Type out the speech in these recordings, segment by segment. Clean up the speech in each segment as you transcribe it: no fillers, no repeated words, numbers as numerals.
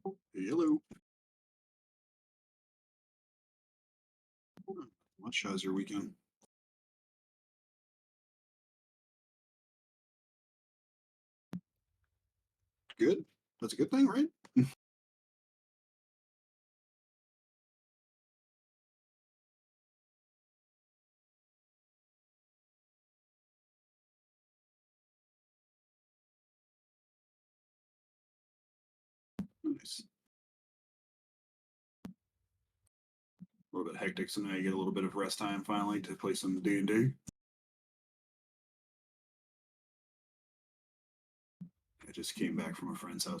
Hello. What shows your weekend? Good. That's a good thing, right? Nice. A little bit hectic, so now you get a little bit of rest time finally to play some D&D. I just came back from a friend's house.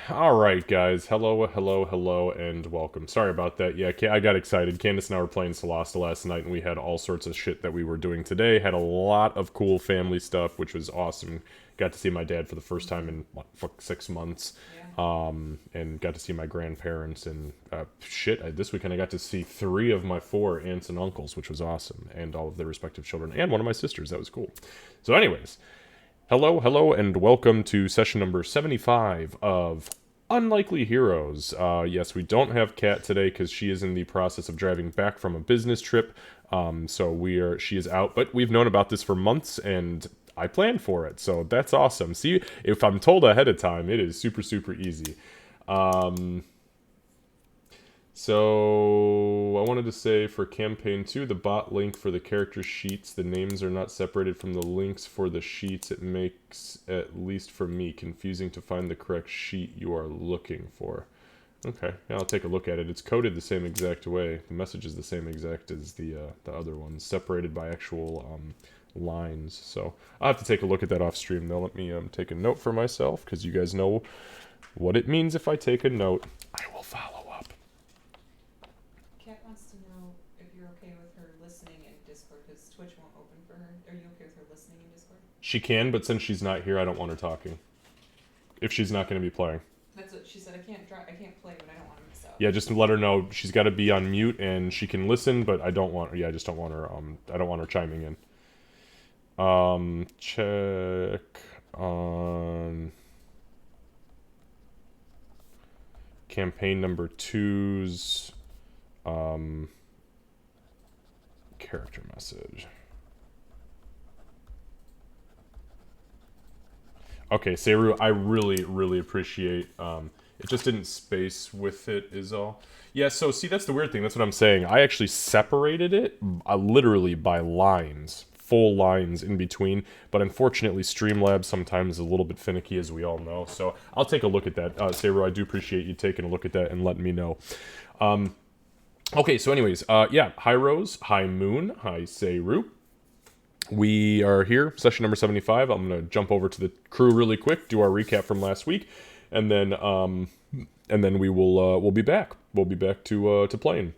All right, guys. Hello, hello, hello, and welcome. Sorry about that. Yeah, I got excited. Candace and I were playing Solasta last night, and we had all sorts of shit that we were doing today. Had a lot of cool family stuff, which was awesome. Got to see my dad for the first time in, what, fuck, 6 months. Yeah. And got to see my grandparents, and this weekend I got to see 3 of my 4 aunts and uncles, which was awesome, and all of their respective children, and one of my sisters. That was cool. So, anyways, hello, hello, and welcome to session number 75 of Unlikely Heroes. Yes, we don't have Kat today because she is in the process of driving back from a business trip. She is out, but we've known about this for months, and I planned for it, so that's awesome. See, if I'm told ahead of time, it is super, super easy. So I wanted to say for campaign 2, the bot link for the character sheets, the names are not separated from the links for the sheets. It makes, at least for me, confusing to find the correct sheet you are looking for. Okay, yeah, I'll take a look at it. It's coded the same exact way. The message is the same exact as the other ones, separated by actual lines. So I'll have to take a look at that off stream. Though, let me take a note for myself, because you guys know what it means if I take a note. I will follow up. Kat wants to know if you're okay with her listening in Discord because Twitch won't open for her. Are you okay with her listening in Discord? She can, but since she's not here, I don't want her talking. If she's not going to be playing. That's what she said. I can't play, but I don't want to miss out. Yeah, just let her know she's got to be on mute and she can listen, but I don't want. Yeah, I just don't want her. I don't want her chiming in. Check on campaign number 2's character message. Okay, Seru, I really, really appreciate. It just didn't space with it, is all. Yeah, so see, that's the weird thing. That's what I'm saying. I actually separated it literally by lines, full lines in between. But unfortunately, Streamlabs sometimes is a little bit finicky, as we all know. So I'll take a look at that. Seru, I do appreciate you taking a look at that and letting me know. Okay, so anyways, yeah, hi Rose, hi Moon, hi Seru. We are here, session number 75. I'm going to jump over to the crew really quick, do our recap from last week, and then we'll be back. We'll be back to playing.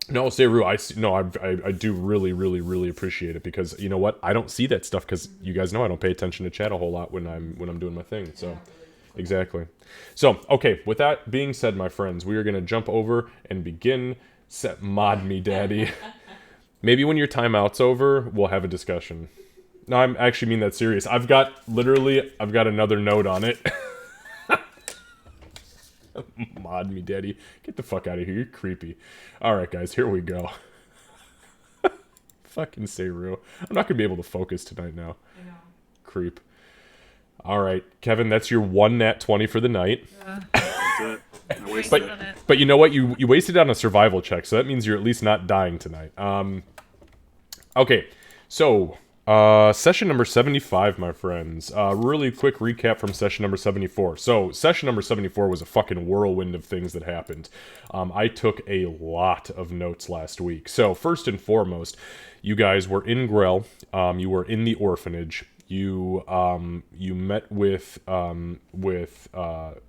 No, Seru, I do really, really, really appreciate it, because you know what? I don't see that stuff because you guys know I don't pay attention to chat a whole lot when I'm doing my thing. So exactly. So okay, with that being said, my friends, we are going to jump over and begin. Set mod me, daddy. Maybe when your timeout's over, we'll have a discussion. No, I actually mean that serious. I've got another note on it. Mod me, daddy. Get the fuck out of here. You're creepy. Alright, guys, here we go. Fucking Seru. I'm not gonna be able to focus tonight now. I know. Creep. Alright, Kevin, that's your one nat 20 for the night. That's it. I wasted it. But you know what? You wasted it on a survival check, so that means you're at least not dying tonight. Okay, so session number 75, my friends. Really quick recap from session number 74. So session number 74 was a fucking whirlwind of things that happened. I took a lot of notes last week. So first and foremost, you guys were in Grell. You were in the orphanage. You met with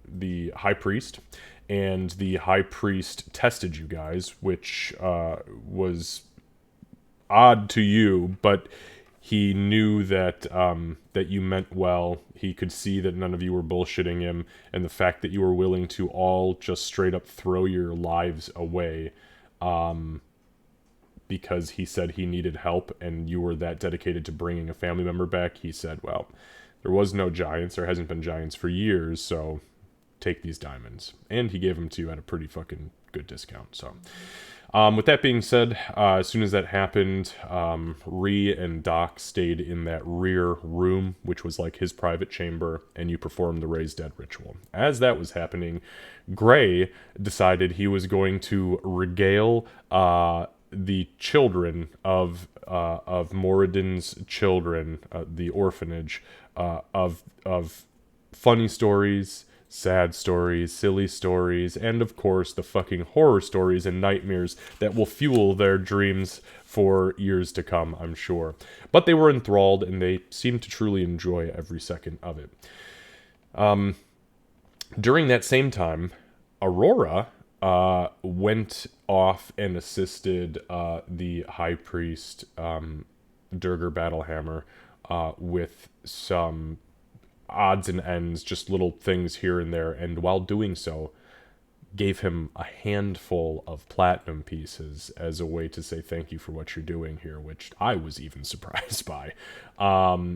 the high priest, and the high priest tested you guys, which was odd to you, but he knew that that you meant well. He could see that none of you were bullshitting him, and the fact that you were willing to all just straight up throw your lives away, because he said he needed help, and you were that dedicated to bringing a family member back. He said, well, there was no giants, there hasn't been giants for years, so take these diamonds. And he gave them to you at a pretty fucking good discount. So with that being said, as soon as that happened, Ree and Doc stayed in that rear room, which was like his private chamber, and you performed the Raise Dead ritual. As that was happening, Gray decided he was going to regale the children of Moradin's children, the orphanage, of funny stories, sad stories, silly stories, and of course the fucking horror stories and nightmares that will fuel their dreams for years to come, I'm sure. But they were enthralled, and they seemed to truly enjoy every second of it. During that same time, Aurora went off and assisted the High Priest Durger Battlehammer with some odds and ends, just little things here and there, and while doing so, gave him a handful of platinum pieces as a way to say thank you for what you're doing here, which I was even surprised by.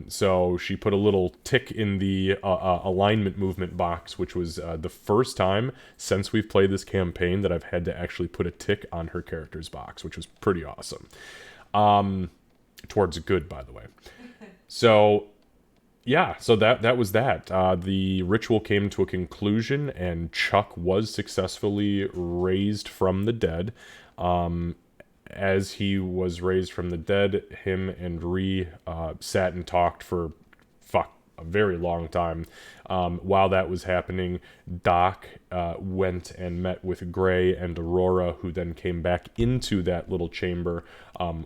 So she put a little tick in the alignment movement box, which was the first time since we've played this campaign that I've had to actually put a tick on her character's box, which was pretty awesome. Towards good, by the way. So yeah, so that was that. The ritual came to a conclusion, and Chuck was successfully raised from the dead. As he was raised from the dead, him and Ree sat and talked for a very long time. While that was happening, Doc went and met with Gray and Aurora, who then came back into that little chamber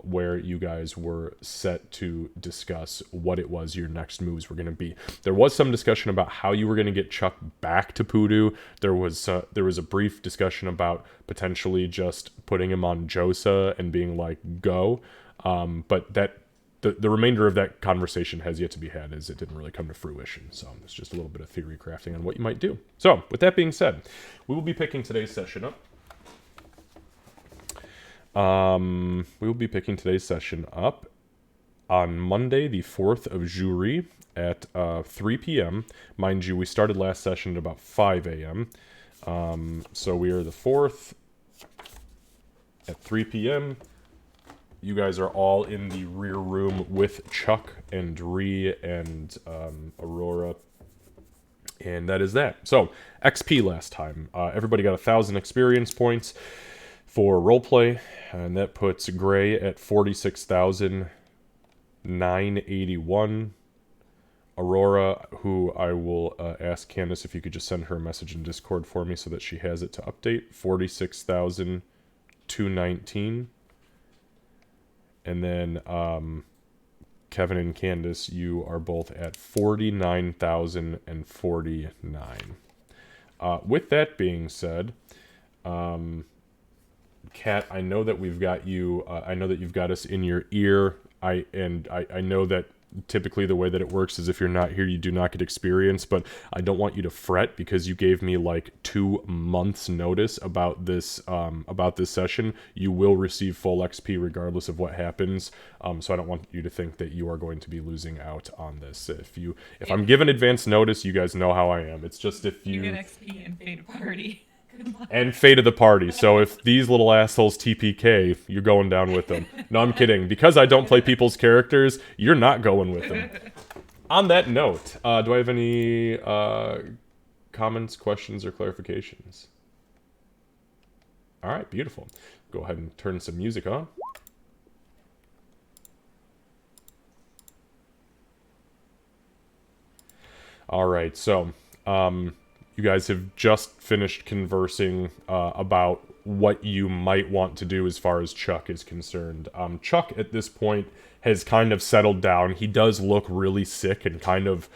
where you guys were set to discuss what it was your next moves were going to be. There was some discussion about how you were going to get Chuck back to Poodoo. There was a brief discussion about potentially just putting him on Josa and being like, go. But that the remainder of that conversation has yet to be had, as it didn't really come to fruition. So it's just a little bit of theory crafting on what you might do. So with that being said, we will be picking today's session up. We will be picking today's session up on Monday, the 4th of Jury at 3 p.m. Mind you, we started last session at about 5 a.m. So we are the 4th at 3 p.m. You guys are all in the rear room with Chuck and Ree and Aurora. And that is that. So, XP last time. Everybody got 1,000 experience points for roleplay. And that puts Gray at 46,981. Aurora, who I will ask Candace if you could just send her a message in Discord for me so that she has it to update. 46,219. And then Kevin and Candace, you are both at 49,049. With that being said, Kat, I know that we've got you. I know that you've got us in your ear. I know that typically the way that it works is if you're not here, you do not get experience, but I don't want you to fret because you gave me like 2 months notice about this session. You will receive full XP regardless of what happens. So I don't want you to think that you are going to be losing out on this. If I'm given advance notice, you guys know how I am. It's just if you get XP and fade a party. And fate of the party. So if these little assholes TPK, you're going down with them. No, I'm kidding. Because I don't play people's characters, you're not going with them. On that note, do I have any comments, questions, or clarifications? All right, beautiful. Go ahead and turn some music on. All right, so you guys have just finished conversing about what you might want to do as far as Chuck is concerned. Chuck, at this point, has kind of settled down. He does look really sick and kind of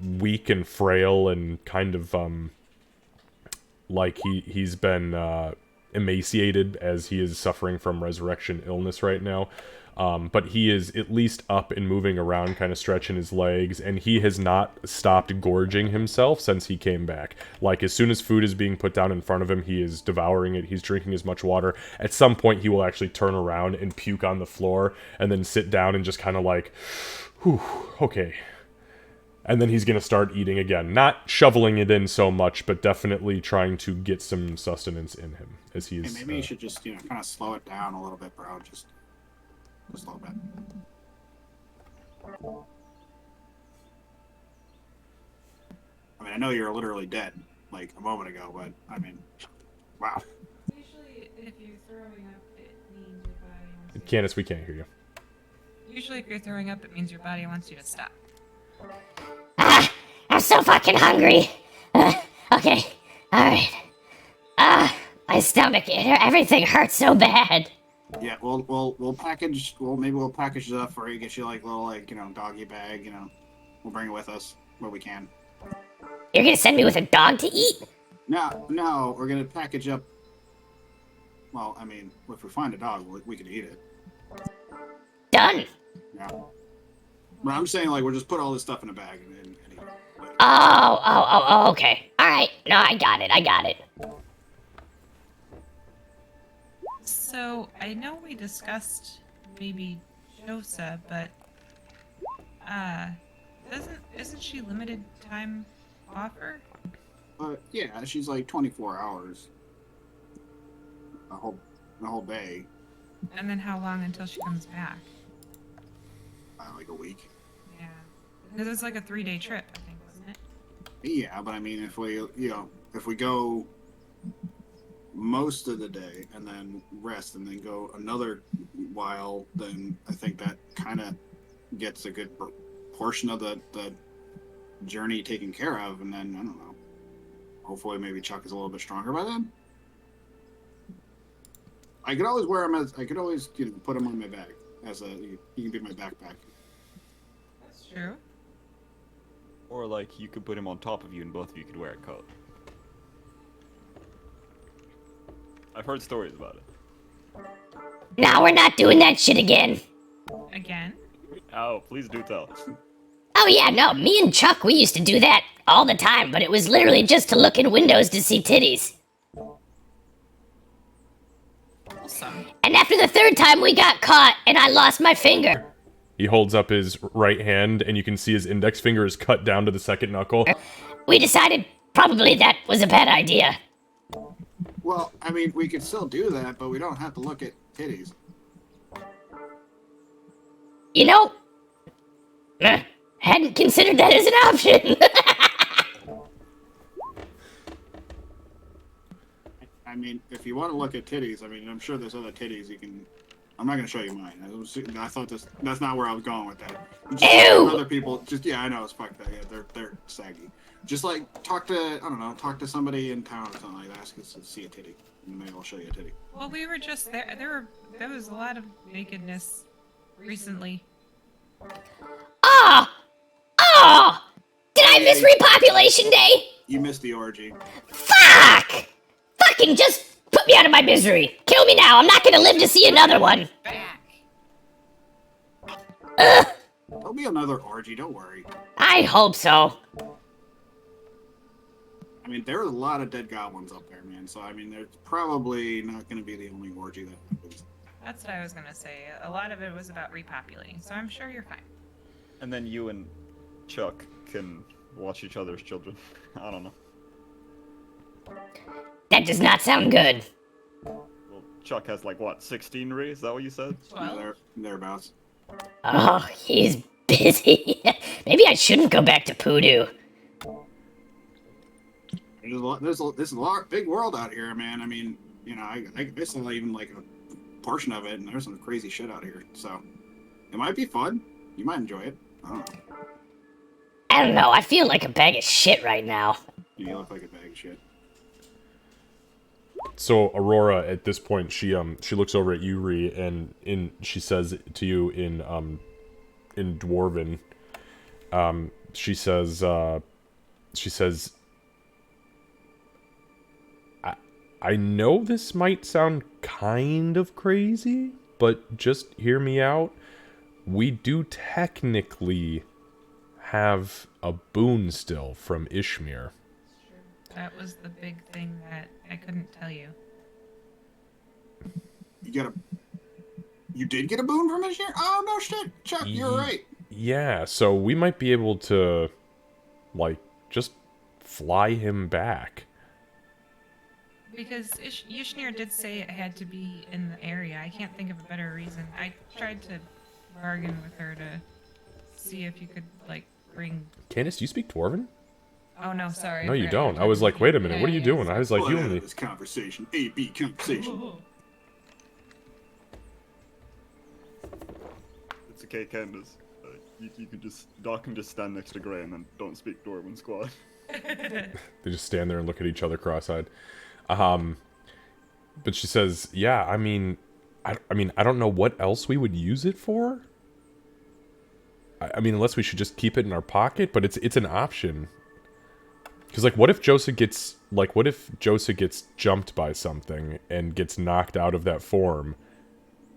weak and frail and kind of like he's been emaciated as he is suffering from resurrection illness right now. But he is at least up and moving around, kind of stretching his legs, and he has not stopped gorging himself since he came back. Like, as soon as food is being put down in front of him, he is devouring it, he's drinking as much water. At some point, he will actually turn around and puke on the floor, and then sit down and just kind of like, whew, okay. And then he's going to start eating again. Not shoveling it in so much, but definitely trying to get some sustenance in him, as he is... Hey, maybe you should just, kind of slow it down a little bit, bro. Just a little bit. I mean, I know you're literally dead, like, a moment ago, but, I mean, wow. Usually, if you're throwing up, it means your body wants you to... Candace, we can't hear you. Usually, if you're throwing up, it means your body wants you to stop. I'm so fucking hungry. Okay, alright. My stomach, everything hurts so bad. Yeah, we'll package. Maybe we'll package it up for you. Get you like little doggy bag. We'll bring it with us where we can. You're gonna send me with a dog to eat? No, we're gonna package up. Well, I mean, if we find a dog, we can eat it. Done. Yeah. But I'm saying, like, we'll just put all this stuff in a bag and eat it. Oh, okay. Alright, no, I got it. So, I know we discussed maybe Josa, but, isn't she limited time offer? Yeah, she's like 24 hours. A whole day. And then how long until she comes back? Like a week. Yeah. Because it's like a 3-day trip, I think, wasn't it? Yeah, but I mean, if we go most of the day and then rest and then go another while, then I think that kind of gets a good portion of the journey taken care of, and then I don't know. Hopefully, maybe Chuck is a little bit stronger by then. I could always wear him as I could always put him on my back as he can be my backpack. That's true. Or like you could put him on top of you and both of you could wear a coat. I've heard stories about it. Now we're not doing that shit again. Again? Oh, please do tell. Oh yeah, no, me and Chuck, we used to do that all the time, but it was literally just to look in windows to see titties. Awesome. And after the third time, we got caught, and I lost my finger. He holds up his right hand, and you can see his index finger is cut down to the second knuckle. We decided probably that was a bad idea. Well, I mean, we could still do that, but we don't have to look at titties. You know, hadn't considered that as an option. I mean, if you want to look at titties, I mean, I'm sure there's other titties you can. I'm not gonna show you mine. I thought that's not where I was going with that. Ew! Other people, I know it's fucked up. Yeah, they're saggy. Just like talk to somebody in town or something like that. Ask us to see a titty, and maybe I'll show you a titty. Well, we were just there. There was a lot of nakedness recently. Oh! Did I miss repopulation day? You missed the orgy. Fuck! Fucking just put me out of my misery. Kill me now. I'm not gonna live to see another one. Back. Ugh, There'll be another orgy. Don't worry. I hope so. I mean, there are a lot of dead goblins up there, man. So I mean, there's probably not going to be the only orgy that happens. That's what I was gonna say. A lot of it was about repopulating, so I'm sure you're fine. And then you and Chuck can watch each other's children. I don't know. That does not sound good. Well, Chuck has like what, 16 Ray? Is that what you said? Yeah, thereabouts. Oh, he's busy. Maybe I shouldn't go back to Poodoo. There's a big world out here, man. I mean, I saw even like a portion of it, and there's some crazy shit out here. So it might be fun. You might enjoy it. I don't know. I don't know. I feel like a bag of shit right now. You look like a bag of shit. So Aurora, at this point, she looks over at Yuri and she says to you in Dwarven, she says, I know this might sound kind of crazy, but just hear me out. We do technically have a boon still from Ishmir. That was the big thing that I couldn't tell you. You did get a boon from this year? Oh no shit, Chuck, you're right. Yeah, so we might be able to, like, just fly him back. Because Yushnir did say it had to be in the area. I can't think of a better reason. I tried to bargain with her to see if you could, like, bring... Candace, do you speak Dwarven? Oh, no, sorry. No, you don't. I was like, wait a minute, what are you doing? I was like, you Well, only... this conversation, A-B conversation. It's okay, Candace. You can just Doc can just stand next to Gray and then don't speak Dwarven squad. They just stand there and look at each other cross-eyed. But she says, yeah, I mean, I don't know what else we would use it for. I mean, unless we should just keep it in our pocket, but it's an option. Because, like, what if Josa gets jumped by something and gets knocked out of that form,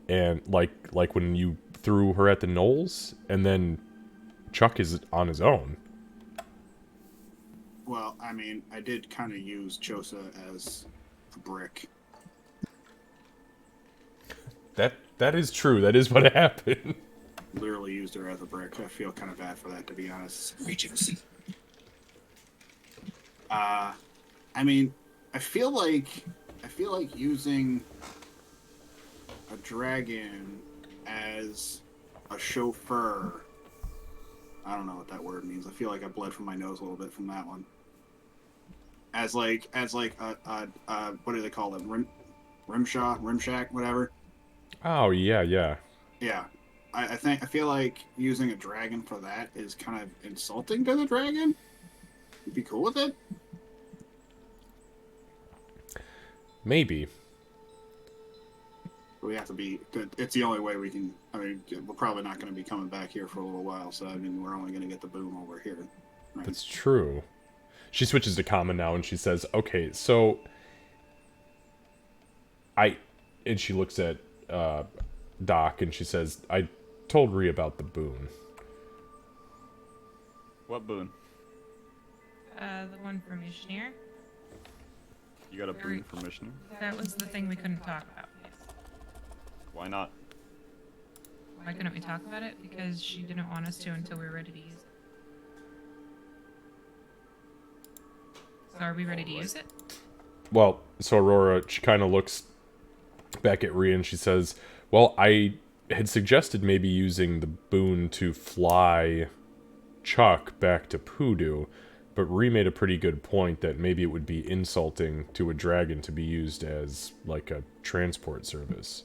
and like when you threw her at the knolls, and then Chuck is on his own. Well, I mean, I did kind of use Josa as a brick. That is true. That is what happened. Literally used her as a brick. I feel kind of bad for that, to be honest. Sorry, Josie. I mean, I feel like using a dragon as a chauffeur. I don't know what that word means. I feel like I bled from my nose a little bit from that one. As like a what do they call them? Rimshack, whatever. Oh yeah. Yeah. I feel like using a dragon for that is kind of insulting to the dragon. You'd be cool with it? Maybe. We have to be. It's the only way we can. I mean, we're probably not going to be coming back here for a little while, so I mean, we're only going to get the boom over here. Right? That's true. She switches to common now, and she says, "Okay, so And she looks at Doc, and she says, "I told Rhea about the boon." What boon? The one from Ishneer. You got a boon from Missioner? That was the thing we couldn't talk about. Yes. Why not? Why couldn't we talk about it? Because she didn't want us to until we were ready to use it. So are we ready to use it? Well, so Aurora, she kind of looks back at Rhea, and she says, "Well, I had suggested maybe using the boon to fly Chuck back to Poodoo, but Rhea made a pretty good point that maybe it would be insulting to a dragon to be used as, like, a transport service."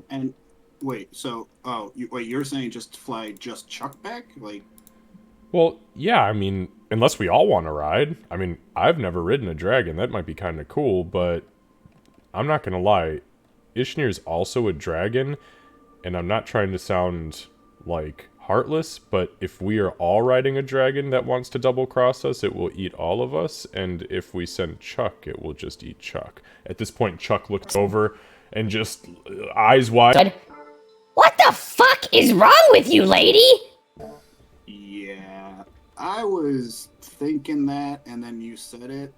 And wait, so you're saying just fly just Chuck back, like? Well, yeah, I mean, unless we all want to ride. I mean, I've never ridden a dragon. That might be kind of cool, but I'm not going to lie. Ishneer's also a dragon, and I'm not trying to sound, like, heartless, but if we are all riding a dragon that wants to double-cross us, it will eat all of us, and if we send Chuck, it will just eat Chuck. At this point, Chuck looks over and just, eyes wide. What the fuck is wrong with you, lady? Yeah, I was thinking that, and then you said it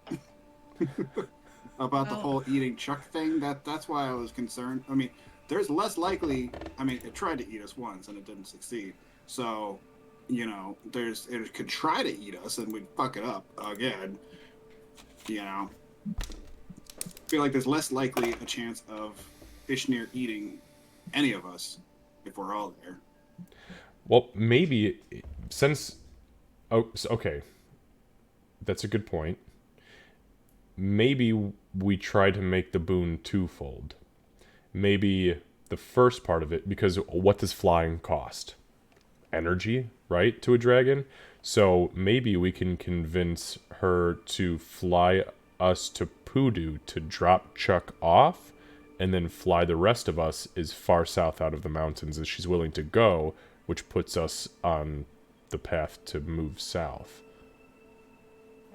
about the whole eating Chuck thing. That's why I was concerned. I mean, there's less likely. I mean, it tried to eat us once and it didn't succeed. So, you know, it could try to eat us and we'd fuck it up again. You know, I feel like there's less likely a chance of Ishneer eating any of us if we're all there. Well, maybe since... Oh, okay. That's a good point. Maybe we try to make the boon twofold. Maybe the first part of it, because what does flying cost? Energy, right, to a dragon? So maybe we can convince her to fly us to Poodoo to drop Chuck off, and then fly the rest of us as far south out of the mountains as she's willing to go, which puts us on the path to move south.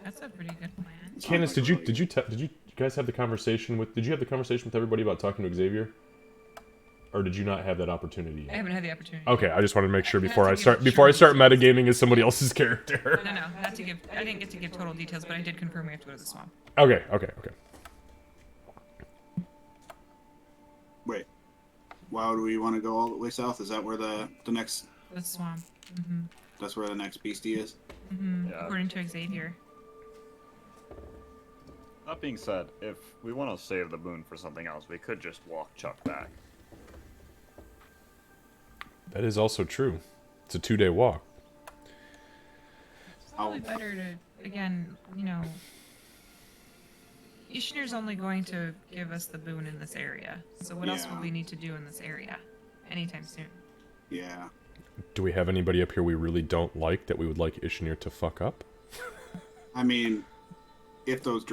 That's a pretty good plan. Candace, did you guys have the conversation with? Did you have the conversation with everybody about talking to Xavier? Or did you not have that opportunity yet? I haven't had the opportunity. Okay, I just wanted to make sure before I start metagaming as somebody else's character. No, not to give. I didn't get to give total details, but I did confirm we have to go to the swamp. Okay. Wait, why would we want to go all the way south? Is that where the next? The swamp. Mm-hmm. That's where the next beastie is. Mm-hmm. Yeah. According to Xavier. That being said, if we want to save the boon for something else, we could just walk Chuck back. That is also true. It's a 2-day walk. It's probably better to, again, you know, Ishneer's only going to give us the boon in this area. So what else Yeah. will we need to do in this area anytime soon? Yeah. Do we have anybody up here we really don't like that we would like Ishneer to fuck up? I mean, if those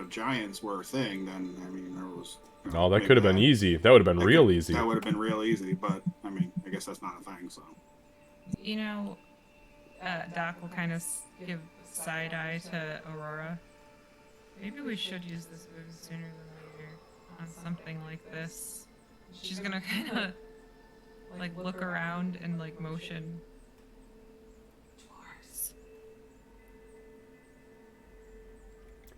giants were a thing, then I mean there was. No, that could have been easy. That would have been real easy. That would have been real easy, but I mean, I guess that's not a thing. So. You know, Doc will kind of give side eye to Aurora. Maybe we should use this move sooner than later on something like this. She's gonna kind of like look around and like motion. Dwarves.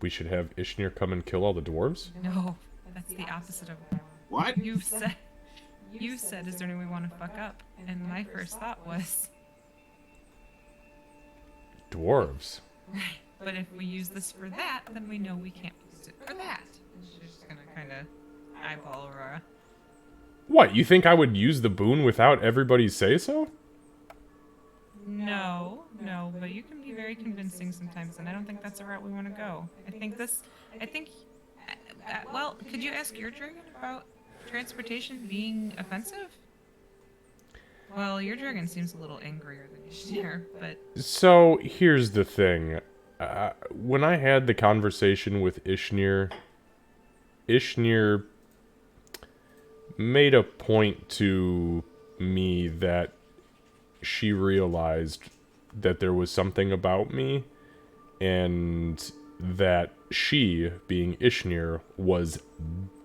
We should have Ishnir come and kill all the dwarves? No, that's the opposite of What? you said. You said, is there any way we want to fuck up? And my first thought was, Dwarves. right. But if we use this for that, then we know we can't use it for that. And she's just gonna kind of eyeball Aurora. What, you think I would use the boon without everybody say so? No, but you can be very convincing sometimes, and I don't think that's the route we want to go. Well, could you ask your dragon about transportation being offensive? Well, your dragon seems a little angrier than Ishnir, but... So, here's the thing. When I had the conversation with Ishnir made a point to me that she realized that there was something about me, and that she, being Ishnir, was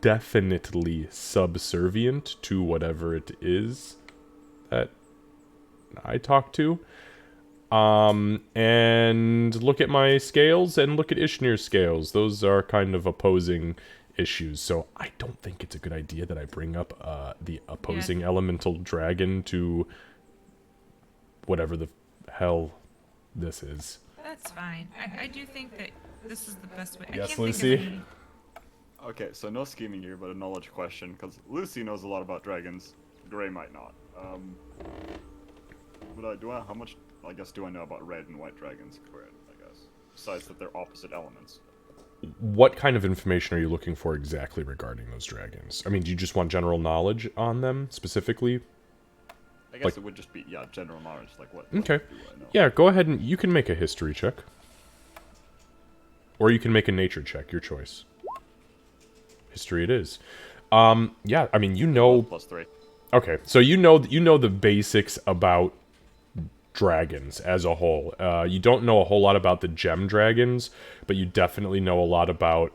definitely subservient to whatever it is that I talk to. And look at my scales and look at Ishnir's scales. Those are kind of opposing issues. So I don't think it's a good idea that I bring up the opposing elemental dragon to whatever the hell this is. That's fine. I do think that this is the best way. I Yes, can't Lucy? Think of any... Okay, so no scheming here, but a knowledge question, because Lucy knows a lot about dragons. Gray might not. How much, I guess, do I know about red and white dragons? Correct, I guess. Besides that they're opposite elements. What kind of information are you looking for exactly regarding those dragons? I mean, do you just want general knowledge on them, specifically? I guess Like- it would just be, yeah, general knowledge, like what Okay. do I know? Yeah, go ahead and you can make a history check. Or you can make a nature check, your choice. History it is. Yeah, I mean, you know... +3. Okay, so you know the basics about dragons as a whole. You don't know a whole lot about the gem dragons, but you definitely know a lot about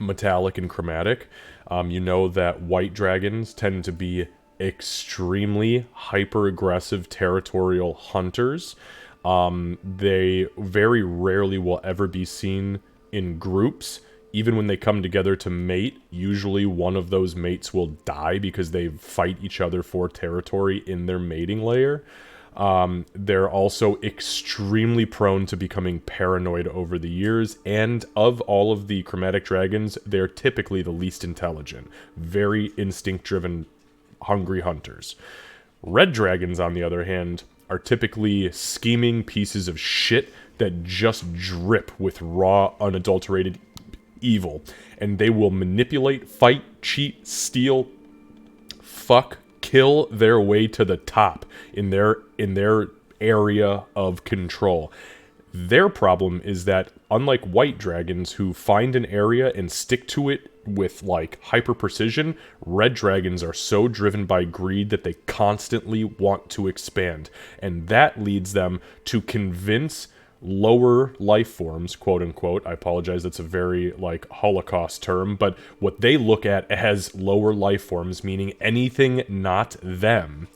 metallic and chromatic. You know that white dragons tend to be extremely hyper-aggressive territorial hunters. They very rarely will ever be seen in groups. Even when they come together to mate, usually one of those mates will die because they fight each other for territory in their mating layer. They're also extremely prone to becoming paranoid over the years, and of all of the chromatic dragons, they're typically the least intelligent. Very instinct-driven, hungry hunters. Red dragons, on the other hand, are typically scheming pieces of shit that just drip with raw, unadulterated evil. And they will manipulate, fight, cheat, steal, fuck, kill their way to the top in their area of control. Their problem is that, unlike white dragons who find an area and stick to it with, like, hyper precision, red dragons are so driven by greed that they constantly want to expand. And that leads them to convince lower life forms, quote unquote. I apologize, that's a very, like, Holocaust term, but what they look at as lower life forms, meaning anything not them,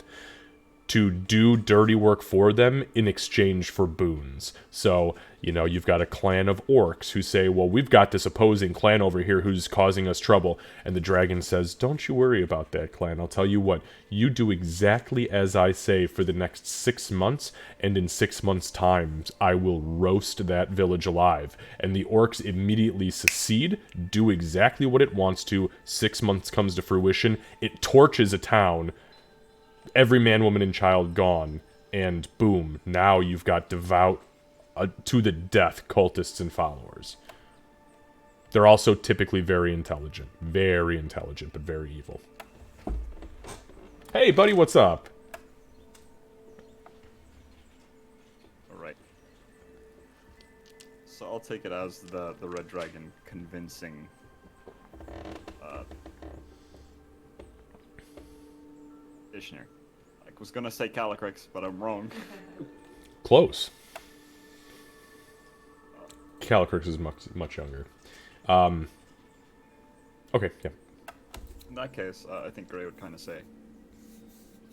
to do dirty work for them in exchange for boons. So, you know, you've got a clan of orcs who say, well, we've got this opposing clan over here who's causing us trouble. And the dragon says, don't you worry about that clan. I'll tell you what, you do exactly as I say for the next 6 months, and in 6 months' time, I will roast that village alive. And the orcs immediately secede, do exactly what it wants to. 6 months comes to fruition. It torches a town. Every man, woman, and child gone, and boom, now you've got devout, to the death cultists and followers. They're also typically very intelligent, but very evil. Hey, buddy, what's up? Alright. So I'll take it as the red dragon convincing Ishnir. I was gonna say Calicrix, but I'm wrong. Close. Calicrux is much younger. Okay, yeah. In that case, I think Gray would kind of say,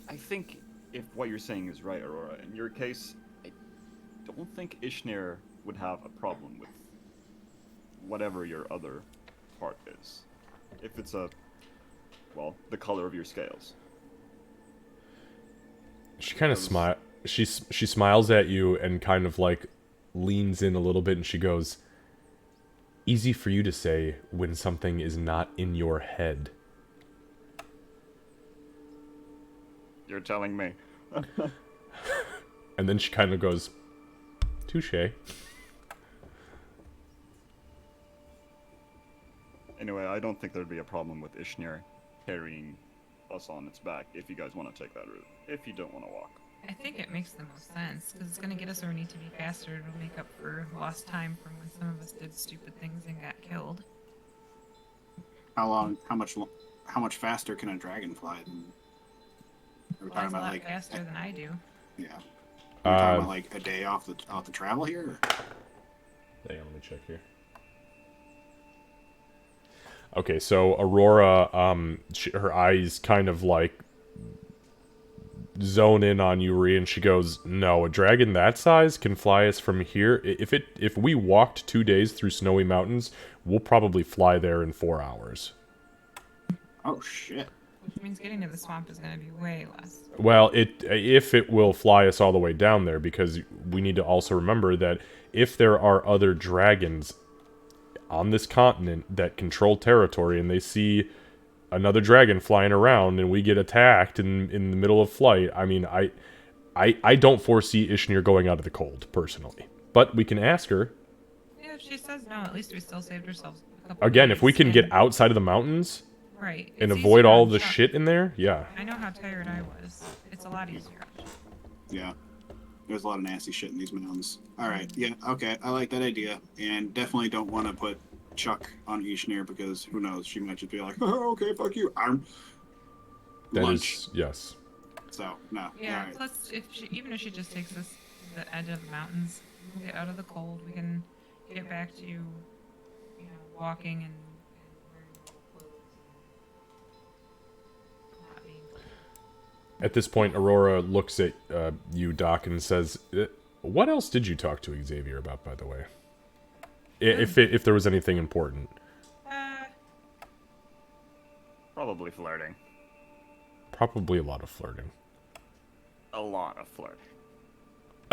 I think if what you're saying is right, Aurora, in your case, I don't think Ishnir would have a problem with whatever your other part is. If it's the color of your scales. She kind of she smiles at you and kind of like leans in a little bit and she goes, easy for you to say when something is not in your head. You're telling me. And then she kind of goes, touche. Anyway, I don't think there'd be a problem with Ishnir carrying us on its back if you guys want to take that route. If you don't want to walk. I think it makes the most sense because it's going to get us where we need to be faster. It'll make up for lost time from when some of us did stupid things and got killed. How much faster can a dragon fly? Are we Well, talking it's a about lot like faster than I do. Yeah. Are we talking about like a day off the travel here? Or? Hang on, let me check here. Okay, so Aurora, her eyes kind of like zone in on Yuri, and she goes, "No, a dragon that size can fly us from here. If we walked 2 days through snowy mountains, we'll probably fly there in 4 hours." Oh shit! Which means getting to the swamp is going to be way less. Well, if it will fly us all the way down there, because we need to also remember that if there are other dragons on this continent that control territory and they see another dragon flying around and we get attacked in the middle of flight, I mean, I don't foresee Ishnir going out of the cold, personally. But we can ask her. Yeah, if she says no, at least we still saved ourselves a couple Again, days, if we can and- get outside of the mountains right, and it's avoid easier all on the Chuck. shit in there, yeah. I know how tired I was. It's a lot easier. Yeah. There's a lot of nasty shit in these mountains. All right. Yeah. Okay. I like that idea, and definitely don't want to put Chuck on Ishnir because who knows? She might just be like, "Oh, okay, fuck you." That Lunch. is, yes. So no. Yeah, All right. plus even if she just takes us to the edge of the mountains, we'll get out of the cold, we can get back to, walking and wearing clothes and not being cold. At this point, Aurora looks at you, Doc, and says, "What else did you talk to Xavier about, by the way? If there was anything important." Probably flirting. Probably a lot of flirting. A lot of flirting.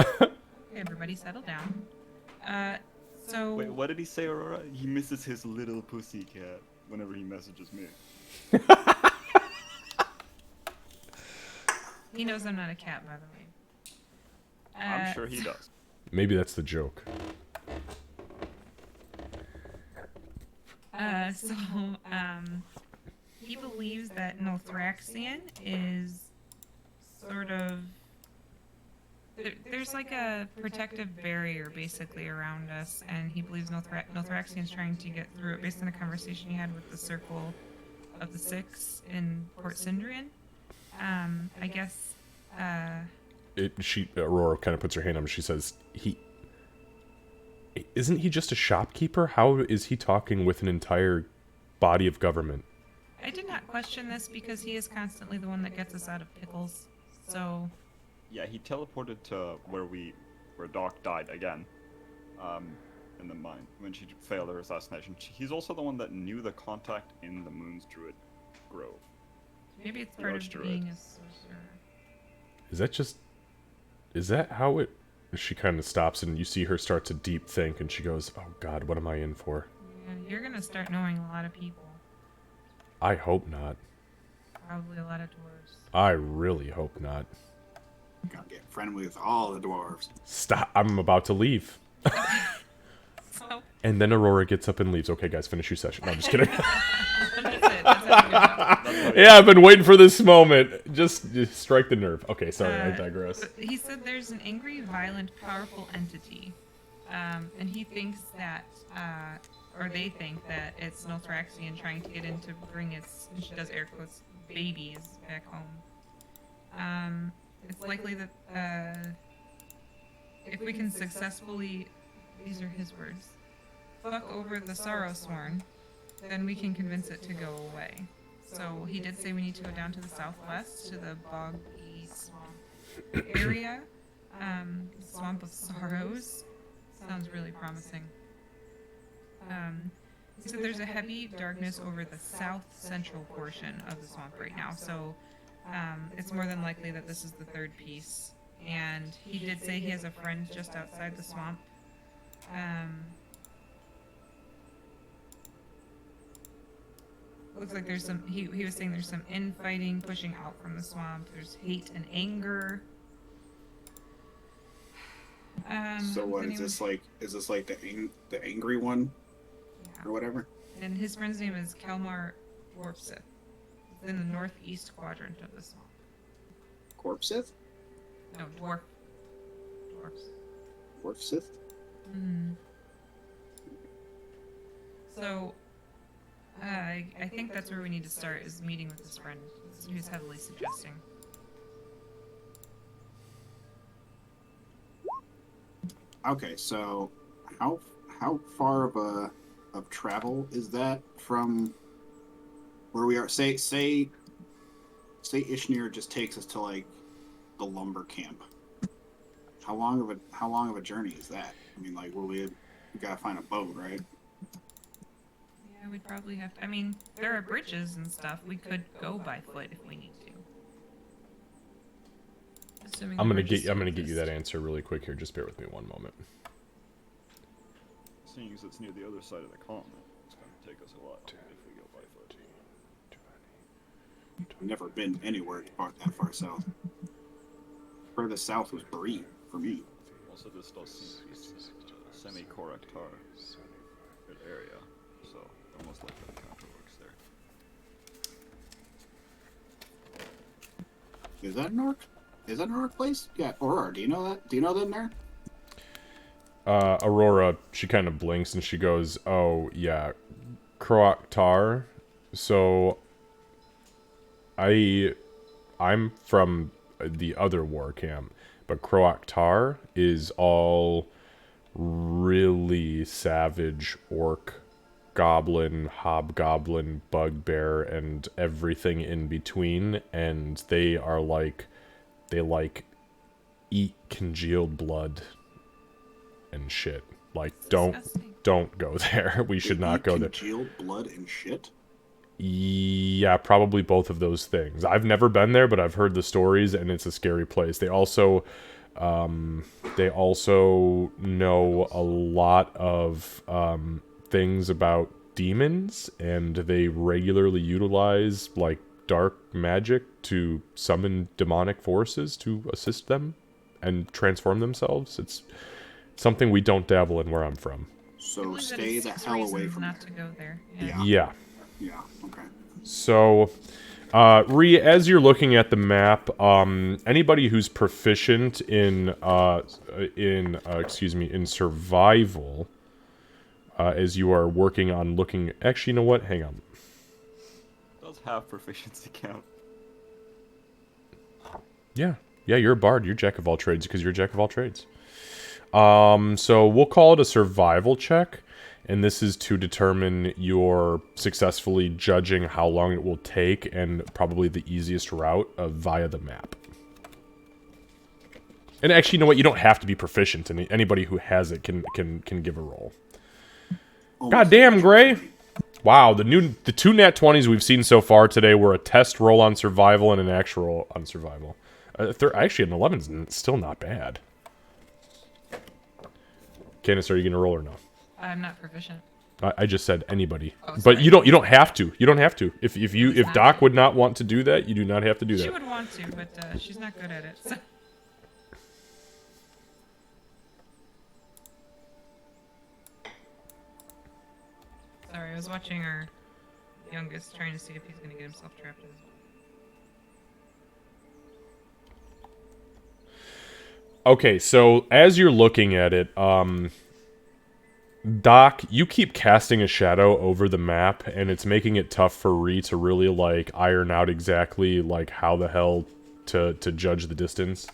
Okay, everybody settle down. So... Wait, what did he say, Aurora? He misses his little pussycat whenever he messages me. He knows I'm not a cat, by the way. I'm sure he does. Maybe that's the joke. He believes that Nothraxian is sort of... There's like a protective barrier, basically, around us, and he believes Nothraxian's trying to get through it based on a conversation he had with the Circle of the Six in Port Cindrian. I guess, Aurora kind of puts her hand on him. She says, Isn't he just a shopkeeper? How is he talking with an entire body of government? I did not question this because he is constantly the one that gets us out of pickles, so... Yeah, he teleported to where Doc died again. In the mine, when she failed her assassination. He's also the one that knew the contact in the Moon's Druid Grove. Maybe it's The part of Archdruid. being a sorcerer. Is that how it... She kind of stops and you see her start to deep think and she goes, "Oh God, what am I in for?" Yeah, you're gonna start knowing a lot of people. I hope not. Probably a lot of dwarves. I really hope not. Gotta get friendly with all the dwarves. Stop. I'm about to leave. So, And then Aurora gets up and leaves. Okay, guys, finish your session. No, I'm just kidding. that's it. That's how we do it. Yeah, I've been waiting for this moment. Just strike the nerve. Okay, sorry, I digress. But he said there's an angry, violent, powerful entity. And he thinks that, or they think that it's Nothraxian trying to get in to bring its, and she does air quotes, babies back home. It's likely that we can successfully, these are his words, fuck over the sorrow sworn, then we can convince it to go away. So he did say we need to go down to the southwest to the boggy swamp area. Swamp of Sorrows. Sounds really promising. He said there's a heavy darkness over the south central portion of the swamp right now, so it's more than likely that this is the third piece. And he did say he has a friend just outside the swamp. Looks like there's some, he was saying there's some infighting pushing out from the swamp. There's hate and anger. So what is this like? Is this like the angry one, Yeah. or whatever? And his friend's name is Kelmar Dwarfsith. It's in the northeast quadrant of the swamp. Corpsith? No, dwarfs. Dwarfsith? Mm. So, I think that's where we need to start, is meeting with his friend. That's what he was heavily suggesting. Okay, so how far of travel is that from where we are? Say Ishnir just takes us to like the lumber camp. How long of a journey is that? I mean, like, we gotta find a boat, right? Yeah, we'd probably have to, I mean, there are bridges and stuff. We could go by foot if we need to. Assuming I'm the gonna bridges get you exist. that answer really quick here. Just bear with me one moment. Seeing as it's near the other side of the continent, it's going to take us a lot if we go by foot. I've never been anywhere that far south. Furthest south was Bree for me. Also, this does seem to be a semi-Koraktar area, so they're most likely the counter works there. Is that an orc? Is that an orc place? Yeah, Aurora, do you know that? Do you know them there? Aurora, she kind of blinks and she goes, "Oh yeah, Kroaktar. So, I'm from the other war camp, but Kroaktar is all really savage orc, goblin, hobgoblin, bugbear, and everything in between, and they eat congealed blood and shit. Like, Disgusting. don't go there. We should not go there. Congealed blood and shit? Yeah, probably both of those things. I've never been there, but I've heard the stories, and it's a scary place. They also know a lot of things about demons, and they regularly utilize like dark magic to summon demonic forces to assist them and transform themselves. It's something we don't dabble in where I'm from. I So believe that stay is the 6 hell away reasons from not there. to go there. Yeah. Yeah. Yeah, okay. So, Ree, as you're looking at the map, anybody who's proficient in survival, as you are working on looking, actually, you know what? Hang on. Does have proficiency count? Yeah, you're a bard. You're jack of all trades because you're a jack of all trades. So we'll call it a survival check, and this is to determine your successfully judging how long it will take and probably the easiest route via the map. And actually, you know what? You don't have to be proficient, and anybody who has it can give a roll. God damn, Gray! Wow, the two nat 20s we've seen so far today were a test roll on survival and an actual roll on survival. Actually, an 11 is still not bad. Candace, are you gonna roll or no? I'm not proficient. I just said anybody, Oh, but sorry. you don't have to. You don't have to. If Doc would not want to do that, you do not have to do She that. would want to, but she's not good at it. So. Sorry, I was watching our youngest trying to see if he's going to get himself trapped in his Okay, so as you're looking at it, Doc, you keep casting a shadow over the map, and it's making it tough for Ree to really like iron out exactly like how the hell to judge the distance.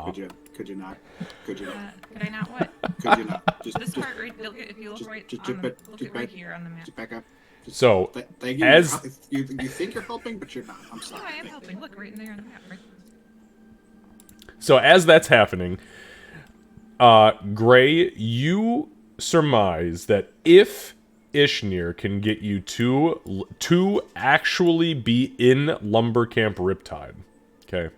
Could you not? Could you not? Could I not what? Could you not? Just This part right, if you look just- right just on the, back- look just at right back- here on the map. just back up. Just, So, thank you. as- You think you're helping, but you're not. I'm No, sorry. I am Thank you. helping. Look right in there on the map. Right. So as that's happening, Gray, you surmise that if Ishnir can get you to actually be in Lumber Camp Riptide, okay,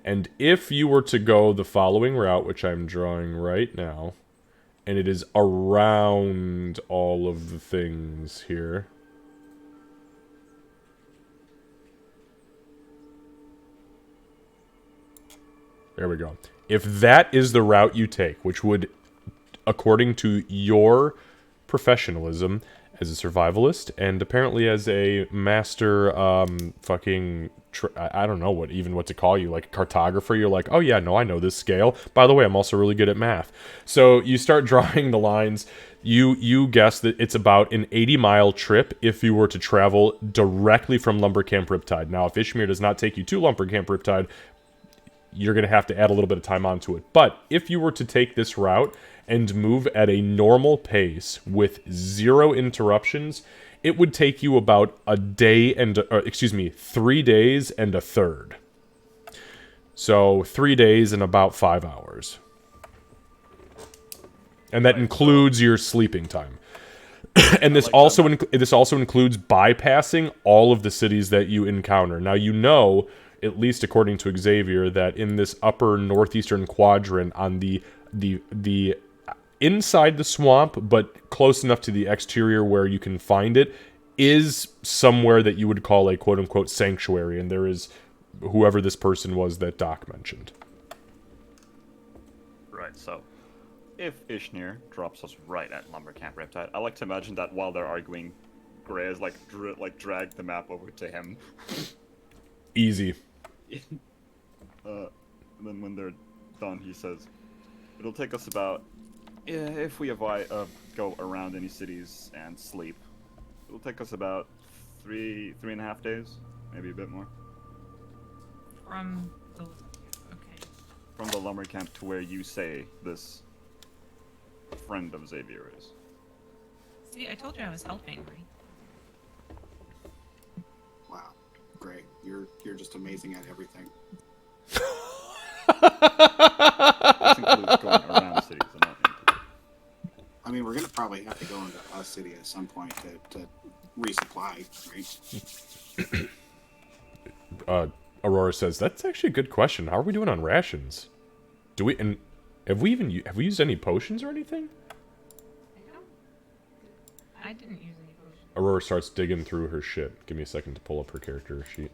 and if you were to go the following route, which I'm drawing right now, and it is around all of the things here. There we go. If that is the route you take, which would, according to your professionalism as a survivalist and apparently as a master I don't know what to call you, like a cartographer, you're like, oh yeah, no, I know this scale. By the way, I'm also really good at math. So you start drawing the lines. You guess that it's about an 80-mile trip if you were to travel directly from Lumber Camp Riptide. Now, if Ishmir does not take you to Lumber Camp Riptide, you're going to have to add a little bit of time onto it. But if you were to take this route and move at a normal pace with 0 interruptions, it would take you about 3 days and a third. So 3 days and about 5 hours. And that includes your sleeping time. And this also includes bypassing all of the cities that you encounter. Now, you know, at least according to Xavier, that in this upper northeastern quadrant on the inside the swamp, but close enough to the exterior where you can find it, is somewhere that you would call a quote-unquote sanctuary, and there is whoever this person was that Doc mentioned. Right, so if Ishnir drops us right at Lumber Camp Riptide, I like to imagine that while they're arguing, Gray has dragged the map over to him. Easy. And then when they're done, he says, it'll take us about, if we go around any cities and sleep, it'll take us about 3.5 days, maybe a bit more. From the okay. From the lumber camp to where you say this friend of Xavier is. See, I told you I was helping, right? Wow, Gray, you're just amazing at everything. This includes going around cities and not into it. I mean, we're gonna probably have to go into a city at some point to resupply, right? Aurora says, that's actually a good question. How are we doing on rations? Have we used any potions or anything? I didn't use any potions. Aurora starts digging through her shit. Give me a second to pull up her character sheet.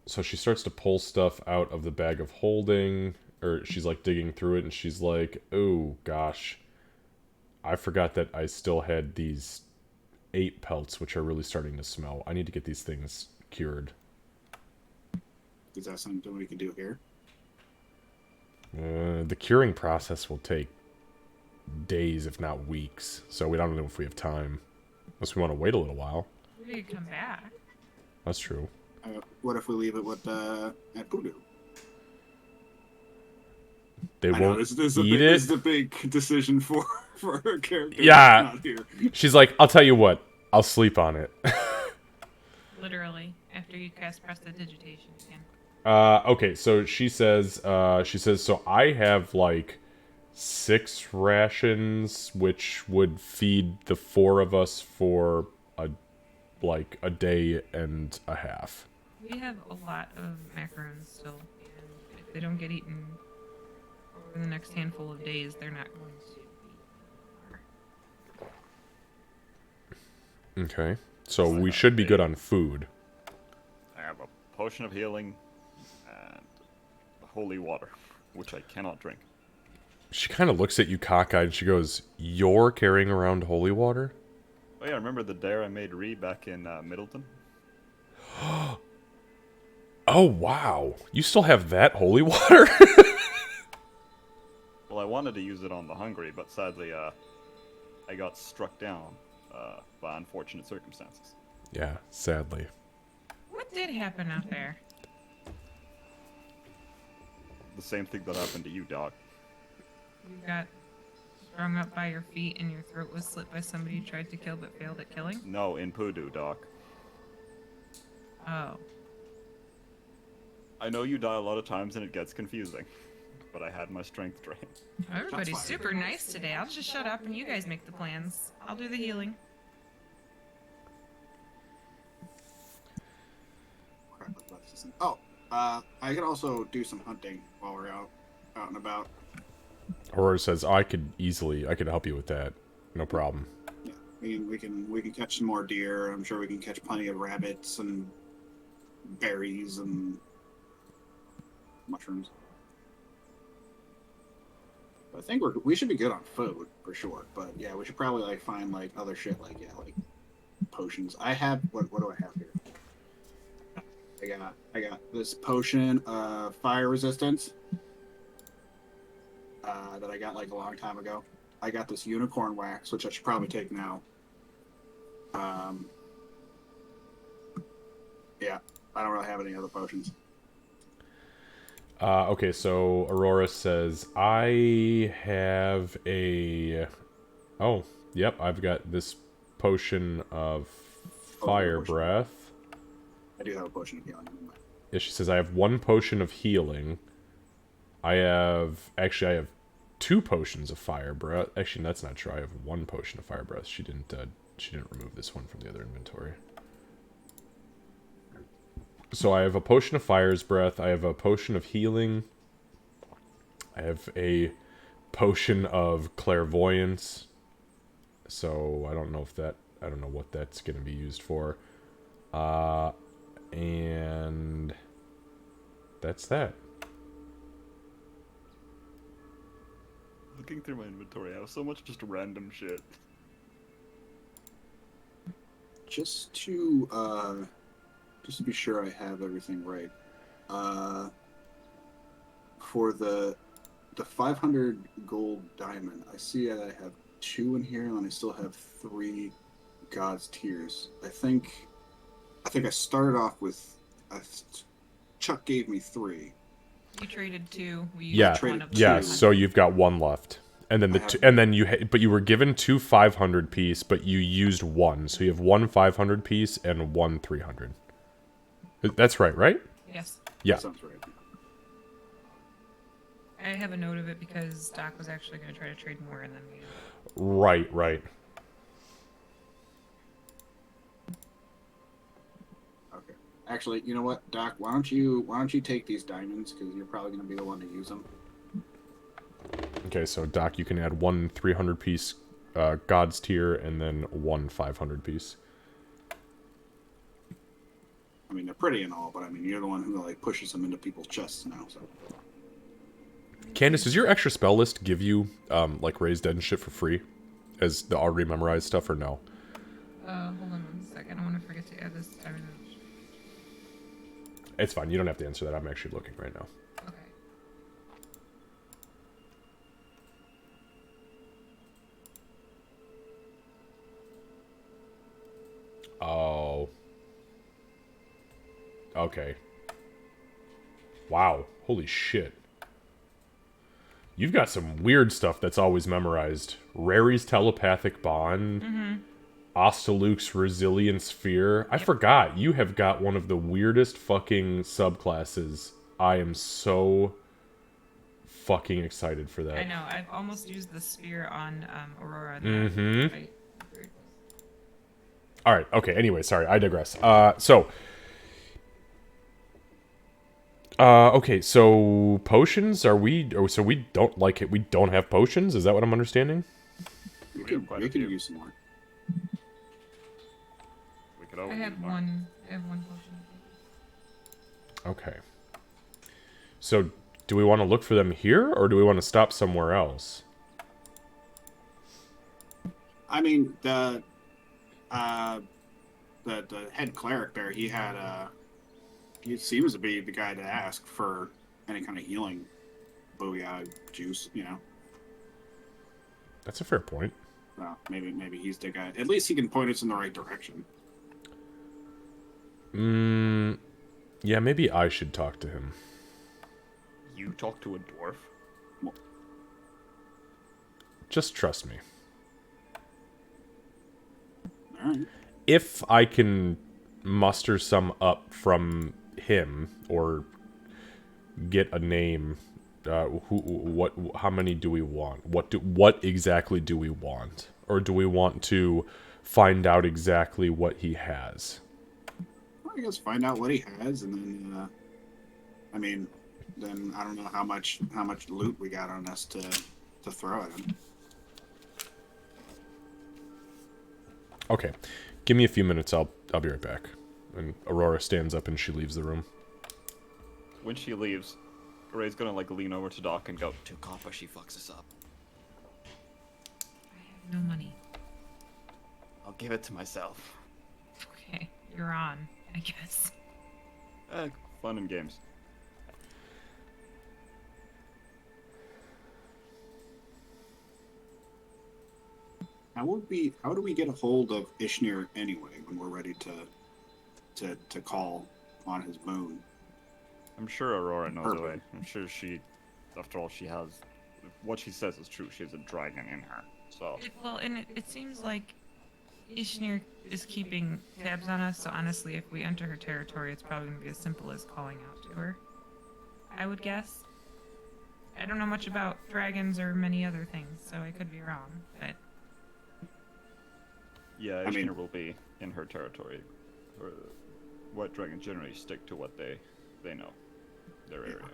So she starts to pull stuff out of the bag of holding, or she's like digging through it, and she's like, oh gosh, I forgot that I still had these 8 pelts, which are really starting to smell. I need to get these things cured. Is that something we can do here? The curing process will take days, if not weeks, so we don't know if we have time. Unless we want to wait a little while. We could come back. That's true. What if we leave it with at Voodoo? They I know, won't this is eat this it. is a big decision for her character. Yeah. Not here. She's like, I'll tell you what, I'll sleep on it. Literally, after you cast prestidigitation again. Okay, so she says, so I have like 6 rations, which would feed the 4 of us for a day and a half. We have a lot of macarons still, and if they don't get eaten over the next handful of days, they're not going to be. Okay, so we should be good on food. I have a potion of healing and holy water, which I cannot drink. She kind of looks at you cockeyed and she goes, you're carrying around holy water? Oh yeah, remember the dare I made Ree back in Middleton? Oh, wow. You still have that holy water? Well, I wanted to use it on the hungry, but sadly, I got struck down by unfortunate circumstances. Yeah, sadly. What What did happen out there? The same thing that happened to you, Doc. You got strung up by your feet and your throat was slit by somebody you tried to kill but failed at killing? No, in Poodoo, Doc. Oh. I know you die a lot of times and it gets confusing, but I had my strength drained. Everybody's Shots fired. super nice today. I'll just shut up and you guys make the plans. I'll do the healing. Crap, I left this in- Oh, I could also do some hunting while we're out and about. Aurora says, I could help you with that. No problem. Yeah, we can catch some more deer. I'm sure we can catch plenty of rabbits and berries and mushrooms. I think we should be good on food for sure. But yeah, we should probably like find like other shit like potions. I have what do I have here? I got this potion of fire resistance that I got like a long time ago. I got this unicorn wax, which I should probably take now. Yeah, I don't really have any other potions. Okay, so Aurora says, I have a... Oh, yep, I've got this potion of fire potion. breath. I do have a potion of healing. Yeah, she says, I have one potion of healing. I have 2 potions of fire breath. Actually, that's not true. I have 1 potion of fire breath. She didn't remove this one from the other inventory. So I have a potion of fire's breath. I have a potion of healing. I have a potion of clairvoyance. So I don't know what that's going to be used for. And that's that. Looking through my inventory, I have so much just random shit. Just to be sure I have everything right. For the 500 gold diamond, I see that I have 2 in here, and then I still have 3 God's Tears. I think I started off with Chuck gave me 3. You traded 2. We Yeah, used one of yeah. them. So you've got 1 left, and then but you were given 2 500 piece, but you used 1, so you have 1 500 piece and 1 300. That's right? Yes. Yeah. That sounds right. I have a note of it because Doc was actually going to try to trade more and then we... Right. Okay. Actually, you know what, Doc? Why don't you take these diamonds, because you're probably going to be the one to use them. Okay, so Doc, you can add 1 300 piece God's tier and then 1 500 piece. I mean, they're pretty and all, but I mean, you're the one who like pushes them into people's chests now. So. Candace, does your extra spell list give you like raised dead and shit for free, as the already memorized stuff, or no? Hold on 1 second. I want to forget to add this. It's fine. You don't have to answer that. I'm actually looking right now. Okay. Oh. Okay. Wow. Holy shit. You've got some weird stuff that's always memorized. Rary's telepathic bond. Mm-hmm. Ostaluke's resilient sphere. I forgot. You have got one of the weirdest fucking subclasses. I am so fucking excited for that. I know. I've almost used the sphere on Aurora. Mm-hmm. I- All right. Okay. Anyway, sorry. I digress. Okay. So potions? So we don't like it. We don't have potions. Is that what I'm understanding? You We have quite a can few. use some more. We could I always have use more. one. I have 1 potion. Okay. So do we want to look for them here, or do we want to stop somewhere else? I mean, the head cleric there, he seems to be the guy to ask for any kind of healing booyah juice, you know. That's a fair point. Maybe he's the guy. At least he can point us in the right direction. Yeah, maybe I should talk to him. You talk to a dwarf? Just trust me. Alright. If I can muster some up from him or get a name, how many do we want? What exactly do we want? Or do we want to find out exactly what he has? Well, I guess find out what he has, and then, I mean, then I don't know how much loot we got on us to throw at him. Okay, give me a few minutes. I'll be right back. And Aurora stands up and she leaves the room. When she leaves, Ray's gonna like lean over to Doc and go, "To copper, she fucks us up. I have no money. I'll give it to myself." Okay, you're on, I guess. Fun and games. How do we get a hold of Ishnir anyway when we're ready to call on his moon? I'm sure Aurora knows a Perfect. way. I'm sure she, after all, she has. What she says is true. She has a dragon in her. So It seems like Ishnir is keeping tabs on us, so honestly, if we enter her territory, it's probably going to be as simple as calling out to her. I would guess. I don't know much about dragons or many other things, so I could be wrong, but... yeah, I mean- Ishmael will be in her territory. Or white dragons generally stick to what they know, their area.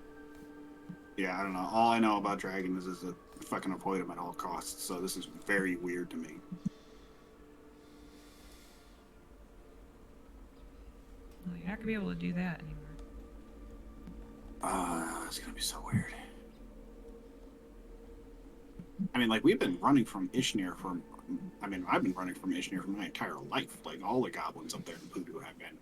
Yeah, I don't know. All I know about dragons is to fucking avoid them at all costs. So this is very weird to me. Well, you're not going to be able to do that anymore. It's gonna be so weird. I mean, like, we've been running from Ishnir for... I mean, I've been running from Ishnir for my entire life. Like, all the goblins up there in Voodoo have been.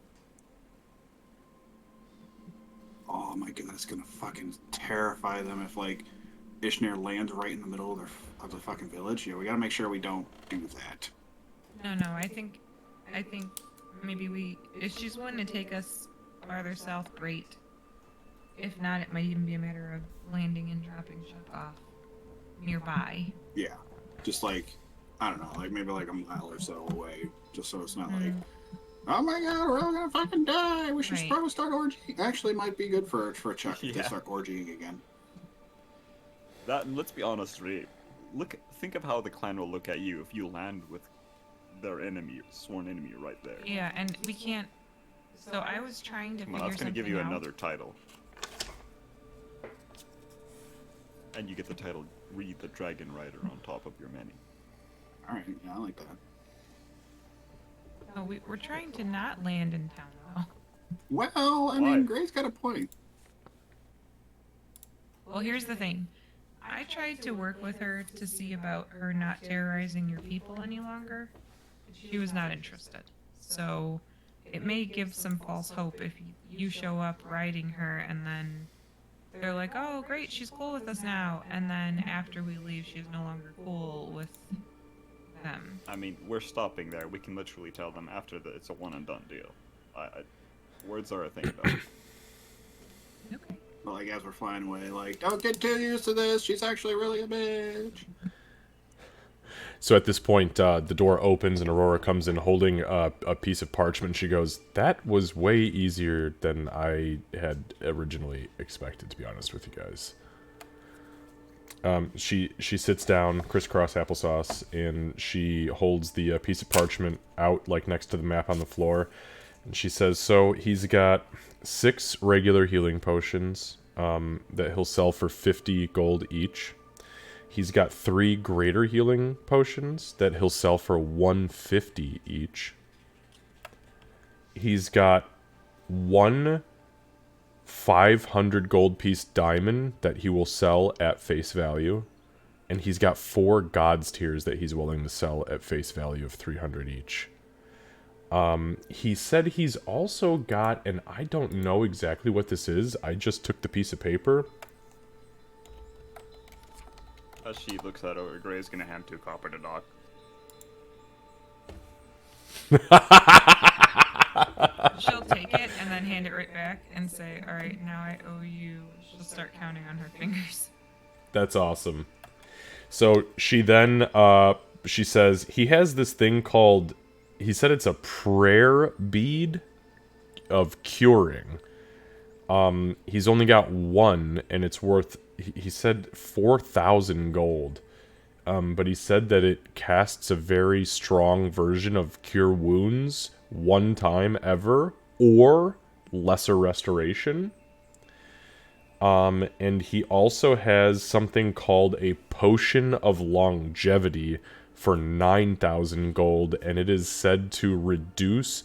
Oh my god, it's gonna fucking terrify them if, like, Ishnir lands right in the middle of the fucking village. Yeah, we gotta make sure we don't do that. No, I think maybe if she's willing to take us farther south, great. If not, it might even be a matter of landing and dropping ship off nearby. Yeah, just like, I don't know, like maybe like a mile or so away, just so it's not like, oh my god, we're all gonna fucking die. We should Right. probably start orgying. Actually, might be good for a Chuck if they Yeah. start orgying again. That, and let's be honest, Ray. Think of how the clan will look at you if you land with their enemy, sworn enemy, right there. Yeah, and we can't. So I was trying to Come on, figure that's gonna something give you out. another title. And you get the title Reed the Dragon Rider on top of your many. Alright, yeah, I like that. Oh, we're trying to not land in town though. Well, I Why? mean, Gray's got a point. Well, here's the thing. I tried to work with her to see about her not terrorizing your people any longer. She was not interested. So it may give some false hope if you show up riding her and then they're like, oh, great, she's cool with us now. And then after we leave, she's no longer cool with them. I mean, we're stopping there. We can literally tell them after that it's a one and done deal. Words are a thing, though. Okay. But like, as we're flying away, like, don't get too used to this. She's actually really a bitch. So at this point, the door opens and Aurora comes in holding a piece of parchment. She goes, "That was way easier than I had originally expected, to be honest with you guys." She sits down, crisscross applesauce, and she holds the piece of parchment out, like, next to the map on the floor. And she says, so he's got 6 regular healing potions that he'll sell for 50 gold each. He's got 3 greater healing potions that he'll sell for 150 each. He's got 1 500 gold piece diamond that he will sell at face value. And he's got 4 God's Tears that he's willing to sell at face value of 300 each. He said he's also got, and I don't know exactly what this is, I just took the piece of paper. As she looks that over, Gray's gonna hand 2 copper to Doc. She'll take it and then hand it right back and say, "All right, now I owe you." She'll start counting on her fingers. That's awesome. So she then, she says, he has this thing called, he said it's a prayer bead of curing. He's only got one, and it's worth, he said 4,000 gold. But he said that it casts a very strong version of Cure Wounds one time ever, or Lesser Restoration. And he also has something called a Potion of Longevity for 9,000 gold, and it is said to reduce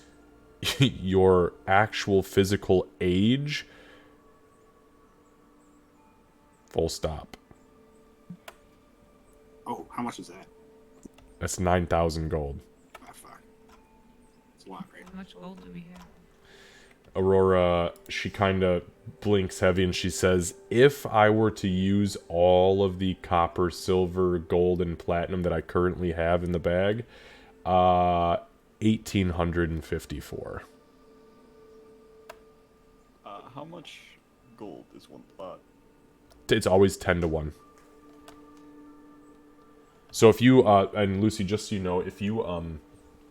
your actual physical age. Full stop. Oh, how much is that? That's 9,000 gold. Ah, fuck. It's a lot, right? How much gold do we have? Aurora, she kind of blinks heavy and she says, if I were to use all of the copper, silver, gold, and platinum that I currently have in the bag, 1,854. How much gold is one plot? It's always 10 to 1. So if you, and Lucy, just so you know, if you, I don't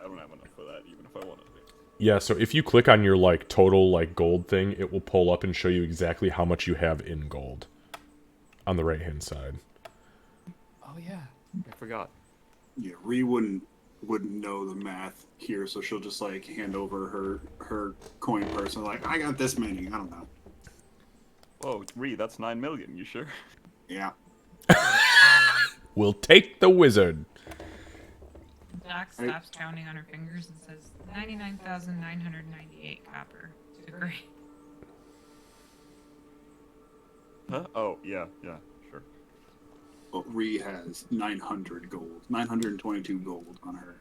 have enough for that, even if I wanted to. yeah, so if you click on your, like, total, like, gold thing, it will pull up and show you exactly how much you have in gold on the right-hand side. Oh, yeah. I forgot. Yeah, Ree wouldn't know the math here, so she'll just, like, hand over her coin purse and, like, I got this many. I don't know. Whoa, Ree, that's 9 million, you sure? Yeah. We'll take the wizard. Doc stops counting on her fingers and says, 99,998 copper to Gray. Huh? Oh, yeah, sure. Well, Ree has 900 gold. 922 gold on her.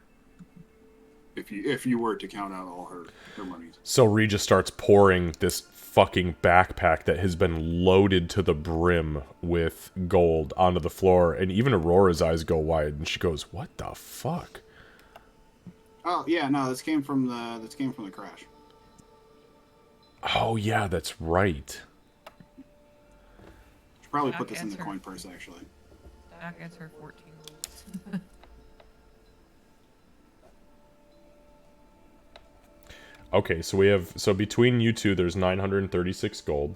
If you were to count out all her monies. So Regis starts pouring this fucking backpack that has been loaded to the brim with gold onto the floor, and even Aurora's eyes go wide, and she goes, "What the fuck?" Oh yeah, no, this came from the crash. Oh yeah, that's right. Should probably Doc put this in adds the her- coin purse actually. Doc adds her 14 golds. Okay, so between you two, there's 936 gold.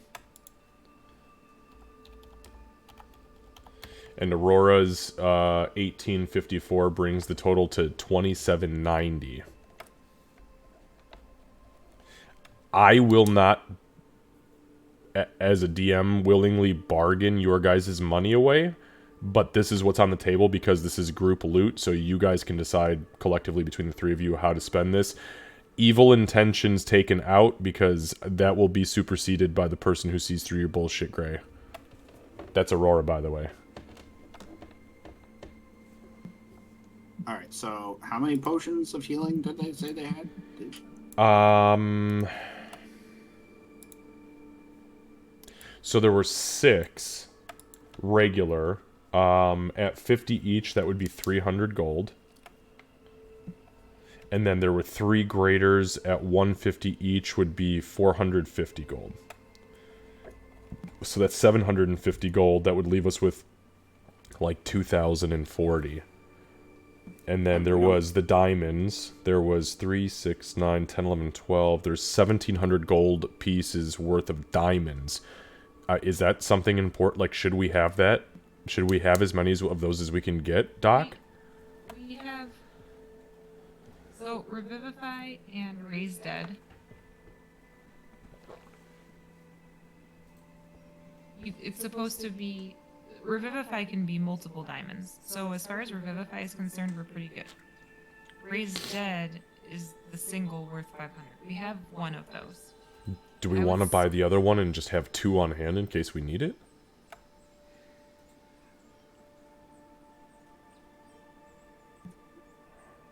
And Aurora's 1854 brings the total to 2790. I will not, as a DM, willingly bargain your guys' money away, but this is what's on the table because this is group loot, so you guys can decide collectively between the three of you how to spend this. Evil intentions taken out, because that will be superseded by the person who sees through your bullshit, Gray. That's Aurora, by the way. Alright, so how many potions of healing did they say they had? So there were 6 regular. At 50 each, that would be 300 gold. And then there were 3 graders at 150 each, would be 450 gold. So that's 750 gold. That would leave us with like 2,040. And then there was the diamonds. There was 3, 6, 9, 10, 11, 12. There's 1,700 gold pieces worth of diamonds. Is that something important? Like, should we have that? Should we have as many of those as we can get, Doc? We have... So, Revivify and Raise Dead. It's supposed to be... Revivify can be multiple diamonds. So as far as Revivify is concerned, we're pretty good. Raise Dead is the single worth 500. We have one of those. Do we want to buy the other one and just have 2 on hand in case we need it?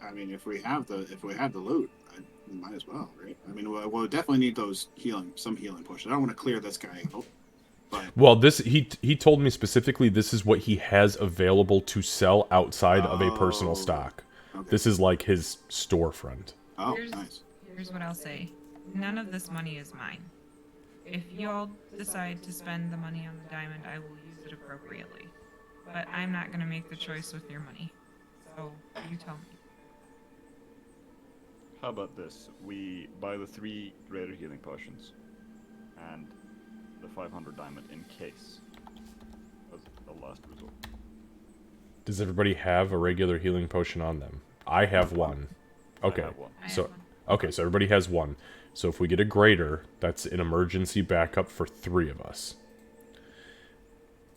I mean, if we have the loot, we might as well, right? I mean, we'll definitely need some healing pushes. I don't want to clear this guy out. But Well, he told me specifically this is what he has available to sell outside of a personal stock. okay. This is like his storefront. Oh, Here's- nice. Here's what I'll say. none of this money is mine. If y'all decide to spend the money on the diamond, I will use it appropriately. But I'm not gonna make the choice with your money. So, you tell me. How about this? We buy the 3 greater healing potions and the 500 diamond in case as the last resort. Does everybody have a regular healing potion on them? I have one. Okay. I have one. I have So one. okay, so everybody has one. So if we get a greater, that's an emergency backup for 3 of us.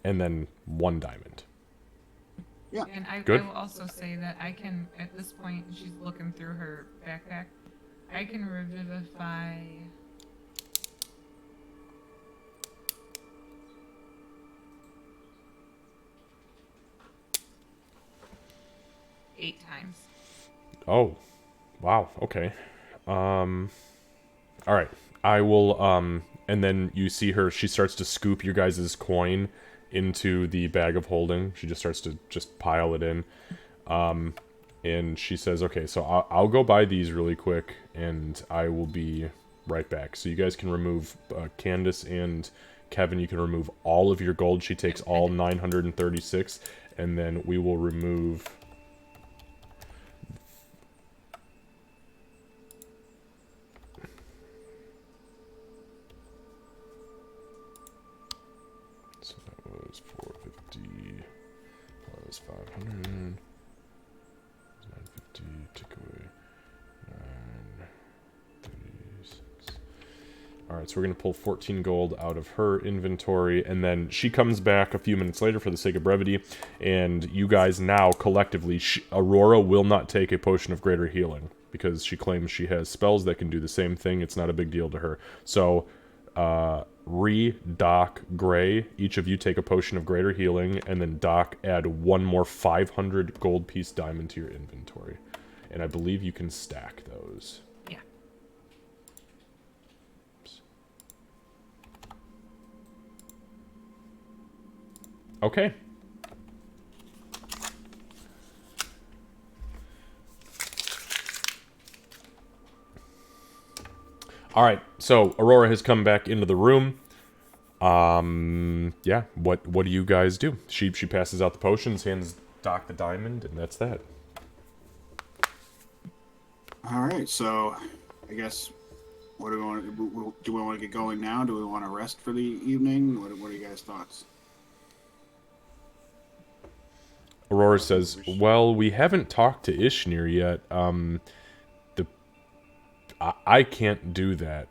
And then 1 diamond. Yeah. And I Good. will also say that I can, at this point, she's looking through her backpack. I can revivify 8 times. Oh. Wow, okay. Alright. I will and then you see her, she starts to scoop your guys' coin into the bag of holding. She just starts to just pile it in. And she says, okay, so I'll go buy these really quick, and I will be right back. So you guys can remove Candace and Kevin, you can remove all of your gold. She takes all 936, and then we will remove... So that was 450 plus 500. 950, take away 936. Alright, so we're going to pull 14 gold out of her inventory, and then she comes back a few minutes later for the sake of brevity, and you guys now, collectively, Aurora will not take a potion of greater healing, because she claims she has spells that can do the same thing. It's not a big deal to her. So, Doc, Gray, each of you take a potion of greater healing, and then Doc, add 1 more 500 gold piece diamond to your inventory. And I believe you can stack those. Yeah. Okay. All right, so Aurora has come back into the room. Yeah, what do you guys do? She passes out the potions, hands Doc the diamond, and that's that. All right, so I guess what do we want to do? We want to get going now? Do we want to rest for the evening? What are you guys' thoughts? Aurora says, "Well, we haven't talked to Ishnir yet. I can't do that.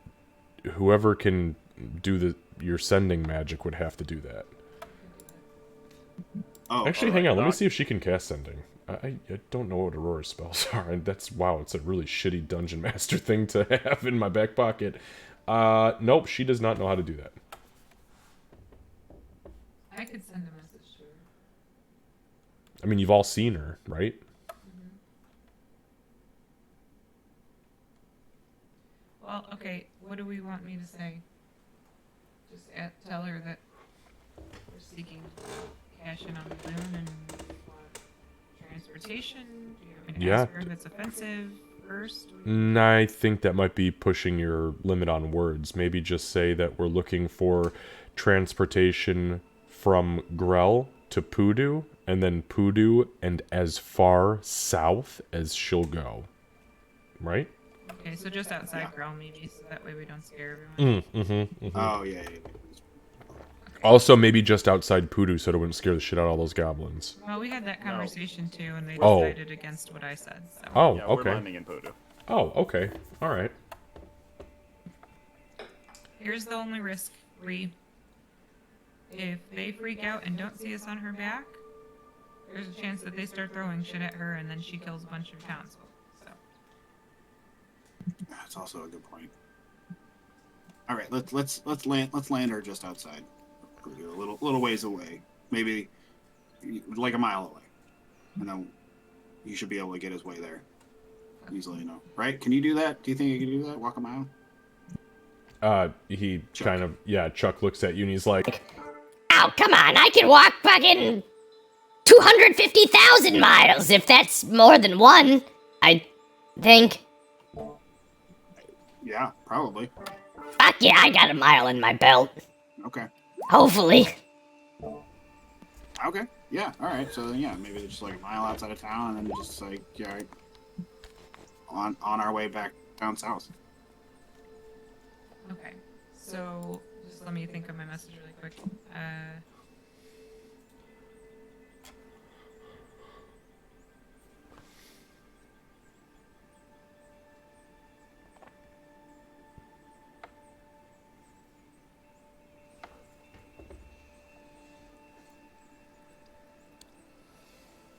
Whoever can do your sending magic would have to do that." Oh, Actually, all hang right, on. Let me Doc. see if she can cast sending. I don't know what Aurora's spells are, and that's, wow, it's a really shitty dungeon master thing to have in my back pocket. Nope, she does not know how to do that. I could send a message to her. I mean, you've all seen her, right? Well, okay, what do we want me to say? Just tell her that we're seeking cash in on the balloon and want transportation? Do you want me to Yeah. ask her if it's offensive first? I think that might be pushing your limit on words. Maybe just say that we're looking for transportation from Grell to Poodoo, and then Poodoo and as far south as she'll go. Right? Okay, so just outside Grell maybe, so that way we don't scare everyone. Oh yeah. Also, maybe just outside Poodoo so it wouldn't scare the shit out of all those goblins. Well, we had that conversation too, and they Oh. decided against what I said. So. Oh, Yeah, we're okay. landing in Poodoo. Oh, okay. Alright. Here's the only risk, Ree. If they freak out and don't see us on her back, there's a chance that they start throwing shit at her, and then she kills a bunch of townsfolk. So. That's also a good point. All right, let's land her just outside, a little ways away, maybe like a mile away. You know, you should be able to get his way there easily enough, right? Can you do that? Do you think you can do that? Walk a mile? He Chuck. kind of, yeah, Chuck looks at you and he's like, Oh, come on, I can walk fucking 250,000 miles if that's more than one, I think. Yeah, probably. Fuck yeah, I got a mile in my belt. Okay. Hopefully. Okay. Yeah. All right. So then, yeah, maybe they're just like a mile outside of town, and then just like yeah, right, on our way back down south. Okay. So just let me think of my message really quick.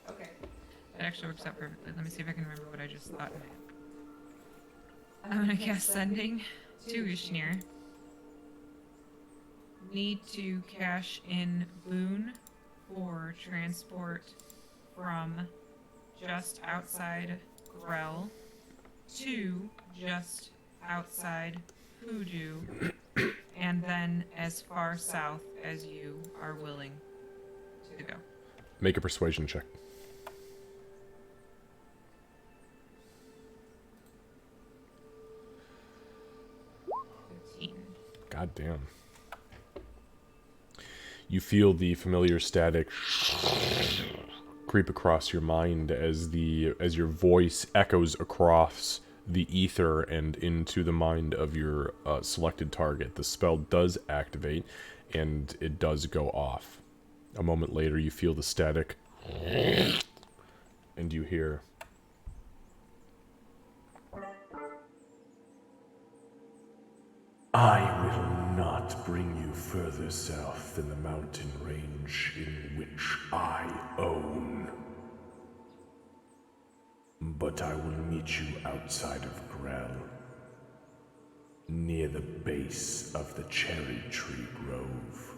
Okay. That actually works out perfectly. Let me see if I can remember what I just thought. I'm gonna cast Sending to Ushnir. Need to cash in Boone for transport from just outside Grell to just outside Hoodoo, and then as far south as you are willing to go. Make a persuasion check. 15. God damn. You feel the familiar static creep across your mind as your voice echoes across the ether and into the mind of your selected target. The spell does activate, and it does go off. A moment later, you feel the static, and you hear, I will not bring you further south than the mountain range in which I own. But I will meet you outside of Grell, near the base of the Cherry Tree Grove,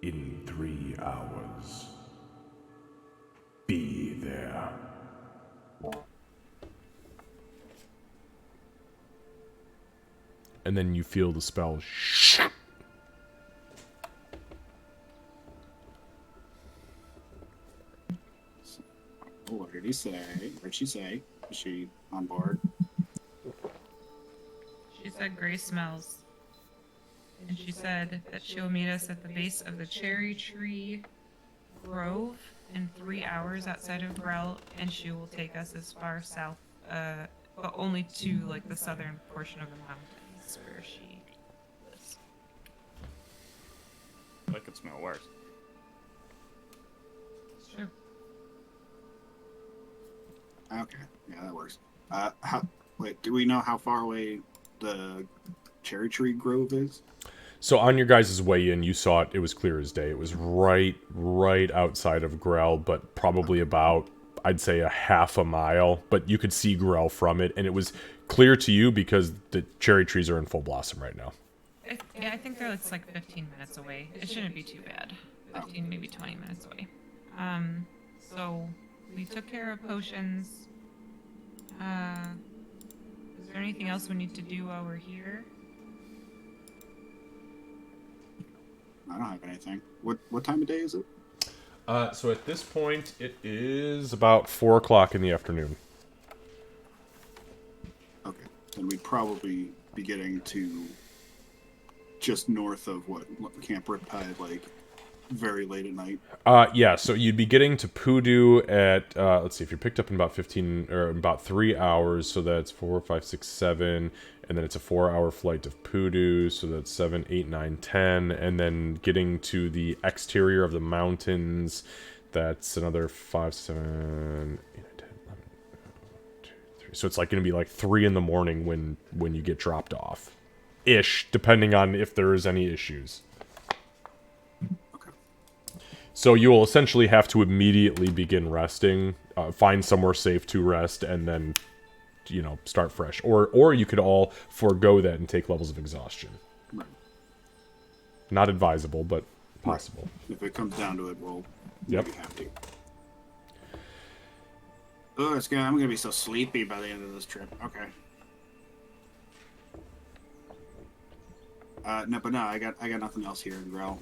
in 3 hours. Be there. And then you feel the spell What did he say? What'd she say? Is she on board? She said Grace smells. And she said that she'll meet us at the base of the Cherry Tree Grove in 3 hours outside of Grell, and she will take us as far south, but only to like the southern portion of the mountains where she lives. I could smell worse. It's true. Okay. Yeah, that works. Wait, do we know how far away the Cherry Tree Grove is? So on your guys' way in, you saw it. It was clear as day. It was right outside of Grell, but probably about, I'd say, a half a mile. But you could see Grell from it, and it was clear to you because the cherry trees are in full blossom right now. Yeah, I think they're like 15 minutes away. It shouldn't be too bad. 15, maybe 20 minutes away. So we took care of potions. Is there anything else we need to do while we're here? I don't have anything. What time of day is it? So at this point, it is about 4 o'clock in the afternoon. Okay. Then we'd probably be getting to just north of what Camp Riptide, like very late at night. Yeah, so you'd be getting to Poodoo at, let's see, if you're picked up in about 15, or about 3 hours, so that's 4, 5, 6, 7, and then it's a 4-hour flight to Poodoo, so that's 7, 8, 9, 10, and then getting to the exterior of the mountains, that's another 5, 7, 8, 9, 10, 11, 2, 3. So it's like going to be like 3 in the morning when you get dropped off. Ish, depending on if there is any issues. So you will essentially have to immediately begin resting, find somewhere safe to rest, and then, start fresh. Or you could all forego that and take levels of exhaustion. Right. Not advisable, but possible. If it comes down to it, we'll Yep. maybe have to. Oh, I'm gonna be so sleepy by the end of this trip. Okay. No, I got nothing else here in Grell.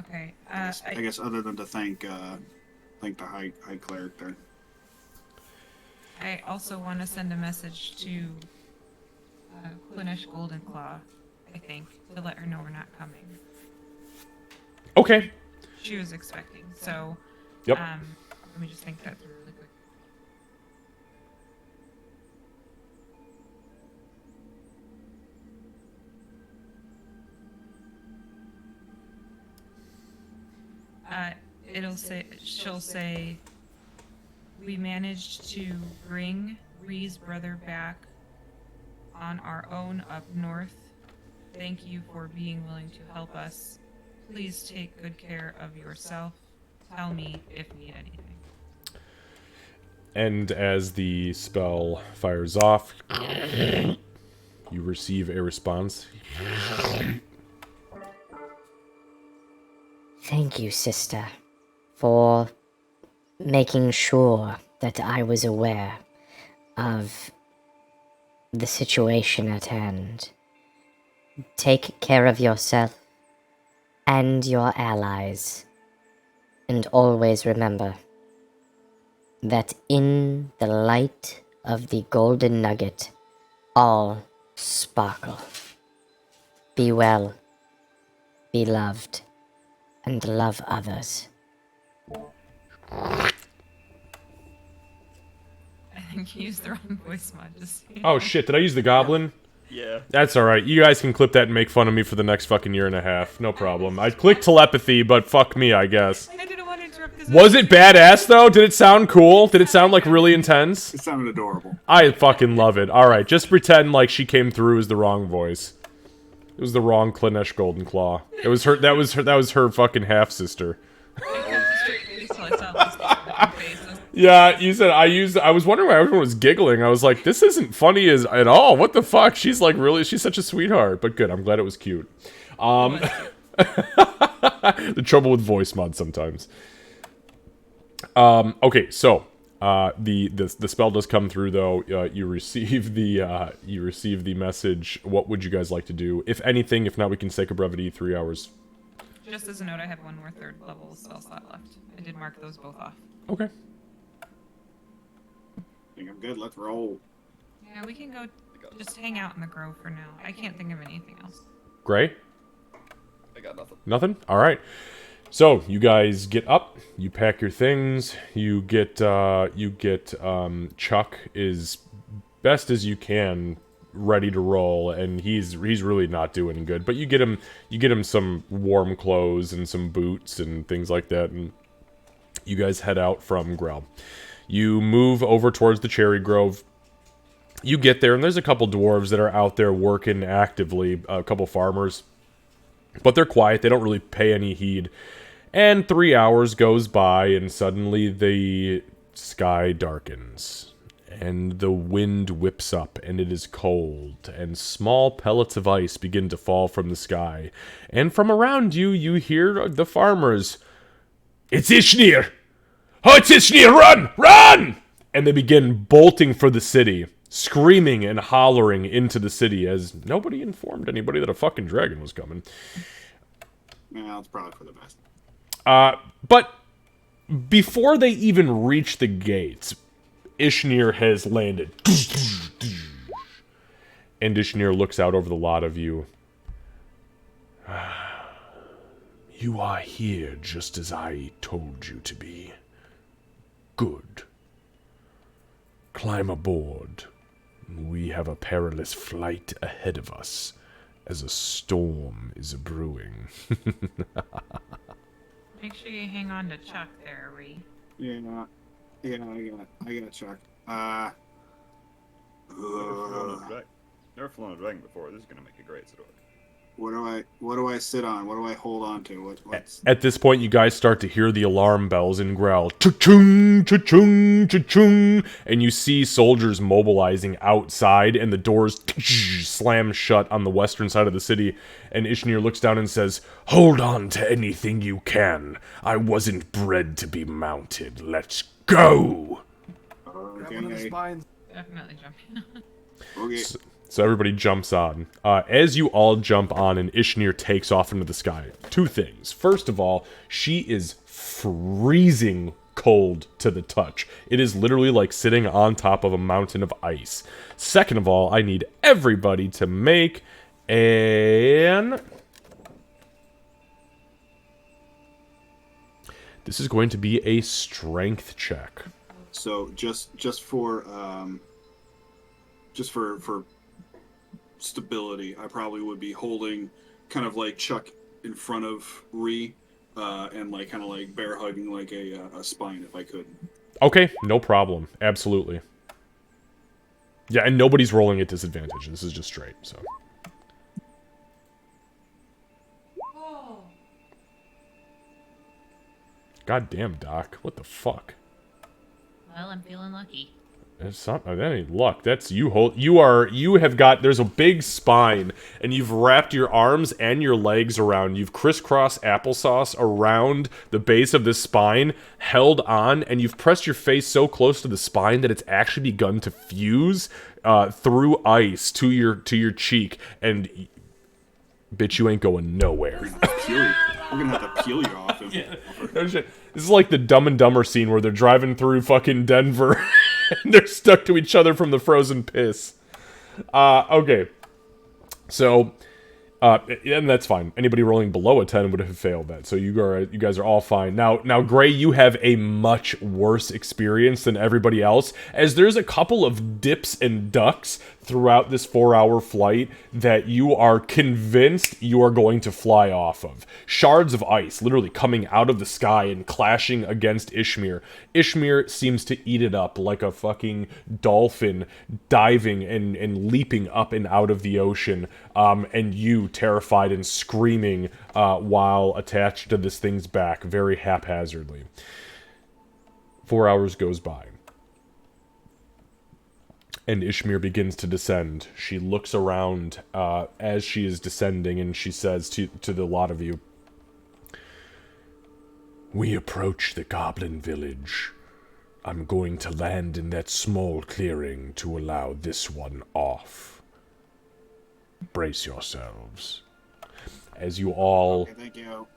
Okay. I guess other than to thank the high cleric there. I also want to send a message to Clinish Golden Claw, I think, to let her know we're not coming. Okay. She was expecting, so... Yep. Let me just think that through really quick. She'll say, we managed to bring Ree's brother back on our own up north. Thank you for being willing to help us. Please take good care of yourself. Tell me if you need anything. And as the spell fires off, you receive a response. Thank you, sister, for making sure that I was aware of the situation at hand. Take care of yourself and your allies, and always remember that in the light of the golden nugget, all sparkle. Be well, be loved, and love others. I think you used the wrong voice mod. Just so you Oh know. shit, did I use the goblin? Yeah. That's alright. You guys can clip that and make fun of me for the next fucking year and a half. No problem. I clicked telepathy, but fuck me, I guess. I didn't want to interrupt because Was it badass, though? Did it sound cool? Did it sound, like, really intense? It sounded adorable. I fucking love it. Alright, just pretend like she came through as the wrong voice. It was the wrong Clinesh Golden Claw. It was her, that was her fucking half-sister. I kept a straight face till I saw Lucy's different faces. Yeah, you said I was wondering why everyone was giggling. I was like, this isn't funny at all. What the fuck? She's like she's such a sweetheart. But good, I'm glad it was cute. The trouble with voice mod sometimes. Okay, so the spell does come through though. You receive the message. What would you guys like to do? If anything, if not, we can sake of brevity 3 hours. Just as a note, I have one more third level spell slot left. I did mark those both off. Okay. I think I'm good. Let's roll. Yeah, we can go just hang out in the grove for now. I can't think of anything else. Gray? I got nothing. Nothing? Alright. So, you guys get up, you pack your things, you get Chuck is best as you can ready to roll, and he's really not doing good. But you get him some warm clothes and some boots and things like that, and you guys head out from Grell. You move over towards the cherry grove. You get there, and there's a couple dwarves that are out there working actively, a couple farmers. But they're quiet, they don't really pay any heed. And 3 hours goes by, and suddenly the sky darkens. And the wind whips up, and it is cold, and small pellets of ice begin to fall from the sky. And from around you, you hear the farmers, "It's Ishnir! Oh, it's Ishnir! Run! Run!" And they begin bolting for the city, screaming and hollering into the city, as nobody informed anybody that a fucking dragon was coming. Yeah, it's probably for the best. But before they even reach the gates, Ishnir has landed. And Ishnir looks out over the lot of you. You are here just as I told you to be. Good. Climb aboard. We have a perilous flight ahead of us, as a storm is brewing. Make sure you hang on to Chuck there, Ree. Yeah, I got Chuck. Never flown a dragon before. This is gonna make a great Zador. What do I sit on? What do I hold on to? What's At this point, you guys start to hear the alarm bells in Grell. Cha-chung, cha-chung, cha-chung. And you see soldiers mobilizing outside, and the doors slam shut on the western side of the city. And Ishnir looks down and says, "Hold on to anything you can. I wasn't bred to be mounted. Let's go!" okay? Definitely jumping. Okay. So everybody jumps on. As you all jump on and Ishnir takes off into the sky, two things. First of all, she is freezing cold to the touch. It is literally like sitting on top of a mountain of ice. Second of all, I need everybody to make an... This is going to be a strength check. So just for stability, I probably would be holding kind of like Chuck in front of Ree, and like kind of like bear hugging like a spine if I could. Okay, no problem. Absolutely. Yeah, and nobody's rolling at disadvantage. This is just straight, so. God damn, Doc. What the fuck? Well, I'm feeling lucky. It's not, that ain't luck. That's you you have got, there's a big spine, and you've wrapped your arms and your legs around, you've crisscrossed applesauce around the base of this spine, held on, and you've pressed your face so close to the spine that it's actually begun to fuse through ice to your cheek, and bitch, you ain't going nowhere. We're gonna have to peel you off him. Yeah. No shit. This is like the Dumb and Dumber scene where they're driving through fucking Denver and they're stuck to each other from the frozen piss. Okay. So, and that's fine. Anybody rolling below a 10 would have failed that. So you guys are all fine. Now, Gray, you have a much worse experience than everybody else, as there's a couple of dips and ducks throughout this 4-hour flight that you are convinced you are going to fly off of. Shards of ice literally coming out of the sky and clashing against Ishmir. Ishmir seems to eat it up like a fucking dolphin diving and leaping up and out of the ocean, and you terrified and screaming while attached to this thing's back very haphazardly. 4 hours goes by. And Ishmir begins to descend. She looks around as she is descending, and she says to the lot of you, "We approach the goblin village. I'm going to land in that small clearing to allow this one off. Brace yourselves." As you all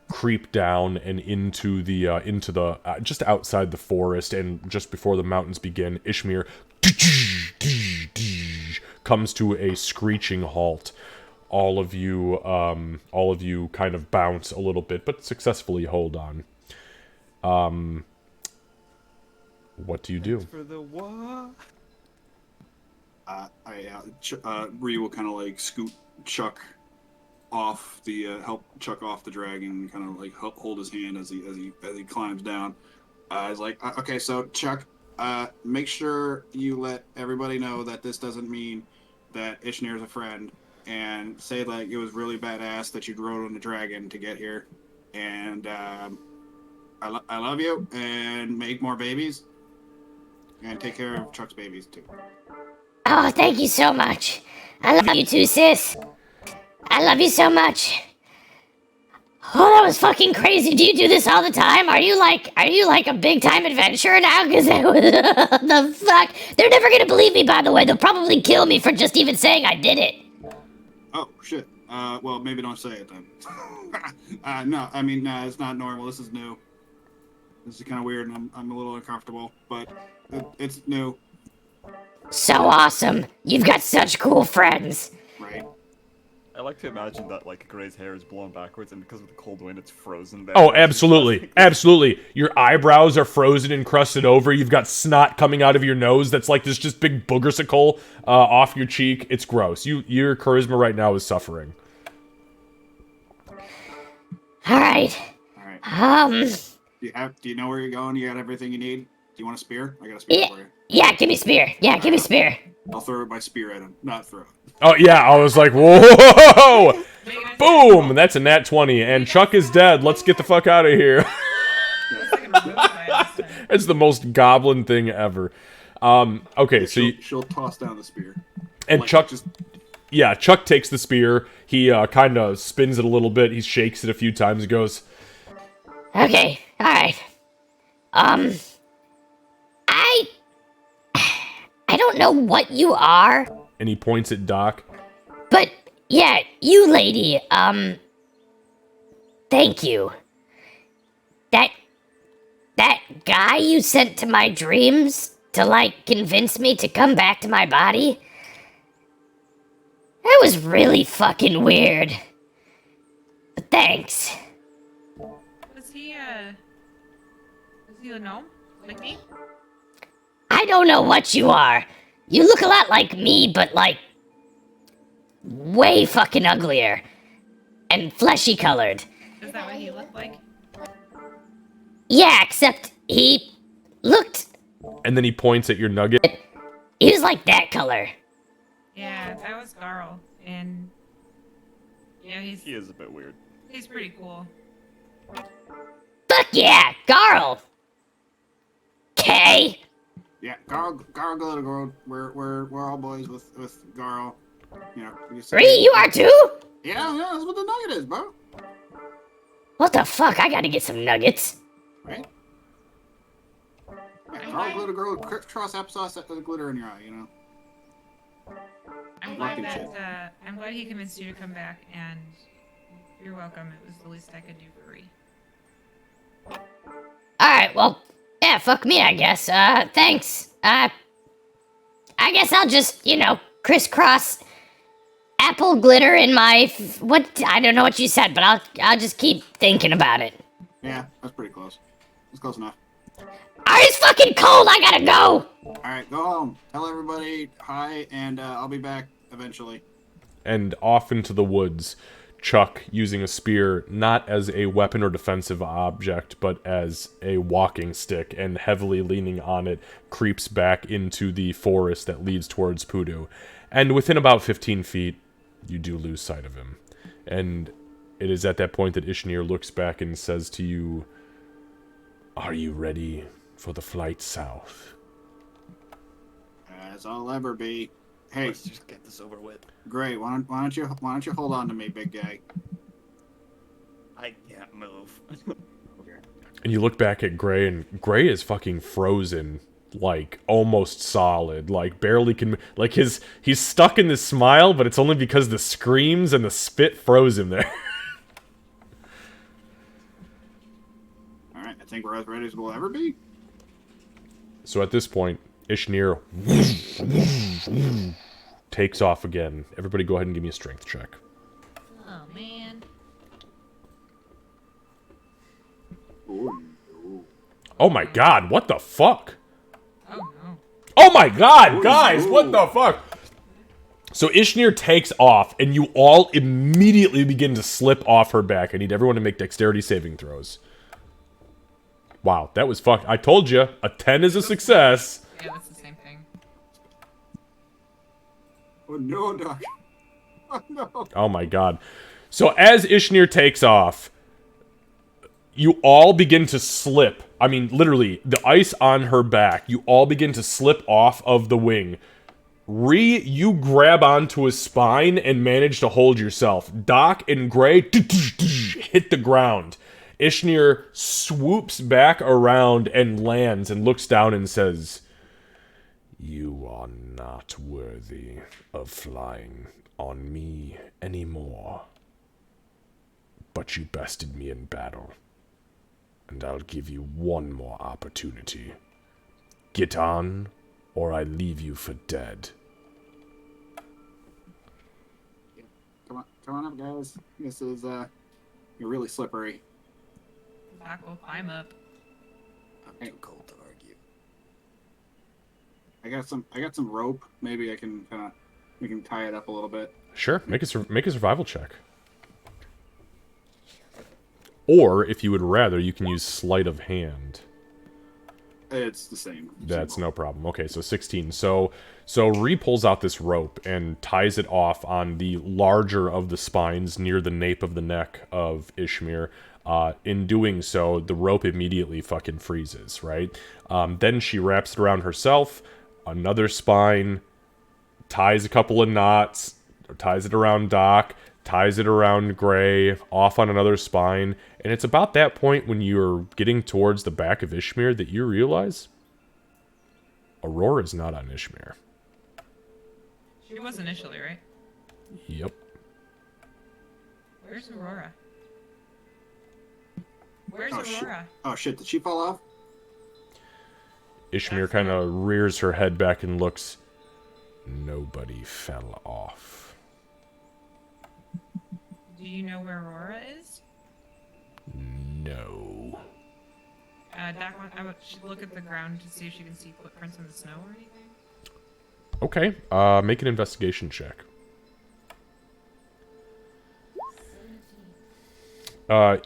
creep down and into the just outside the forest and just before the mountains begin, Ishmir comes to a screeching halt. All of you kind of bounce a little bit, but successfully hold on. What do you do? For the what? Ree will kind of like scoot Chuck off the help Chuck off the dragon, and kind of like help hold his hand as he climbs down. He's like, okay, so Chuck, make sure you let everybody know that this doesn't mean that Ishnir's a friend, and say like it was really badass that you rode on the dragon to get here, and I love you, and make more babies, and take care of Chuck's babies too. Oh, thank you so much. I love you too, sis. I love you so much. Oh, that was fucking crazy. Do you do this all the time? Are you like a big time adventurer now? Cause that was, the fuck? They're never gonna believe me, by the way. They'll probably kill me for just even saying I did it. Oh shit. Well, maybe don't say it then. No, I mean, it's not normal. This is new. This is kind of weird, and I'm a little uncomfortable, but it's new. So awesome. You've got such cool friends. Right. I like to imagine that like Gray's hair is blown backwards, and because of the cold wind, it's frozen. Oh, absolutely, absolutely. Your eyebrows are frozen and crusted over. You've got snot coming out of your nose. That's like this just big boogersicle off your cheek. It's gross. Your charisma right now is suffering. All right. Do you know where you're going? You got everything you need? Do you want a spear? I got a spear for you. Yeah, give me spear. Yeah, give me spear. I'll throw my spear at him. Not throw it. Oh, yeah, I was like, whoa! Boom! That's a nat 20, and Chuck is dead. Let's get the fuck out of here. It's the most goblin thing ever. Okay, yeah, so she'll toss down the spear. And like, Chuck just... Yeah, Chuck takes the spear. He kind of spins it a little bit. He shakes it a few times and goes... Okay, alright. I don't know what you are. And he points at Doc. But, yeah, you lady, thank you. That guy you sent to my dreams to, like, convince me to come back to my body? That was really fucking weird. But thanks. Was he a gnome? Like me? I don't know what you are. You look a lot like me, but, like, way fucking uglier. And fleshy colored. Is that what he looked like? Yeah, except he looked... And then he points at your nugget. He was like that color. Yeah, that was Garl. And yeah, He is a bit weird. he's pretty cool. Fuck yeah, Garl! K. Yeah, Garl, go to Garl. We're all boys with Garl. You know. Ree, you are too? Yeah, that's what the nugget is, bro. What the fuck? I gotta get some nuggets. Right? Yeah, Garl, glitter girl, cross applesauce with glitter in your eye. You know. I'm glad Fucking shit. that I'm glad he convinced you to come back, and you're welcome. It was the least I could do for Ree. Alright, well, yeah, fuck me, I guess. Thanks. I guess I'll just, crisscross apple glitter in my... what? I don't know what you said, but I'll just keep thinking about it. Yeah, that's pretty close. That's close enough. Alright, it's fucking cold, I gotta go! Alright, go home. Tell everybody hi, and I'll be back eventually. And off into the woods, Chuck, using a spear not as a weapon or defensive object, but as a walking stick, and heavily leaning on it, creeps back into the forest that leads towards Pudu. And within about 15 feet, you do lose sight of him. And it is at that point that Ishnir looks back and says to you, "Are you ready for the flight south?" As I'll ever be. Hey, Let's just get this over with. great. Why don't you hold on to me, big guy? I can't move. And you look back at Gray, and Gray is fucking frozen, like, almost solid, like, barely can, like, he's stuck in this smile, but it's only because the screams and the spit froze him there. Alright, I think we're as ready as we'll ever be. So at this point, Ishnir takes off again. Everybody go ahead and give me a strength check. Oh man. Oh, no. Oh my god, what the fuck? Oh no. Oh my god, guys, what the fuck? So Ishnir takes off, and you all immediately begin to slip off her back. I need everyone to make dexterity saving throws. Wow, that was fucked. I told you, a 10 is a success. Yeah, that's the same thing. Oh no, Doc. Oh no. Oh my god. So as Ishnir takes off, you all begin to slip. I mean, literally, the ice on her back, you all begin to slip off of the wing. Ree, you grab onto his spine and manage to hold yourself. Doc and Gray hit the ground. Ishnir swoops back around and lands and looks down and says, "You are not worthy of flying on me anymore. But you bested me in battle, and I'll give you one more opportunity. Get on, or I leave you for dead." Come on up, guys. This is you're really slippery. Doc will climb up. I'm too cold to argue. I got some rope. Maybe we can tie it up a little bit. Sure, make a survival check. Or, if you would rather, you can use sleight of hand. It's the same. That's no problem. Okay, so 16. So Ree pulls out this rope and ties it off on the larger of the spines near the nape of the neck of Ishmir. In doing so, the rope immediately fucking freezes, right? Then she wraps it around herself, another spine, ties a couple of knots, ties it around Doc, ties it around Gray, off on another spine, and it's about that point when you're getting towards the back of Ishmir that you realize Aurora's not on Ishmir. She was initially, right? Yep. Where's Aurora? Where's Oh, shit. Aurora? Oh shit! Did she fall off? Ishmir kind of rears her head back and looks. Nobody fell off. Do you know where Aurora is? No. Doc, I should look at the ground to see if she can see footprints in the snow or anything. Okay, make an investigation check.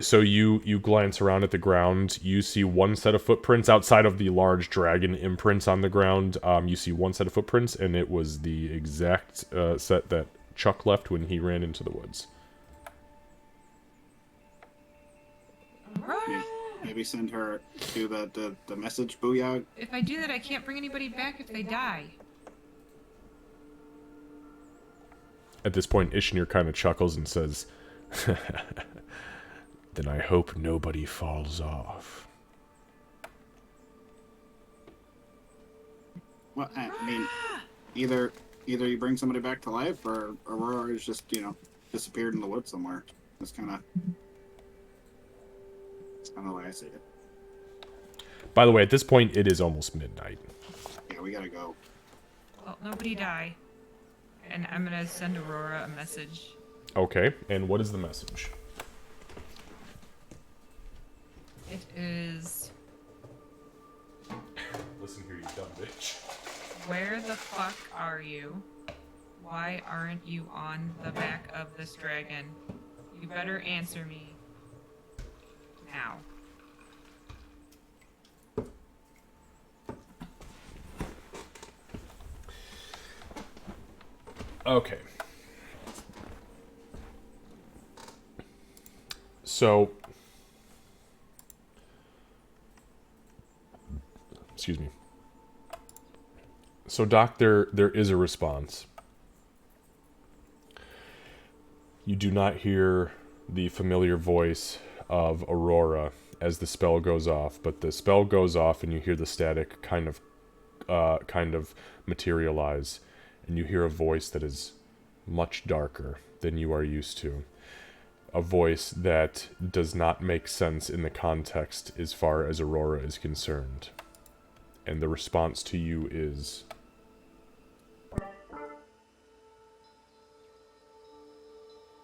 So you glance around at the ground. You see one set of footprints outside of the large dragon imprints on the ground. You see one set of footprints, and it was the exact set that Chuck left when he ran into the woods. Aurora! Maybe send her to the message booyah. If I do that, I can't bring anybody back if they die. At this point, Ishnir kind of chuckles and says, "Then I hope nobody falls off." Well, I mean, either you bring somebody back to life, or Aurora is just disappeared in the woods somewhere. It's kind of the way I see it. By the way, at this point, it is almost midnight. Yeah, we gotta go. Well, nobody die. And I'm gonna send Aurora a message. Okay, and what is the message? It is... Listen here, you dumb bitch. Where the fuck are you? Why aren't you on the back of this dragon? You better answer me. Now. Okay. So, excuse me. So, Doc, there is a response. You do not hear the familiar voice of Aurora as the spell goes off, but the spell goes off and you hear the static kind of materialize, and you hear a voice that is much darker than you are used to. A voice that does not make sense in the context as far as Aurora is concerned. And the response to you is...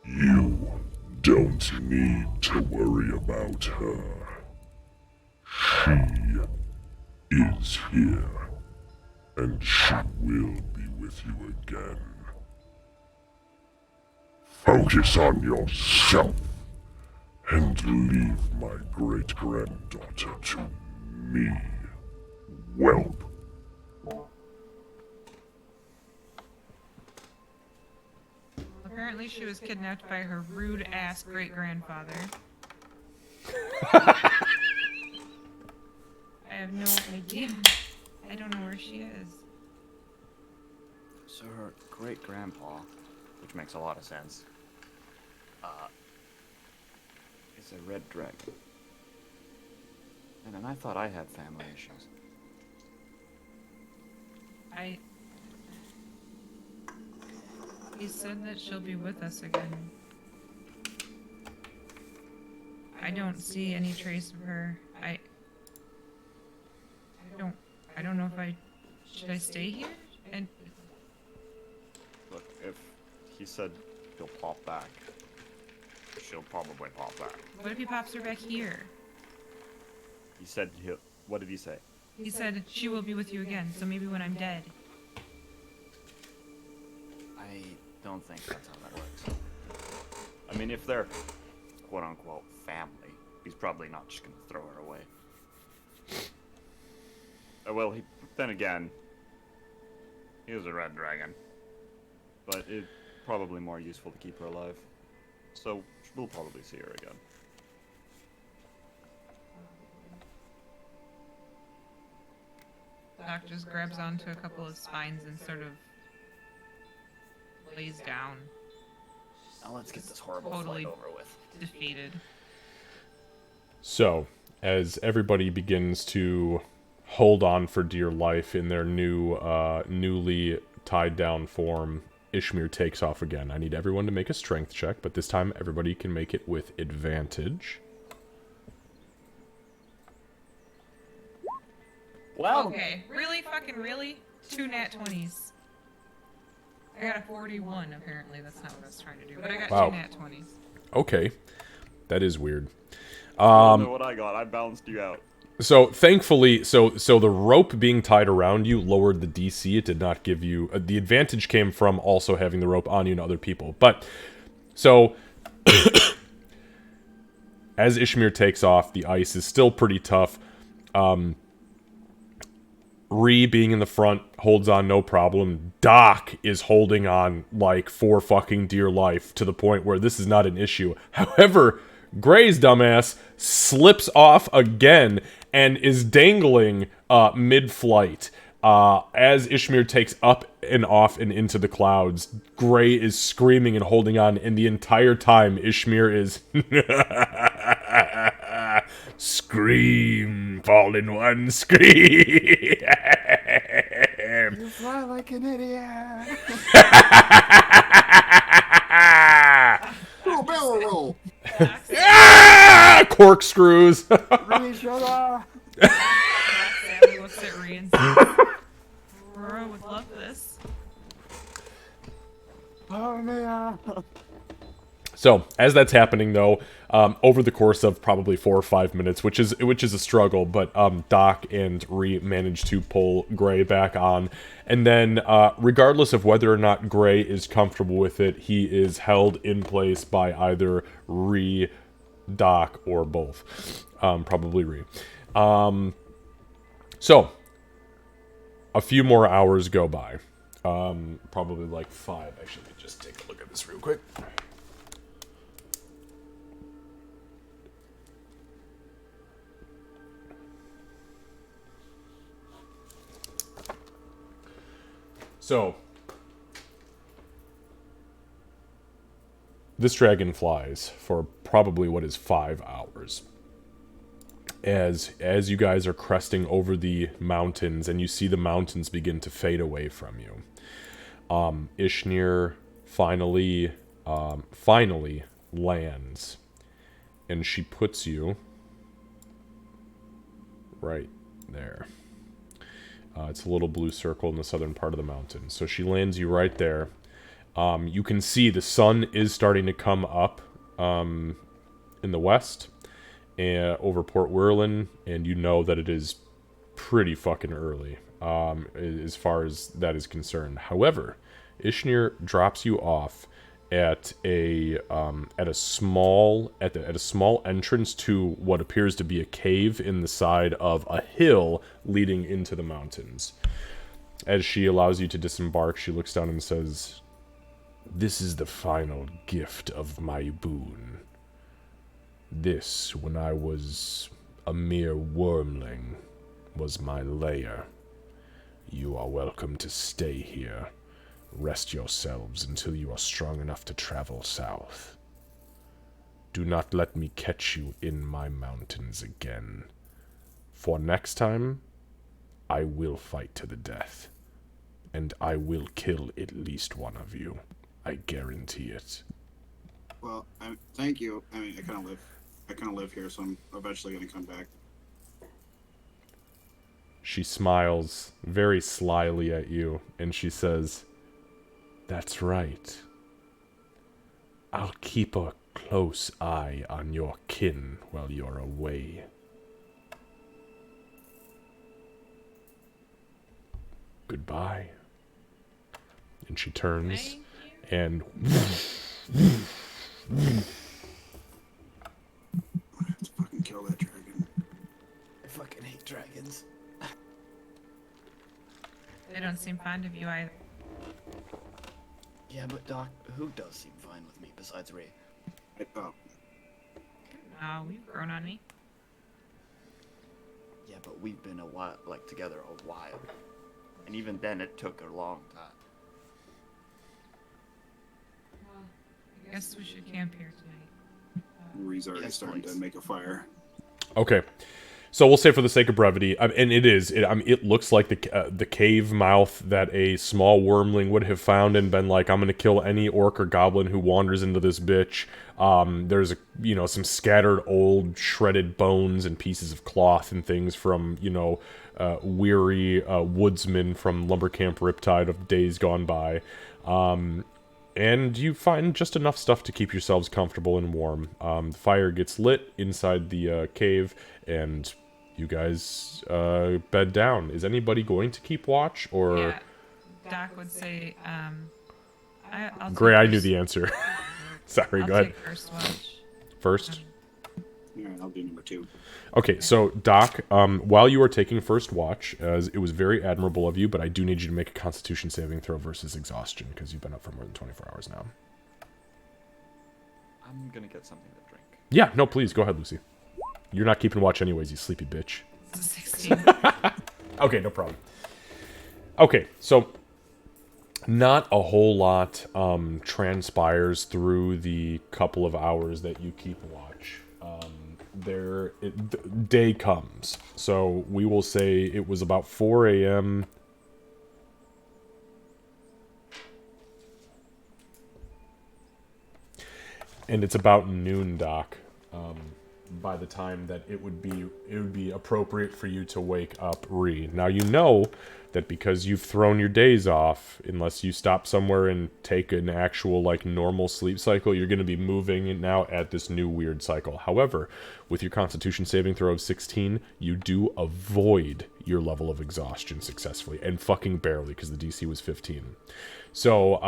You don't need to worry about her. She is here, and she will be with you again. Focus on yourself, and leave my great-granddaughter to me, whelp. Apparently she was kidnapped by her rude-ass great-grandfather. I have no idea. I don't know where she is. So her great-grandpa, which makes a lot of sense, is a red dragon. And I thought I had family issues. He said that she'll be with us again. I don't see any trace of her. I don't know if should I stay here? And Look, if he said he'll pop back, she'll probably pop back. what if he pops her back here? He said what did he say? He said she will be with you again, so maybe when I'm dead. I don't think that's how that works. I mean, if they're quote-unquote family, he's probably not just gonna throw her away. Well, then again, he was a red dragon. But it's probably more useful to keep her alive. So, we'll probably see her again. Doc just grabs onto a couple of spines and sort of lays down, Now let's get this horrible Totally. fight over with. defeated. So, as everybody begins to hold on for dear life in their newly tied down form, Ishmir takes off again. I need everyone to make a strength check, but this time everybody can make it with advantage. Well, Okay, really, fucking really? 2 nat 20s. I got a 41, apparently. That's not what I was trying to do. But I got Wow. 2 nat 20s. Okay. That is weird. you don't know what I got. I balanced you out. So thankfully, so the rope being tied around you lowered the DC. It did not give you the advantage came from also having the rope on you and other people. But so as Ishmir takes off, the ice is still pretty tough. Ree being in the front holds on no problem. Doc is holding on like for fucking dear life to the point where this is not an issue. However, Gray's dumbass slips off again and is dangling mid-flight. As Ishmir takes up and off and into the clouds, Gray is screaming and holding on, and the entire time Ishmir is scream, fall in one, scream. You fly like an idiot. Oh, barrel roll. Ah! Corkscrews. Really, shut up. Sammy looks at Ree and says, Aurora would love this. Oh, man. So, as that's happening, though, over the course of probably 4 or 5 minutes, which is a struggle, but Doc and Ree manage to pull Gray back on, and then, regardless of whether or not Gray is comfortable with it, he is held in place by either Ree, Doc, or both. Probably Ree. So, a few more hours go by. Probably like 5. Actually, let me just take a look at this real quick. So, this dragon flies for probably what is 5 hours. As you guys are cresting over the mountains and you see the mountains begin to fade away from you, Ishnir finally lands, and she puts you right there. It's a little blue circle in the southern part of the mountain. So she lands you right there. You can see the sun is starting to come up in the west over Port Werlin, and you know that it is pretty fucking early as far as that is concerned. However, Ishnir drops you off at a small entrance to what appears to be a cave in the side of a hill leading into the mountains. As she allows you to disembark, she looks down and says, "This is the final gift of my boon. This, when I was a mere wormling, was my lair. You are welcome to stay here. Rest yourselves until you are strong enough to travel south. Do not let me catch you in my mountains again. For next time, I will fight to the death. And I will kill at least one of you. I guarantee it." Well, thank you. I mean, I kind of live here, so I'm eventually going to come back. She smiles very slyly at you, and she says, "That's right. I'll keep a close eye on your kin while you're away." Goodbye. And she turns Thank you. and I have to fucking kill that dragon. I fucking hate dragons. They don't seem fond of you either. Yeah, but Doc, who does seem fine with me besides Ray? Oh, Oh, you've grown on me. Yeah, but we've been together a while. And even then, it took a long time. I guess we should camp here tonight. Ree's already Yes, starting please. to make a fire. okay. So we'll say for the sake of brevity, and it looks like the cave mouth that a small wormling would have found and been like, I'm gonna kill any orc or goblin who wanders into this bitch. There's some scattered old shredded bones and pieces of cloth and things from weary woodsmen from lumber camp Riptide of days gone by. And you find just enough stuff to keep yourselves comfortable and warm. The fire gets lit inside the cave, and you guys bed down. Is anybody going to keep watch, or... Yeah. Doc would say, I'll Gray, take I knew first- the answer. Sorry, I'll go ahead. take first watch. First? Yeah, I'll do number 2. Okay, so Doc, while you are taking first watch, as it was very admirable of you, but I do need you to make a Constitution saving throw versus exhaustion, because you've been up for more than 24 hours now. I'm gonna get something to drink. Yeah, no, please, go ahead, Lucy. You're not keeping watch anyways, you sleepy bitch. It's a 16. Okay, no problem. Okay, so not a whole lot transpires through the couple of hours that you keep watch. Day comes. So we will say it was about 4 a.m. And it's about noon, Doc. By the time that it would be appropriate for you to wake up Ree. Now you know that because you've thrown your days off, unless you stop somewhere and take an actual normal sleep cycle, you're going to be moving now at this new weird cycle. However, with your Constitution saving throw of 16, you do avoid your level of exhaustion successfully, and fucking barely, because the DC was 15. So,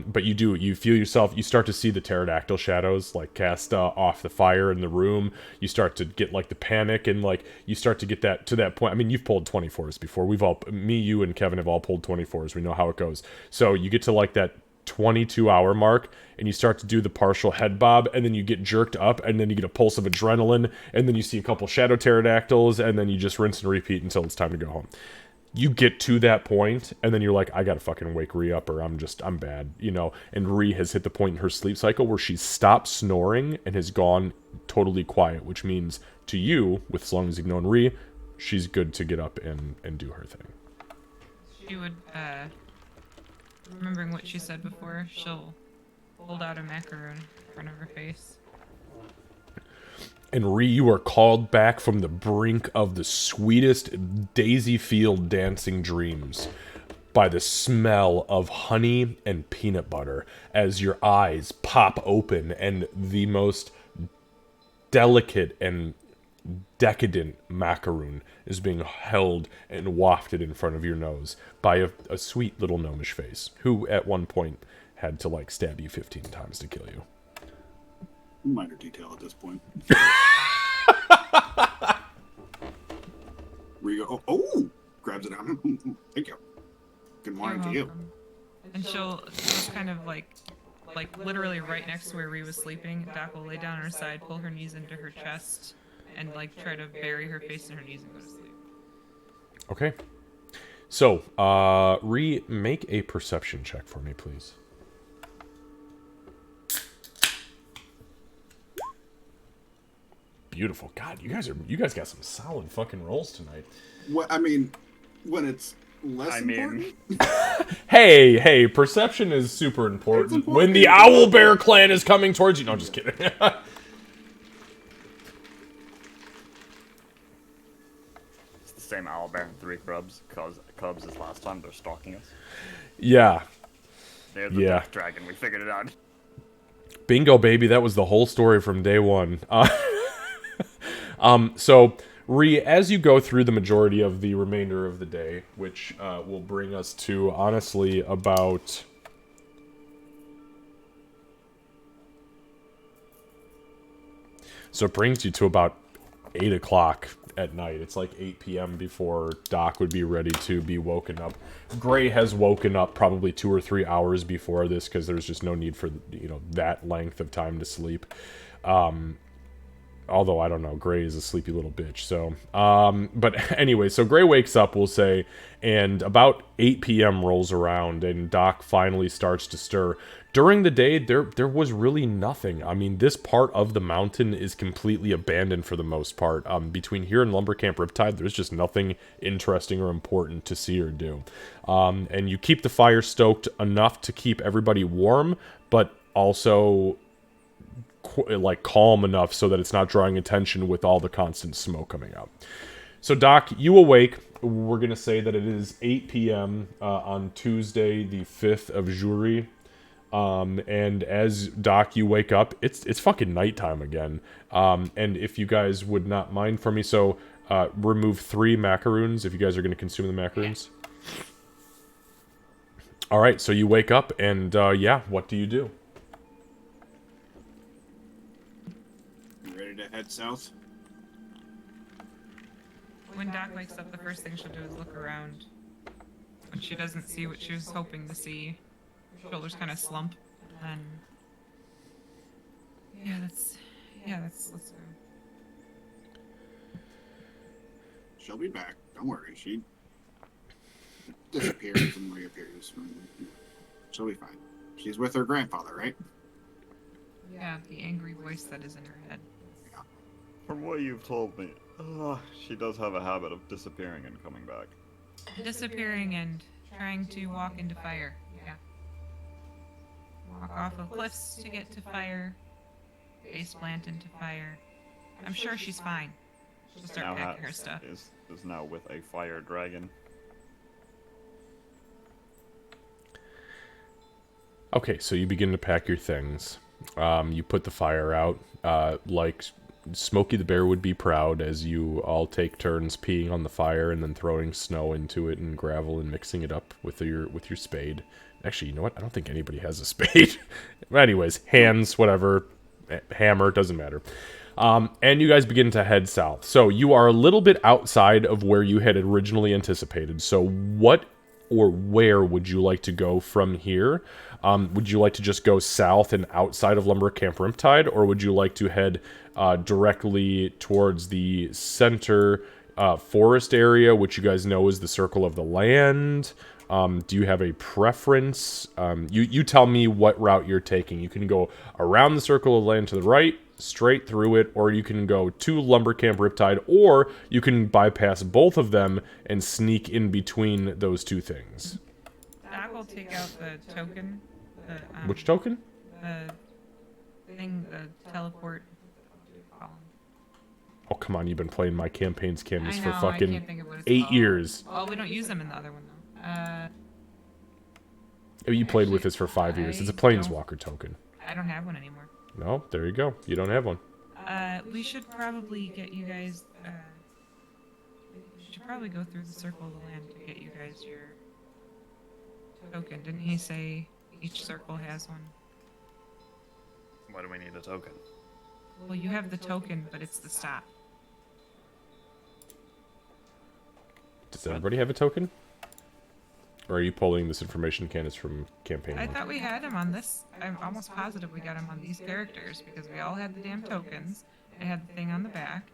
but you feel yourself, you start to see the pterodactyl shadows, cast off the fire in the room. You start to get, the panic, and, you start to get to that point. I mean, you've pulled 24s before. Me, you, and Kevin have all pulled 24s. We know how it goes. So, you get to, that 22-hour mark, and you start to do the partial head bob, and then you get jerked up, and then you get a pulse of adrenaline, and then you see a couple shadow pterodactyls, and then you just rinse and repeat until it's time to go home. You get to that point, and then you're like, I gotta fucking wake Ree up, or I'm bad, and Ree has hit the point in her sleep cycle where she's stopped snoring and has gone totally quiet, which means to you, with as long as you've known Ree, she's good to get up and do her thing. She would, remembering what she said before, she'll hold out a macaroon in front of her face. And Ree, you are called back from the brink of the sweetest daisy field dancing dreams by the smell of honey and peanut butter as your eyes pop open and the most delicate and decadent macaroon is being held and wafted in front of your nose by a sweet little gnomish face who at one point had to stab you 15 times to kill you. Minor detail at this point. Rigo, grabs it out. Thank you. Good morning to you. And she'll just kind of literally right next to where Ree was sleeping, Doc will lay down on her side, pull her knees into her chest, and try to bury her face in her knees and go to sleep. Okay. So, Ree, make a perception check for me, please. Beautiful. God, you guys got some solid fucking rolls tonight. What I mean, when it's less important. Hey, perception is super important. When the Owl Bear clan is coming towards you. No, just kidding. It's the same owlbear and 3 cubs, cubs as last time. They're stalking us. Yeah. They're the death dragon. We figured it out. Bingo, baby. That was the whole story from day one. So, Ree, as you go through the majority of the remainder of the day, which will bring us to, honestly, about... So it brings you to about 8 o'clock at night. It's 8 p.m. before Doc would be ready to be woken up. Gray has woken up probably 2 or 3 hours before this because there's just no need for, that length of time to sleep. although I don't know, Gray is a sleepy little bitch. So, but anyway, so Gray wakes up, we'll say, and about 8 p.m. rolls around, and Doc finally starts to stir. During the day, there was really nothing. I mean, this part of the mountain is completely abandoned for the most part. Between here and Lumber Camp Riptide, there's just nothing interesting or important to see or do. And you keep the fire stoked enough to keep everybody warm, but also like calm enough so that it's not drawing attention with all the constant smoke coming out. So Doc, you awake. We're gonna say that it is 8 p.m. On Tuesday, the 5th of Jury. And as Doc, you wake up, it's fucking nighttime again. And if you guys would not mind for me, so remove 3 macaroons if you guys are gonna consume the macaroons. All right, so you wake up, and yeah, what do you do? You ready to head south? When Doc wakes up, the first thing she'll do is look around. When she doesn't see what she was hoping to see, her shoulders kind of slump, and let's go. She'll be back. Don't worry. She disappears and reappears. She'll be fine. She's with her grandfather, right? Yeah, the angry voice that is in her head. From what you've told me, she does have a habit of disappearing and coming back. Disappearing and trying to walk into fire. Yeah. Walk off of cliffs to get to fire. Face plant into fire. I'm sure she's fine. She'll start packing her stuff. Is now with a fire dragon. Okay, so you begin to pack your things. You put the fire out. Like Smokey the Bear would be proud as you all take turns peeing on the fire and then throwing snow into it and gravel and mixing it up with your spade. Actually, you know what? I don't think anybody has a spade. Anyways, hands, whatever, hammer, doesn't matter. And you guys begin to head south. So you are a little bit outside of where you had originally anticipated. So what or where would you like to go from here? Would you like to just go south and outside of Lumber Camp Riptide, or would you like to head directly towards the center forest area, which you guys know is the Circle of the Land? Do you have a preference? You tell me what route you're taking. You can go around the Circle of the Land to the right, straight through it, or you can go to Lumber Camp Riptide, or you can bypass both of them and sneak in between those two things. I will take out the token. Which token? The thing, the teleport. Oh, come on, you've been playing my campaign's canvas I for know, I fucking can't think of what it's 8 called. years. Well, we don't use them in the other one, though. You played with Actually, this for 5 years. It's a I Planeswalker token. I don't have one anymore. No, there you go. You don't have one. We should probably get you guys, we should probably go through the Circle of the Land to get you guys your token. Didn't he say each circle has one? Why do we need a token? Well, you have the token, but it's the stop. Does everybody have a token? Or are you pulling this information, Candace, from campaign I one? thought we had him on this. I'm almost positive we got him on these characters because we all had the damn tokens. It had the thing on the back.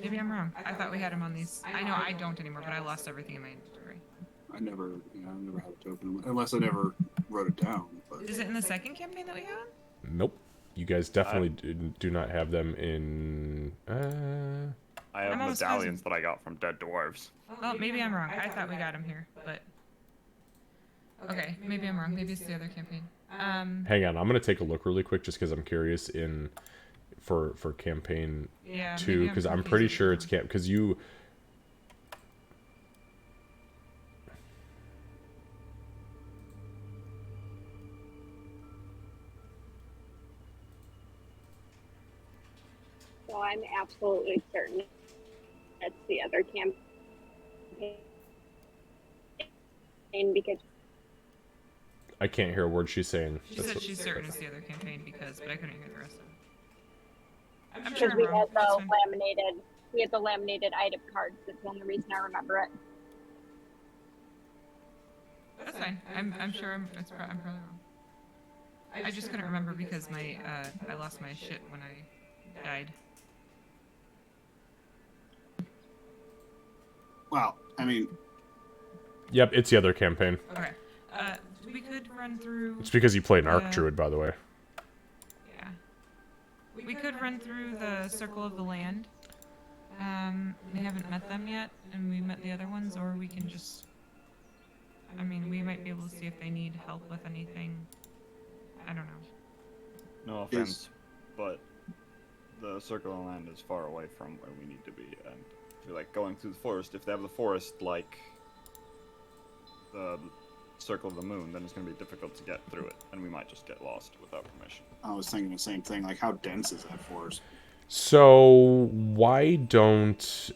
Maybe I'm wrong. I thought we had him on these. I know I don't anymore, but I lost everything in my inventory. I never had a token unless I never wrote it down. But Is it in the second campaign that we had? Nope. You guys definitely do not have them in... I have I'm almost medallions that I got from dead dwarves. Well, maybe I'm wrong. I thought we got him here, but... Okay, maybe I'm wrong. Maybe it's the other campaign. Hang on, I'm going to take a look really quick just because I'm curious for campaign Yeah, 2, because I'm pretty sure it's because you... So I'm absolutely certain it's the other campaign because I can't hear a word she's saying. She That's said what- she's certain it's the other campaign because, but I couldn't hear the rest of it. I'm sure I'm we wrong. had That's the fine. laminated item cards. That's the only reason I remember it. That's fine. I'm sure I'm probably wrong. I just couldn't remember because my I lost my shit when I died. Well, I mean, Yep, it's the other campaign. Okay. We could run through. It's because you played an Arc Uh, Druid, by the way. Yeah. We could run through the Circle of the Land. We haven't met them yet, and we met the other ones, or we can just. I mean, we might be able to see if they need help with anything. I don't know. No offense, but the Circle of Land is far away from where we need to be, and I feel like going through the forest, if they have the forest like the Circle of the Moon, then it's going to be difficult to get through it, and we might just get lost without permission. I was thinking the same thing. Like, how dense is that forest? So, why don't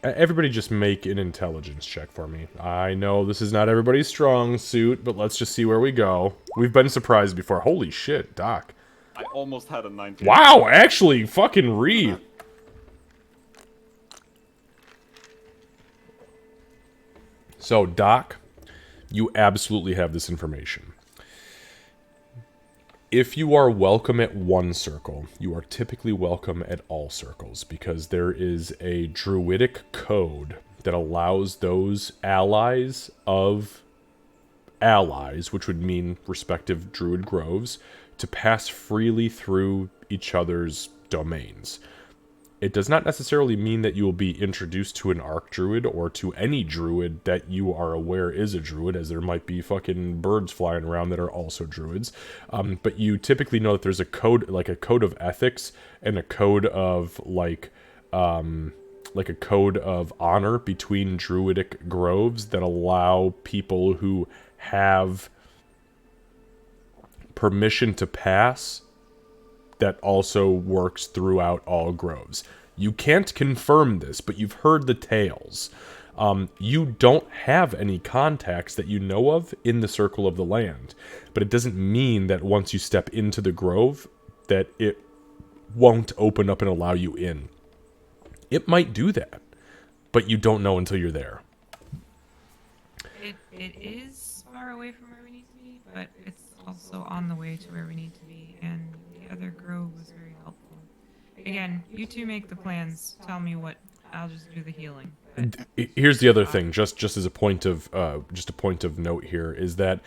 everybody just make an intelligence check for me? I know this is not everybody's strong suit, but let's just see where we go. We've been surprised before. Holy shit, Doc. I almost had a 19. Wow, actually, fucking read. So, Doc, you absolutely have this information. If you are welcome at one circle, you are typically welcome at all circles, because there is a druidic code that allows those allies of allies, which would mean respective druid groves, to pass freely through each other's domains. It does not necessarily mean that you will be introduced to an arc druid or to any druid that you are aware is a druid, as there might be fucking birds flying around that are also druids. But you typically know that there's a code, like a code of ethics and a code of like a code of honor between druidic groves that allow people who have permission to pass that also works throughout all groves. You can't confirm this, but you've heard the tales. You don't have any contacts that you know of in the Circle of the Land, but it doesn't mean that once you step into the grove that it won't open up and allow you in. It might do that, but you don't know until you're there. It is far away from where we need to be, but it's also on the way to where we need to be, and the other grove was very helpful. Again, you two make the plans. Tell me what. I'll just do the healing. Here's the other thing, just as a point of note here, is that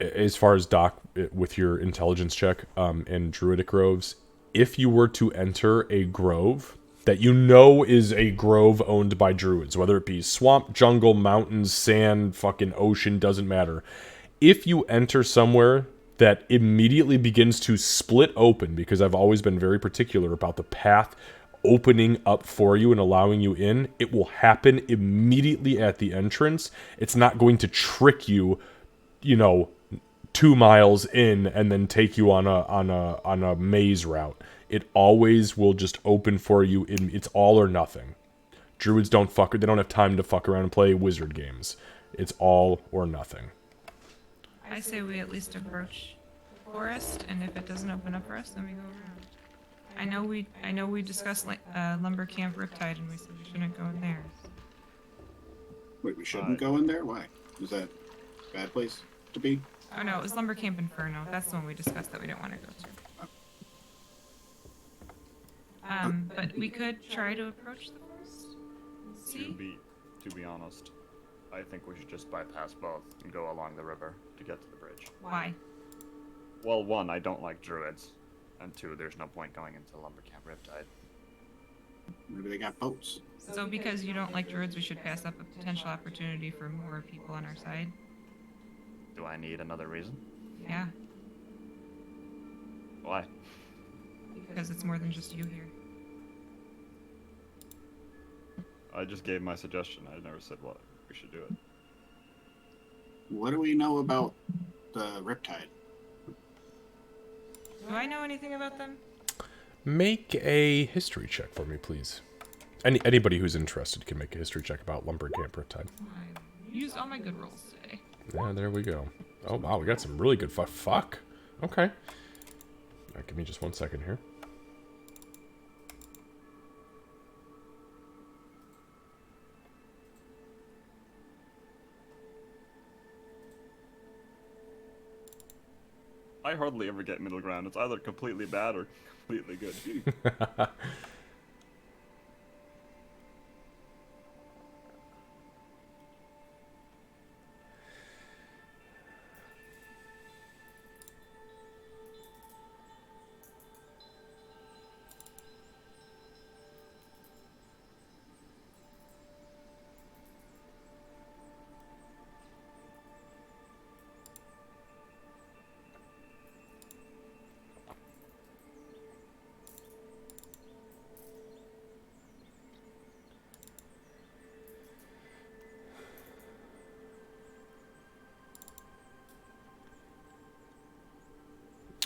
as far as Doc with your intelligence check and druidic groves, if you were to enter a grove that you know is a grove owned by druids, whether it be swamp, jungle, mountains, sand, fucking ocean, doesn't matter. If you enter somewhere that immediately begins to split open, because I've always been very particular about the path opening up for you and allowing you in, it will happen immediately at the entrance. It's not going to trick you, 2 miles in and then take you on a maze route. It always will just open for you. It's all or nothing. Druids they don't have time to fuck around and play wizard games. It's all or nothing. I say we at least approach the forest, and if it doesn't open up for us, then we go around. I know we discussed Lumber Camp Riptide, and we said we shouldn't go in there. Wait, we shouldn't go in there? Why? Is that a bad place to be? Oh no, it was Lumber Camp Inferno. That's the one we discussed that we didn't want to go to. But we could try to approach the forest. See? To be honest, I think we should just bypass both and go along the river to get to the bridge. Why? Well, 1, I don't like druids, and 2, there's no point going into Lumber Camp Riptide. Maybe they got boats. So because you don't like druids, we should pass up a potential opportunity for more people on our side? Do I need another reason? Yeah, Why? because it's more than just you here. I just gave my suggestion. I never said what we should do it. What do we know about the Riptide? Do I know anything about them? Make a history check for me, please. Anybody who's interested can make a history check about Lumber Camp Riptide. I used all my good rolls today. Yeah, there we go. Oh, wow, we got some really good fuck. Okay. Give me just 1 second here. I I hardly ever get middle ground. It's either completely bad or completely good.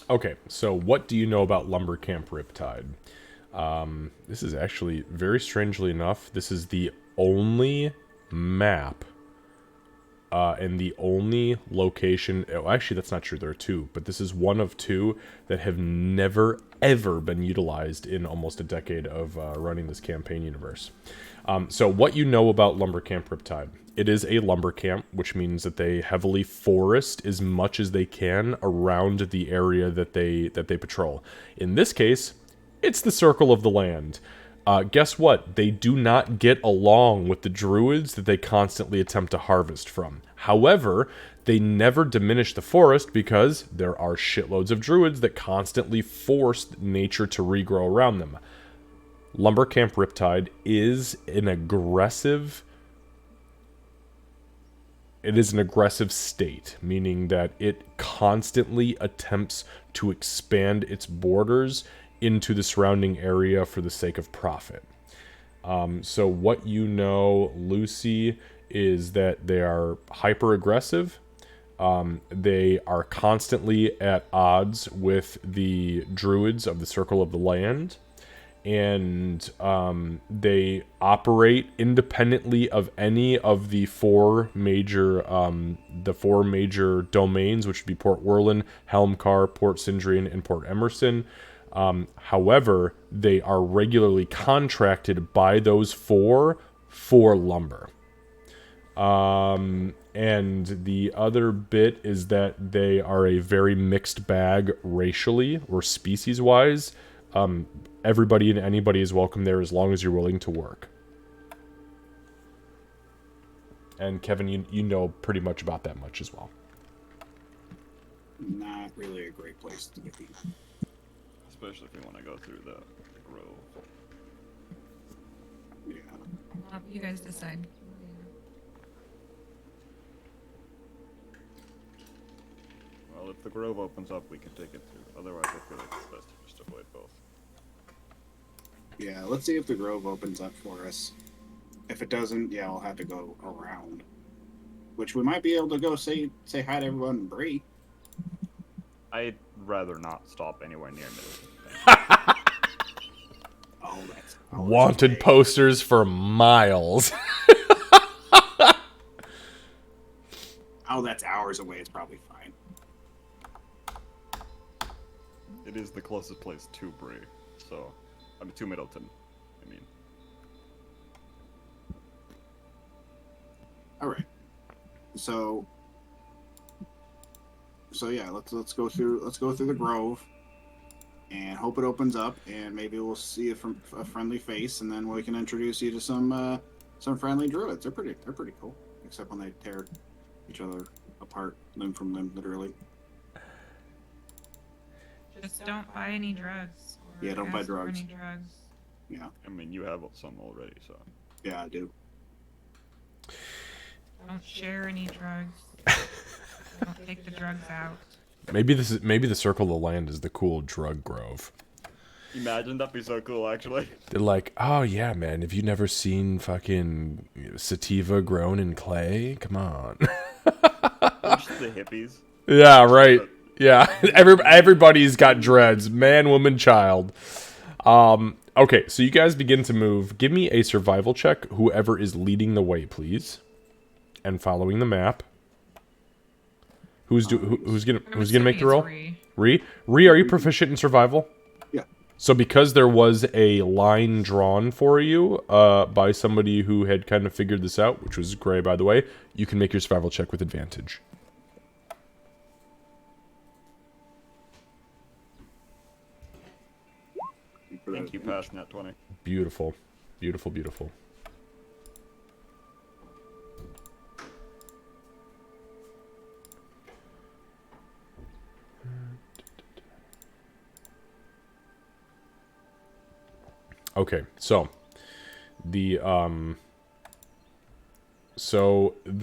Okay, so what do you know about Lumber Camp Riptide? This is actually, very strangely enough, this is the only map and the only location... Oh, actually, that's not true. There are two, but this is one of two that have never, ever been utilized in almost a decade of running this campaign universe. So what you know about Lumber Camp Riptide. It is a lumber camp, which means that they heavily forest as much as they can around the area that they patrol. In this case, it's the Circle of the Land. Guess what? They do not get along with the druids that they constantly attempt to harvest from. However, they never diminish the forest because there are shitloads of druids that constantly force nature to regrow around them. Lumber Camp Riptide is an aggressive... It is an aggressive state, meaning that it constantly attempts to expand its borders into the surrounding area for the sake of profit. So what you know, Lucy, is that they are hyper-aggressive. They are constantly at odds with the druids of the Circle of the Land. And they operate independently of any of the four major domains, which would be Port Werlin, Helmcar, Port Sindrian, and Port Emerson. However, they are regularly contracted by those four for lumber. And the other bit is that they are a very mixed bag racially or species-wise. Everybody and anybody is welcome there as long as you're willing to work. And Kevin, you know pretty much about that much as well. Not really a great place to be. Especially if you want to go through the grove. Yeah. You guys decide. Well, if the grove opens up, we can take it through. Otherwise, I feel like it's best to just avoid both. Yeah, let's see if the grove opens up for us. If it doesn't, yeah, I'll have to go around. Which we might be able to go say hi to everyone and Bree. I'd rather not stop anywhere near Middleton. Oh, that's Wanted okay. posters for miles. Oh, that's hours away. It's probably fine. It is the closest place to Bree, so... I mean, to Middleton, I mean. All right. So yeah, let's go through the grove, and hope it opens up, and maybe we'll see a friendly face, and then we can introduce you to some friendly druids. They're pretty cool, except when they tear each other apart, limb from limb, literally. Just don't buy any drugs. Or Yeah, don't buy ask for drugs. Any drugs. Yeah, I mean, you have some already, so. yeah, I do. Don't share any drugs. Don't take the drugs out. Maybe the Circle of the Land is the cool drug grove. Imagine, that'd be so cool, actually. They're like, oh yeah, man, have you never seen fucking sativa grown in clay? Come on. Just the hippies. Yeah, right. Yeah, everybody's got dreads. Man, woman, child. Okay, so you guys begin to move. Give me a survival check, whoever is leading the way, please. And following the map. Who's gonna make the roll? Ree, are you proficient in survival? Yeah. So because there was a line drawn for you by somebody who had kind of figured this out, which was Gray, by the way, you can make your survival check with advantage. Thank you, past net 20. Beautiful. Beautiful, beautiful. Okay, so the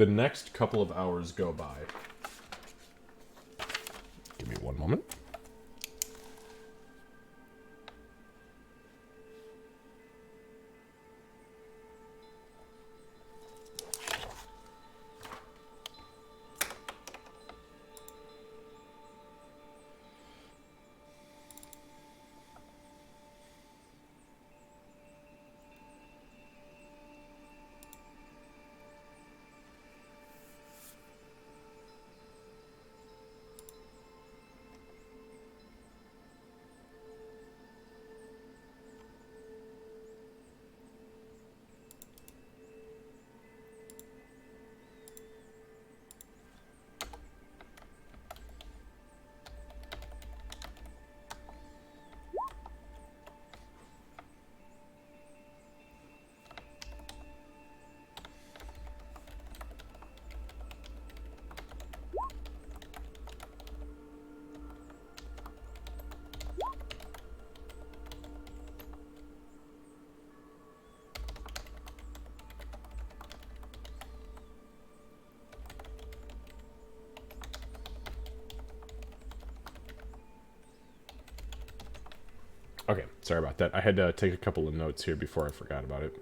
next couple of hours go by. Give me one moment. Okay, sorry about that. I had to take a couple of notes here before I forgot about it.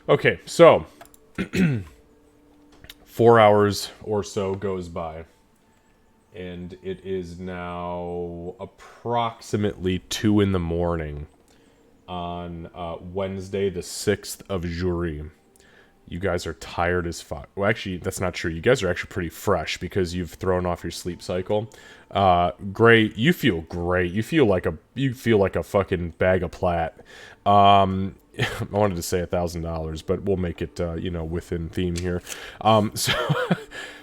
Okay, so 4 hours or so goes by, and it is now approximately 2 in the morning on Wednesday, the 6th of Jury. You guys are tired as fuck. Well, actually, that's not true. You guys are actually pretty fresh because you've thrown off your sleep cycle. Gray, you feel great. You feel like a fucking bag of plat. I wanted to say $1,000, but we'll make it within theme here.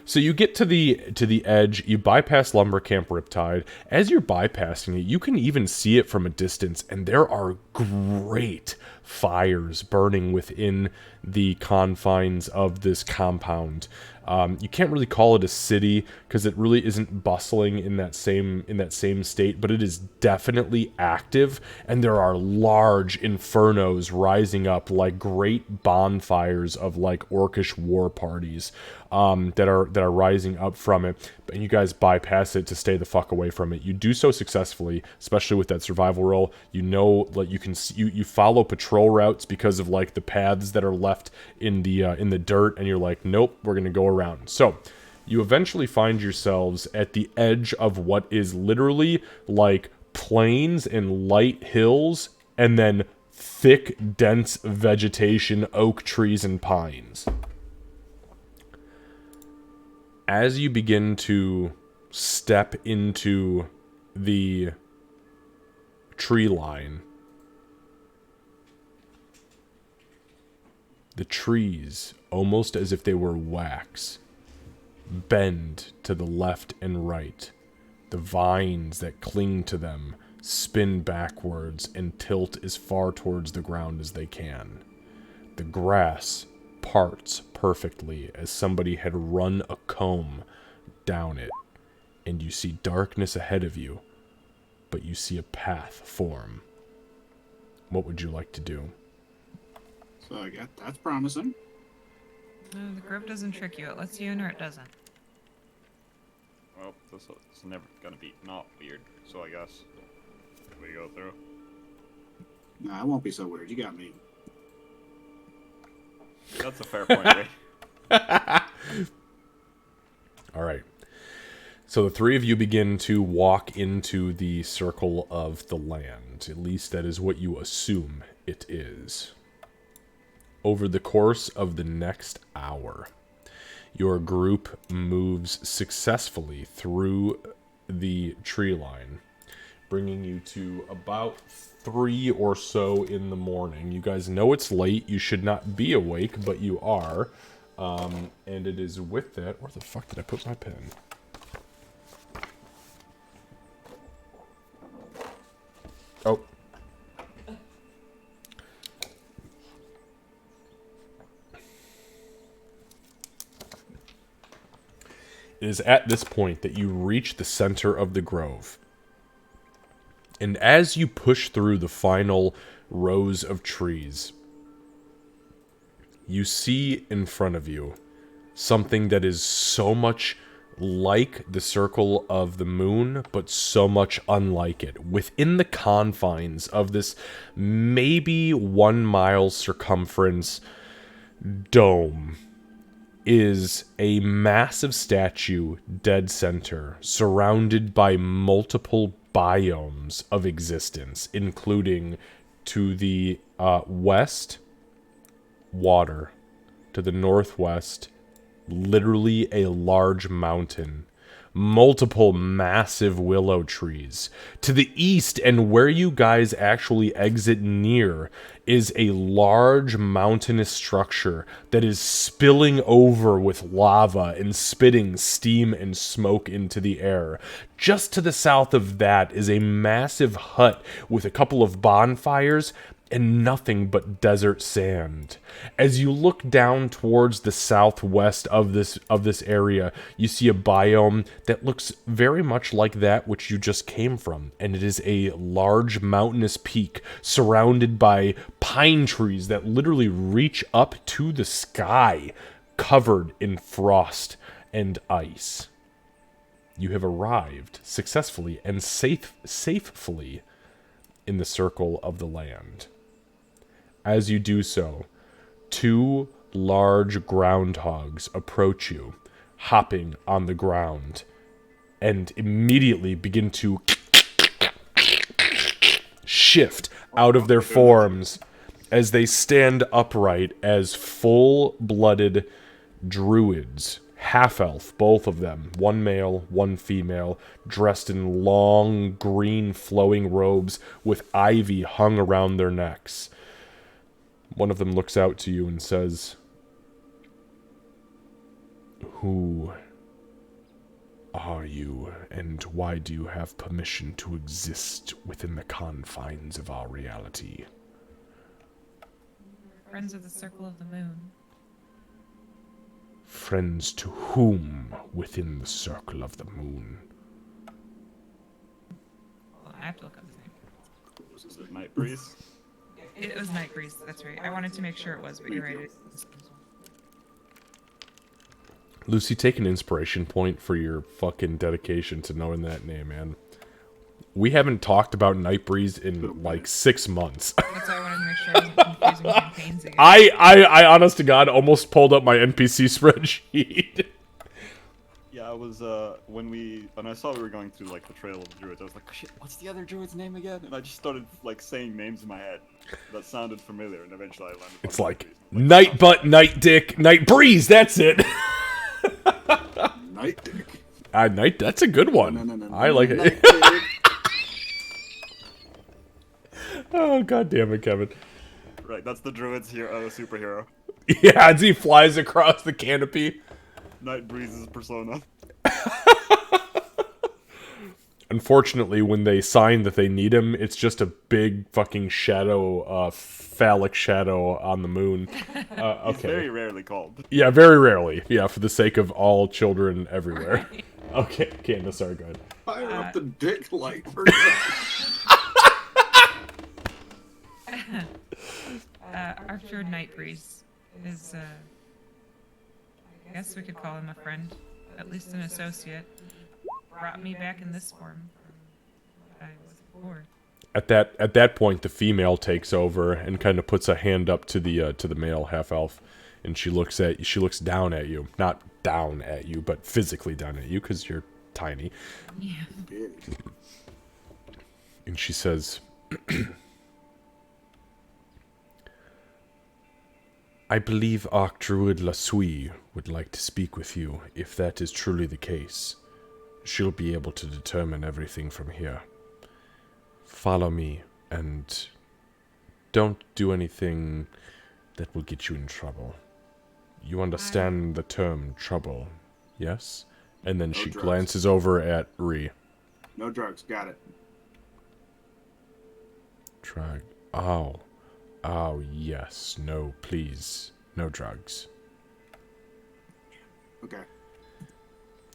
So you get to the edge, you bypass Lumber Camp Riptide. As you're bypassing it, you can even see it from a distance, and there are great fires burning within the confines of this compound. You can't really call it a city because it really isn't bustling in that same state, but it is definitely active, and there are large infernos rising up like great bonfires of like orcish war parties that are rising up from it. But you guys bypass it to stay the fuck away from it. You do so successfully, especially with that survival roll. You know, like you follow patrol routes because of like the paths that are left in the dirt, and you're like, nope, we're gonna go around. So you eventually find yourselves at the edge of what is literally like plains and light hills, and then thick, dense vegetation, oak trees and pines. As you begin to step into the tree line, the trees, almost as if they were wax, bend to the left and right. The vines that cling to them spin backwards and tilt as far towards the ground as they can. The grass parts perfectly as somebody had run a comb down it, and you see darkness ahead of you, but you see a path form. What would you like to do? So I guess that's promising. No, the grove doesn't trick you. It lets you in or it doesn't. Well, this is never gonna be not weird, so I guess we go through. Nah, it won't be so weird. You got me. That's a fair point, right? All right. So the three of you begin to walk into the circle of the land. At least that is what you assume it is. over the course of the next hour, your group moves successfully through the tree line, bringing you to about 3 or so in the morning. You guys know it's late. You should not be awake, but you are. And it is with that... Where the fuck did I put my pen? Oh. It is at this point that you reach the center of the grove. And as you push through the final rows of trees, you see in front of you something that is so much like the circle of the moon, but so much unlike it. Within the confines of this maybe 1 mile circumference dome is a massive statue dead center, surrounded by multiple biomes of existence, including to the west, water, to the northwest, literally a large mountain, multiple massive willow trees. To the east, and where you guys actually exit near, is a large mountainous structure that is spilling over with lava and spitting steam and smoke into the air. Just to the south of that is a massive hut with a couple of bonfires and nothing but desert sand. As you look down towards the southwest of this area, you see a biome that looks very much like that which you just came from, and it is a large mountainous peak surrounded by pine trees that literally reach up to the sky, covered in frost and ice. You have arrived successfully and safely in the circle of the land. As you do so, 2 large groundhogs approach you, hopping on the ground, and immediately begin to shift out of their forms as they stand upright as full-blooded druids, half-elf, both of them, one male, one female, dressed in long, green, flowing robes with ivy hung around their necks. One of them looks out to you and says, "Who are you, and why do you have permission to exist within the confines of our reality?" Friends of the Circle of the Moon. Friends to whom within the circle of the moon? Well, I have to look up his name. Was it Night Breeze? It was Night Breeze, that's right. I wanted to make sure it was, but you're right. Lucy, take an inspiration point for your fucking dedication to knowing that name, man. We haven't talked about Night Breeze in like 6 months. That's why I wanted to make sure I wasn't confusing campaigns again. I honest to God, almost pulled up my NPC spreadsheet. Yeah, I was, when I saw we were going through, like, the Trail of the Druids, I was like, shit, what's the other druid's name again? And I just started, like, saying names in my head that sounded familiar, and eventually I landed on It's Night like, Breeze. Night Butt, Night Dick, Night Breeze, that's it! Night Dick. Night, that's a good one. No, I like Night it. Dick. Oh, god damn it, Kevin. Right, that's the druid's superhero. Yeah, as he flies across the canopy. Night Breeze's persona. Unfortunately, when they sign that they need him, it's just a big fucking shadow, phallic shadow on the moon. Okay. He's very rarely called. Yeah, very rarely. Yeah, for the sake of all children everywhere. Right. Okay, Candace, sorry, go ahead. Fire up the dick light for Archer Night Breeze is, I guess we could call him a friend, at least an associate. Brought me back in this form from what I was before. At that point, the female takes over and kind of puts a hand up to the male half elf, and she looks down at you, not down at you, but physically down at you because you're tiny. Yeah. And she says, I believe Archdruid Lasui would like to speak with you, if that is truly the case. She'll be able to determine everything from here. Follow me, and don't do anything that will get you in trouble. You understand the term trouble, yes? And then No she drugs. glances over at Ree. No drugs. Got it. Drug. Oh. Oh, yes. No, please. No drugs. Okay.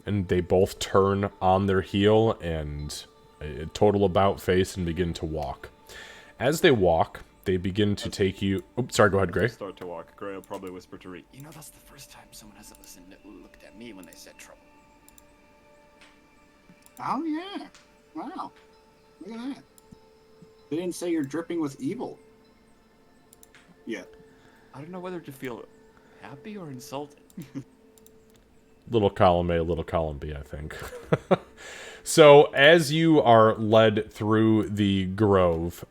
And they both turn on their heel and a total about face and begin to walk. As they walk, they begin to take you... Oh, sorry, go ahead, Gray. Start to walk. Gray will probably whisper to Ree, you know, that's the first time someone hasn't listened looked at me when they said trouble. Oh, yeah. Wow. Look at that. They didn't say you're dripping with evil. Yet. I don't know whether to feel happy or insulted. Little column A, little column B, I think. So, as you are led through the grove,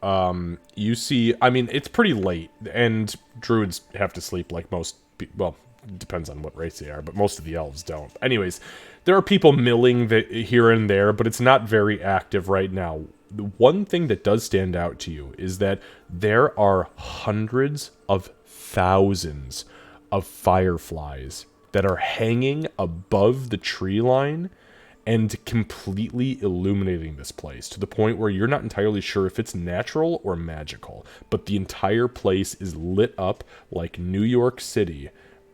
you see... I mean, it's pretty late, and druids have to sleep like most... Well, depends on what race they are, but most of the elves don't. Anyways, there are people milling here and there, but it's not very active right now. The one thing that does stand out to you is that there are hundreds of thousands of fireflies that are hanging above the tree line and completely illuminating this place to the point where you're not entirely sure if it's natural or magical. But the entire place is lit up like New York City,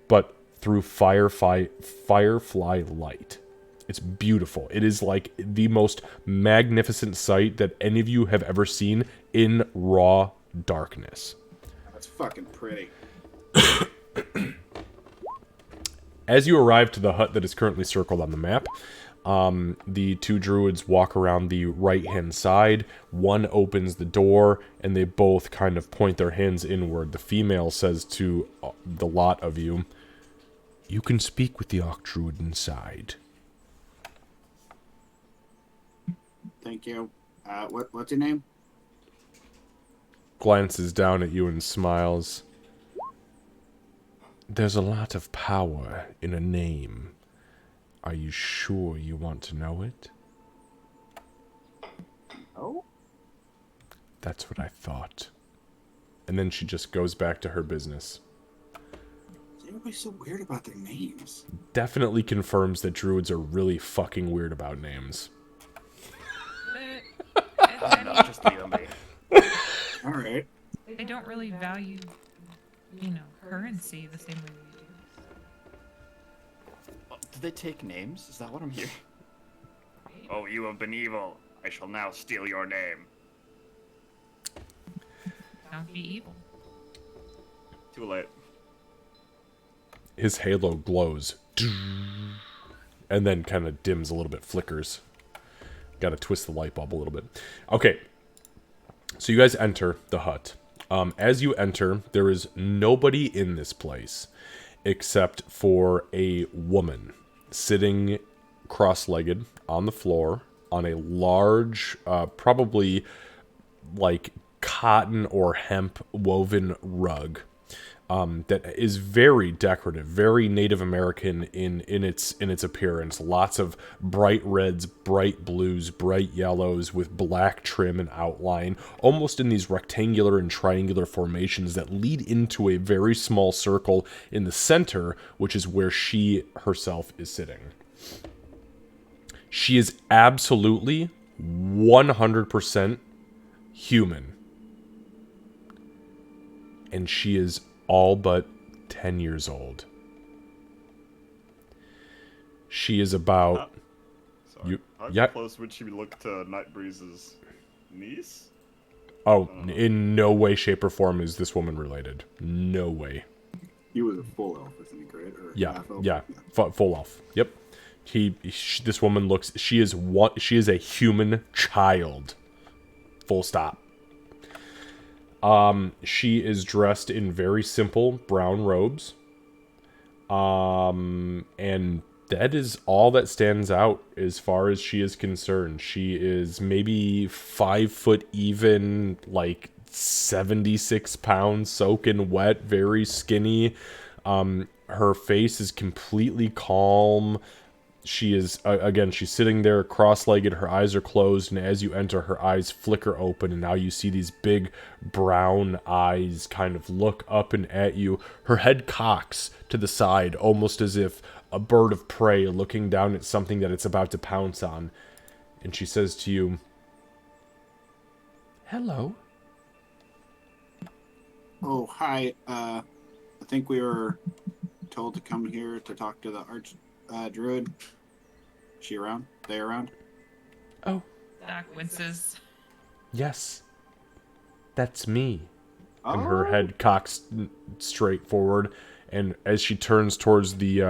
but through firefly light. It's beautiful. It is like the most magnificent sight that any of you have ever seen in raw darkness. That's fucking pretty. As you arrive to the hut that is currently circled on the map, the two druids walk around the right-hand side. One opens the door, and they both kind of point their hands inward. The female says to the lot of you, "You can speak with the Archdruid inside." Thank you. What's your name? Glances down at you and smiles. "There's a lot of power in a name. Are you sure you want to know it?" Oh? That's what I thought. And then she just goes back to her business. Everybody's so weird about their names. Definitely confirms that druids are really fucking weird about names. I mean, Just you and me. All right. they don't really value, currency the same way we do. Do they take names? Is that what I'm hearing? Oh, you have been evil. I shall now steal your name. Don't be evil. Too late. His halo glows. And then kind of dims a little bit, flickers. Gotta twist the light bulb a little bit. Okay. So you guys enter the hut. As you enter, there is nobody in this place except for a woman sitting cross-legged on the floor on a large, probably like cotton or hemp woven rug that is very decorative, very Native American in its appearance. Lots of bright reds, bright blues, bright yellows with black trim and outline, almost in these rectangular and triangular formations that lead into a very small circle in the center, which is where she herself is sitting. She is absolutely 100% human. And she is all but 10 years old. She is about... Sorry. How yeah. close would she look to Nightbreeze's niece? Oh, in no way, shape, or form is this woman related. No way. He was a full elf, I think, right? Or Yeah, half elf? yeah. Full elf. Yep. This woman looks... She is a human child. Full stop. She is dressed in very simple brown robes. And that is all that stands out as far as she is concerned. She is maybe 5 foot even, like 76 pounds, soaking wet, very skinny. Her face is completely calm. She is, again, she's sitting there cross-legged, her eyes are closed, and as you enter, her eyes flicker open, and now you see these big brown eyes kind of look up and at you. Her head cocks to the side, almost as if a bird of prey looking down at something that it's about to pounce on. And she says to you, "Hello." Oh, hi. I think we were told to come here to talk to the arch druid. She around? They around? "Oh, Doc winces. yes. That's me." Oh. And her head cocks straight forward, and as she turns towards the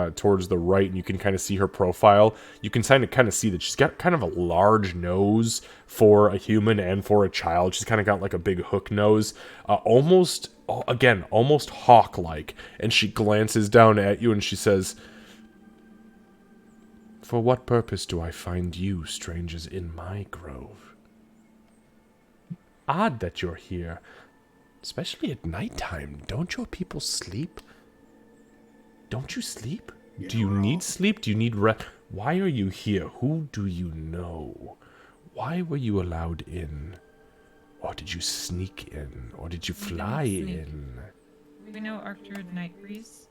right, and you can kind of see her profile, you can kind of see that she's got kind of a large nose for a human and for a child. She's kind of got like a big hook nose, almost hawk-like. And she glances down at you and she says, "For what purpose do I find you, strangers, in my grove? Odd that you're here. Especially at nighttime. Don't your people sleep? Don't you sleep? Yeah, Do you we're need all- sleep? Do you need rest? Why are you here? Who do you know? Why were you allowed in? Or did you sneak in? Or did you We didn't fly sneak. in?" We know Arctur Nightbreeze.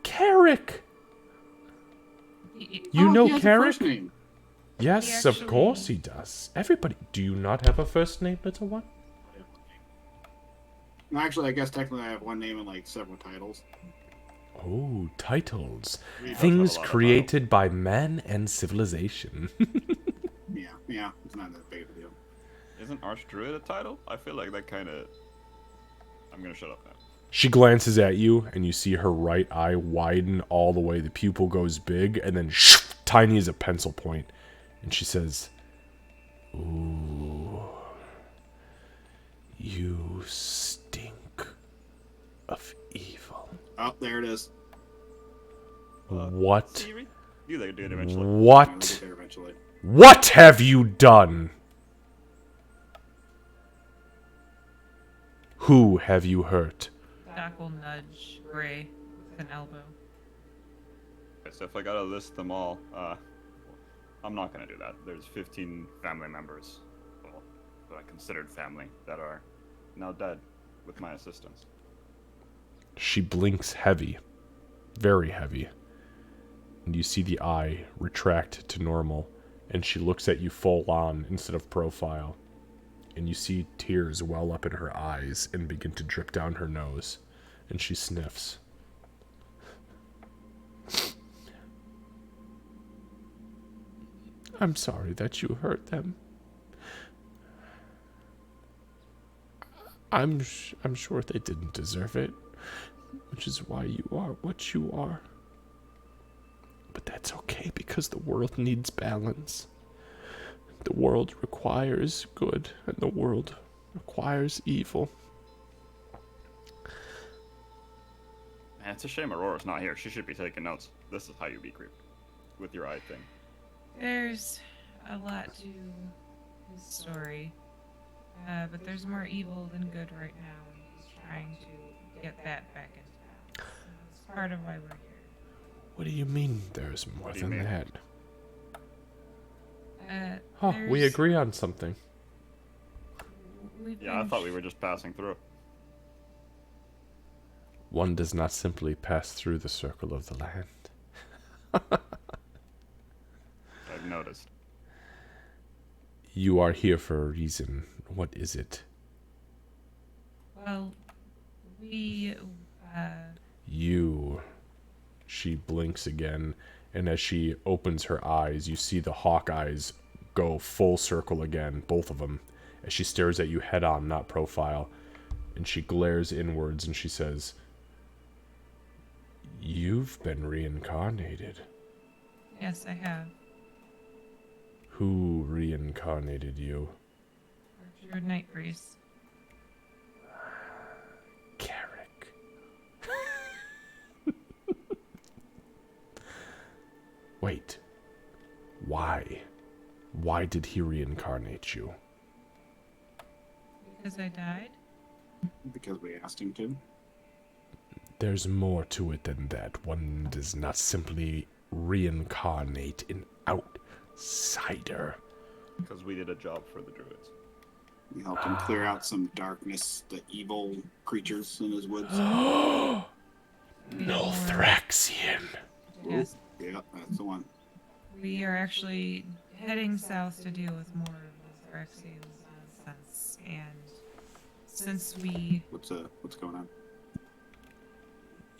Carrick! He- You Oh, know he has a Carrick? first name. Yes, He of course actually- he does. Everybody. Do you not have a first name, little one? Well, actually, I guess technically I have one name and like several titles. Oh, titles. We don't Things have a lot of created by man and civilization. Yeah, it's not that big of a deal. Isn't Archdruid a title? I feel like that kind of... I'm gonna shut up now. She glances at you, and you see her right eye widen all the way. The pupil goes big, and then tiny as a pencil point. And she says, "Ooh, you stink of evil." Oh, there it is. What? Siri? You do it eventually. We'll get What? there eventually. What have you done? Who have you hurt? Doc will nudge Gray with an elbow. Okay, so if I gotta list them all, I'm not gonna do that. There's 15 family members, well, that I considered family, that are now dead with my assistance. She blinks heavy. Very heavy. And you see the eye retract to normal, and she looks at you full on instead of profile. And you see tears well up in her eyes and begin to drip down her nose. And she sniffs. "I'm sorry that you hurt them. I'm sure they didn't deserve it, which is why you are what you are. But that's okay, because the world needs balance. The world requires good, and the world requires evil." Man, it's a shame Aurora's not here. She should be taking notes. This is how you be creeped. With your eye thing. There's a lot to his story, but there's more evil than good right now, and he's trying to get that back into balance. That's part of why we're here. What do you mean there's more What do you than mean? that? We There's- agree on something. we've Yeah, I been thought we were just passing through. One does not simply pass through the circle of the land. I've noticed. You are here for a reason. What is it? Well, we, You. She blinks again, and as she opens her eyes, you see the hawk eyes go full circle again, both of them, as she stares at you head on, not profile. And she glares inwards and she says, "You've been reincarnated." yes, I have. Who reincarnated you? Arctur Nightbreeze. Carrick. Wait. Why? Why did he reincarnate you? Because I died? Because we asked him to. There's more to it than that. One does not simply reincarnate an outsider. Because we did a job for the druids. We helped him clear out some darkness, the evil creatures in his woods. Nolthraxian. Yes. Yeah, that's the one. We are actually heading south to deal with more of Rexian's nonsense. And since we... What's going on?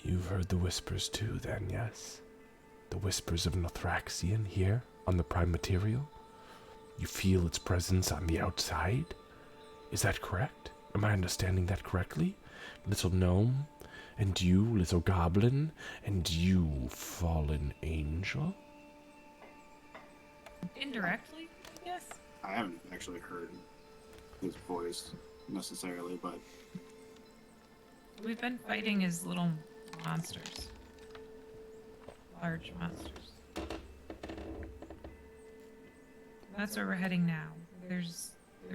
You've heard the whispers too, then, yes? The whispers of Nolthraxian here on the prime material? You feel its presence on the outside? Is that correct? Am I understanding that correctly? Little gnome, and you, little goblin, and you, fallen angel? Indirectly, yes. I haven't actually heard his voice necessarily, but We've been fighting his little monsters. Large monsters. That's where we're heading now. There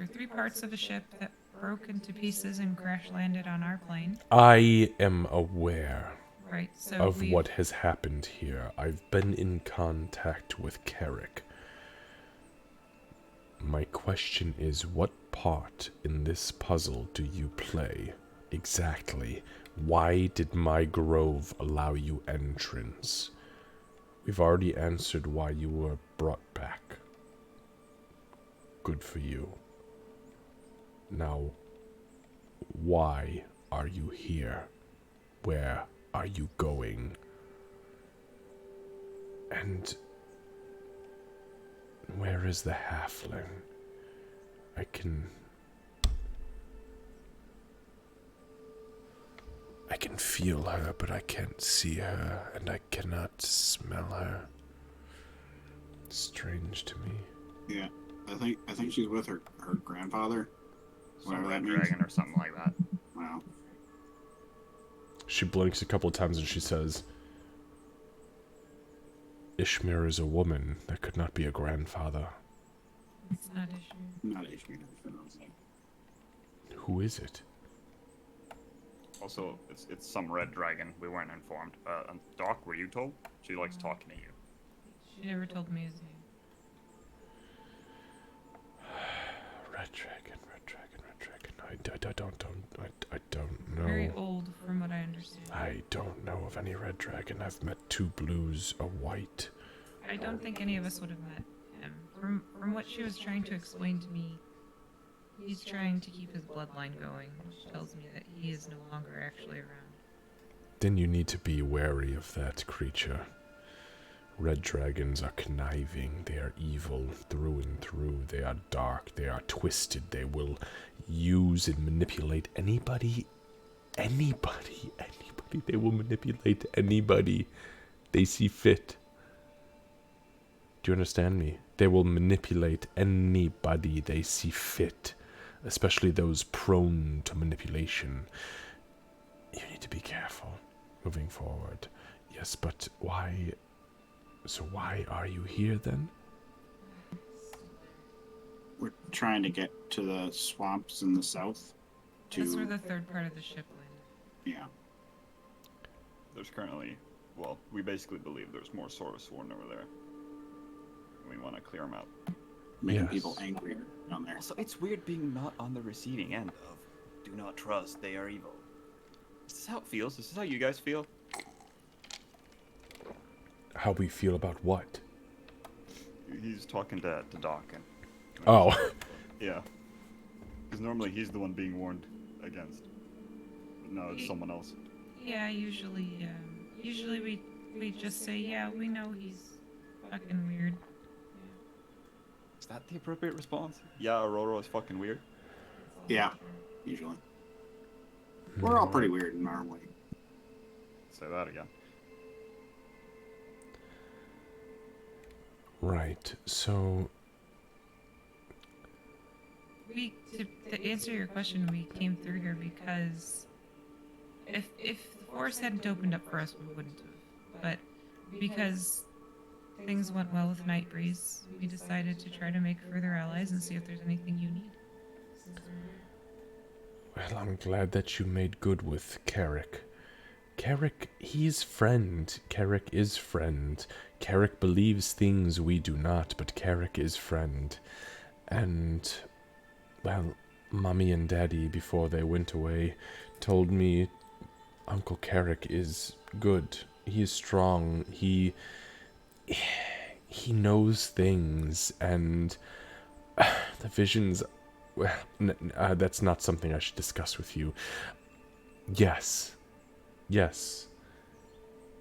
are 3 parts of a ship that broke into pieces and crash landed on our plane. I am aware Right, so of what has happened here. I've been in contact with Carrick. My question is, what part in this puzzle do you play? Exactly. Why did my grove allow you entrance? We've already answered why you were brought back. Good for you. Now, why are you here? Where are you going? And where is the halfling? I can feel her, but I can't see her, and I cannot smell her. Strange to me. yeah, I think she's with her grandfather. Some Whatever red that means. dragon or something like that. Wow. She blinks a couple of times and she says, Ishmir is a woman. That could not be a grandfather. It's not issue. Not issue. Who is it? Also, it's some red dragon. We weren't informed. And Doc, were you told? She likes talking to you. She never told me his name. Red dragon. I don't know. Very old, from what I understand. I don't know of any red dragon. I've met 2 blues, a white. I don't think any of us would have met him. From what she was trying to explain to me, he's trying to keep his bloodline going, which tells me that he is no longer actually around. Then you need to be wary of that creature. Red dragons are conniving, they are evil through and through, they are dark, they are twisted, they will use and manipulate anybody, they will manipulate anybody they see fit. Do you understand me? They will manipulate anybody they see fit, especially those prone to manipulation. You need to be careful moving forward. Yes, but why... So why are you here then? We're trying to get to the swamps in the south. That's where the 3rd part of the ship landed. Yeah. There's currently, well, we basically believe there's more Sworn over there. We want to clear them out. Making Yes. people angry down there. Also, it's weird being not on the receiving end of "do not trust, they are evil." Is this how it feels? Is this how you guys feel? How we feel about what? He's talking to Doc and... Oh. Yeah. Because normally he's the one being warned against. But now it's someone else. Yeah, usually we just say, yeah, we know he's fucking weird. Is that the appropriate response? Yeah, Aurora is fucking weird. Yeah, usually. We're all pretty weird in our way. Say that again. Right, so... To answer your question, we came through here because if the forest hadn't opened up for us, we wouldn't have. But because things went well with Nightbreeze, we decided to try to make further allies and see if there's anything you need. Well, I'm glad that you made good with Carrick. Carrick, he's friend. Carrick is friend. Carrick believes things we do not, but Carrick is friend. And, well, Mommy and Daddy, before they went away, told me Uncle Carrick is good. He is strong. He knows things, and the visions... Well, that's not something I should discuss with you. Yes. Yes.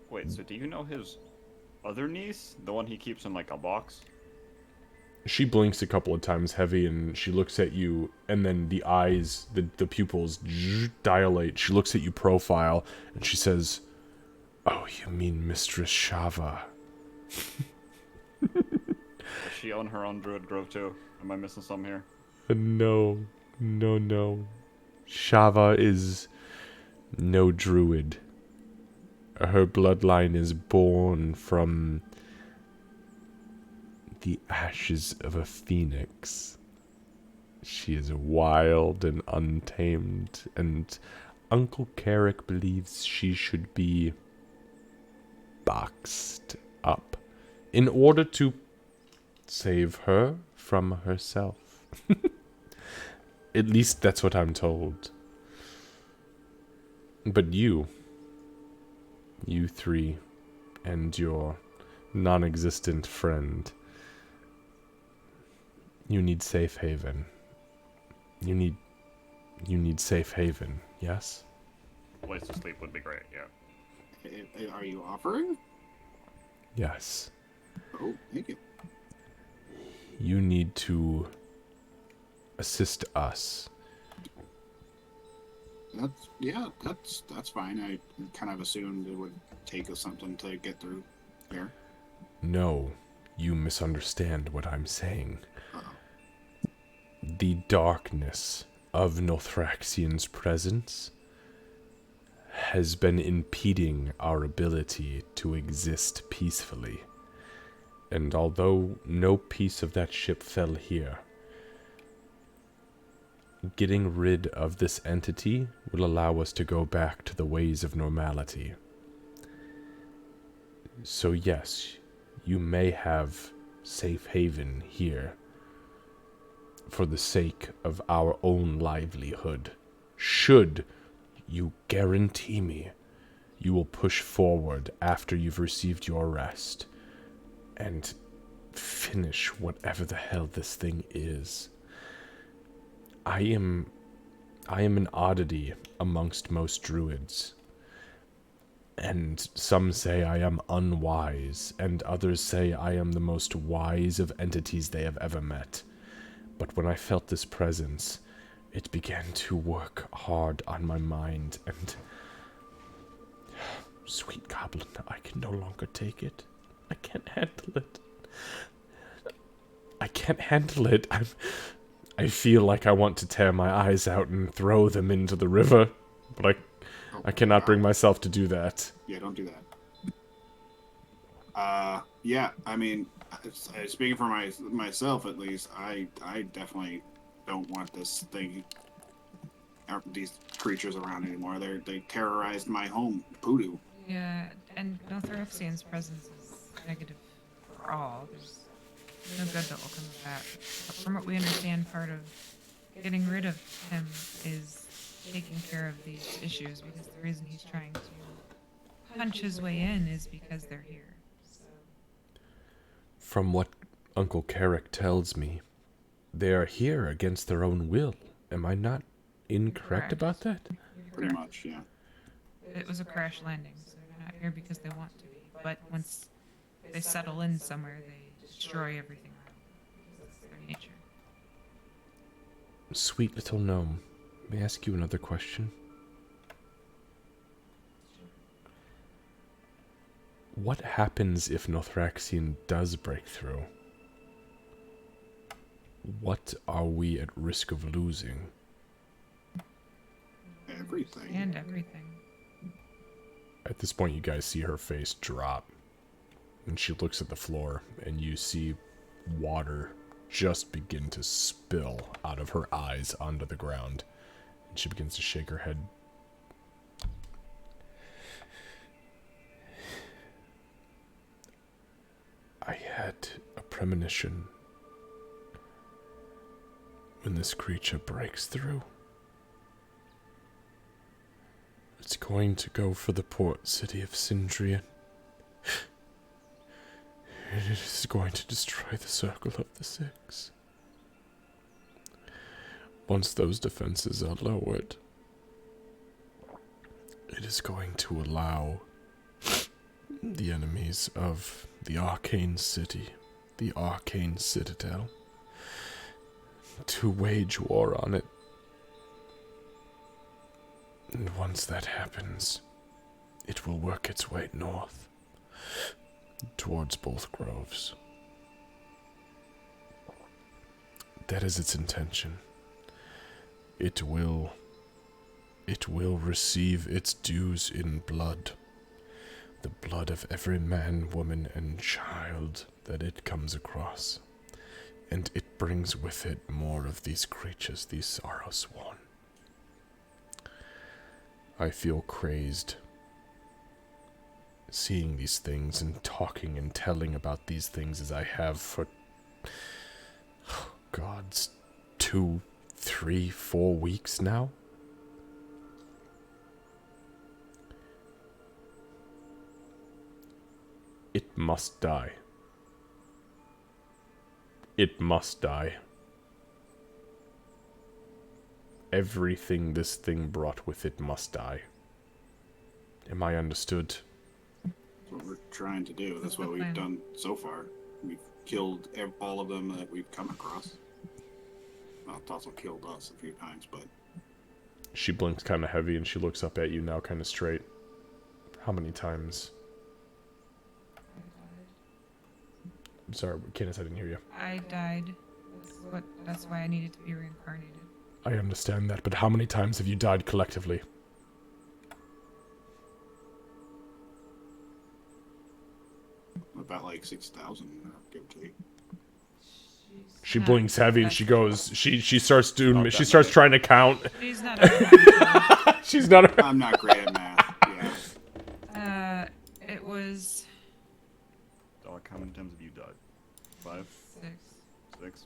Wait, so do you know his other niece? The one he keeps in, like, a box? She blinks a couple of times heavy, and she looks at you, and then the eyes, the pupils dilate. She looks at you profile, and she says, "Oh, you mean Mistress Shava?" Does she own her own druid grove too? Am I missing some here? No. Shava is no druid. Her bloodline is born from the ashes of a phoenix. She is wild and untamed, and Uncle Carrick believes she should be boxed up in order to save her from herself. At least that's what I'm told. But you three, and your non-existent friend, you need safe haven. You need safe haven, yes? A place to sleep would be great, yeah. Are you offering? Yes. Oh, thank you. You need to assist us. That's fine. I kind of assumed it would take us something to get through there. No, you misunderstand what I'm saying. Uh-oh. The darkness of Nothraxian's presence has been impeding our ability to exist peacefully. And although no piece of that ship fell here, getting rid of this entity will allow us to go back to the ways of normality. So yes, you may have safe haven here for the sake of our own livelihood. Should you guarantee me you will push forward after you've received your rest and finish whatever the hell this thing is. I am an oddity amongst most druids, and some say I am unwise, and others say I am the most wise of entities they have ever met. But when I felt this presence, it began to work hard on my mind, and... Sweet goblin, I can no longer take it. I can't handle it. I can't handle it. I feel like I want to tear my eyes out and throw them into the river, but I cannot bring myself to do that. Yeah, don't do that. Yeah, I mean, speaking for myself at least, I definitely don't want this thing, these creatures around anymore. They terrorized my home, Poodoo. Yeah, and Nothraxian's presence is negative for all. There's no good that will come of that. But from what we understand, part of getting rid of him is taking care of these issues, because the reason he's trying to punch his way in is because they're here. So. From what Uncle Carrick tells me, they are here against their own will. Am I not incorrect about that? Pretty much, yeah. It was a crash landing, so they're not here because they want to be. But once they settle in somewhere, they destroy everything around them, because that's their nature. Sweet little gnome, may I ask you another question? What happens if Nothraxian does break through? What are we at risk of losing? Everything. And everything. At this point, you guys see her face drop. And she looks at the floor, and you see water just begin to spill out of her eyes onto the ground. And she begins to shake her head. I had a premonition. When this creature breaks through, it's going to go for the port city of Sindrian. And it is going to destroy the Circle of the Six. Once those defenses are lowered, it is going to allow the enemies of the Arcane City, the Arcane Citadel, to wage war on it. And once that happens, it will work its way north, towards both groves. That is its intention. It will receive its dues in blood. The blood of every man, woman, and child that it comes across. And it brings with it more of these creatures, these sorrow-sworn. I feel crazed seeing these things and talking and telling about these things as I have for, gods, 2, 3, 4 weeks now. It must die. It must die. Everything this thing brought with it must die. Am I understood? That's what we're trying to do. That's what we've done so far. We've killed all of them that we've come across. Well, it's also killed us a few times, but... She blinks kind of heavy and she looks up at you now kind of straight. How many times? I'm sorry, Candace, I didn't hear you. I died. That's why I needed to be reincarnated. I understand that, but how many times have you died collectively? About like 6,000, give or take. She blinks heavy and she goes. She starts doing. Oh, she starts trying to count. She's not a She's not. I'm not great at math. Yeah. It was Doc, how many times have you died? 5? 6. 6?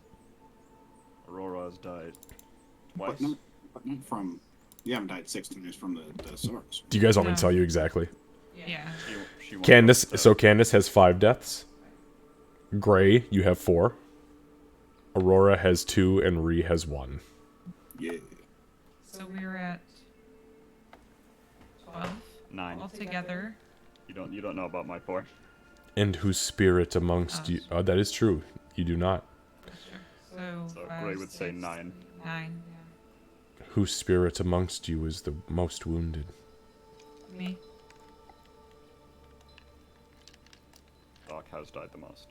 Aurora has died But twice. not from... You haven't died 6 times from the source. Do you guys want me to No. tell you exactly? Yeah. She won't Candace. go to- So Candace has 5 deaths. Gray, you have 4. Aurora has 2, and Ree has 1. Yeah. So we were at 12 9. altogether. You don't know about my 4. And whose spirit amongst you? Oh, that is true. You do not. So So 5, Gray would say 6, 9. 9. Whose spirit amongst you is the most wounded? Yeah. Me. Doc has died the most.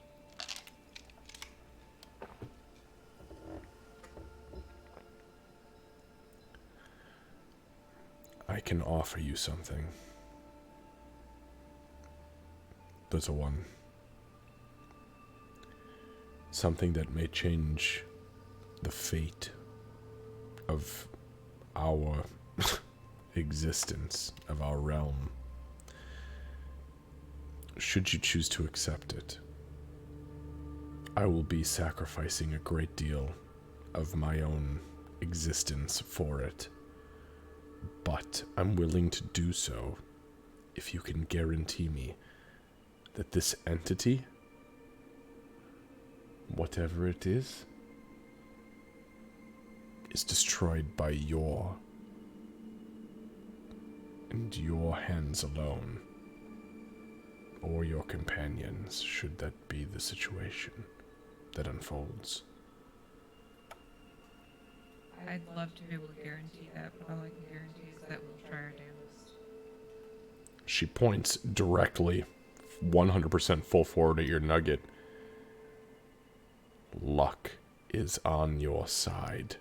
I can offer you something. There's a one. Something that may change the fate of our existence, of our realm. Should you choose to accept it, I will be sacrificing a great deal of my own existence for it. But I'm willing to do so if you can guarantee me that this entity, whatever it is destroyed by your hands alone, or your companions, should that be the situation that unfolds. I'd love to be able to guarantee that, but all I can guarantee is that we'll try our damnedest. She points directly, 100% full forward at your nugget. Luck is on your side.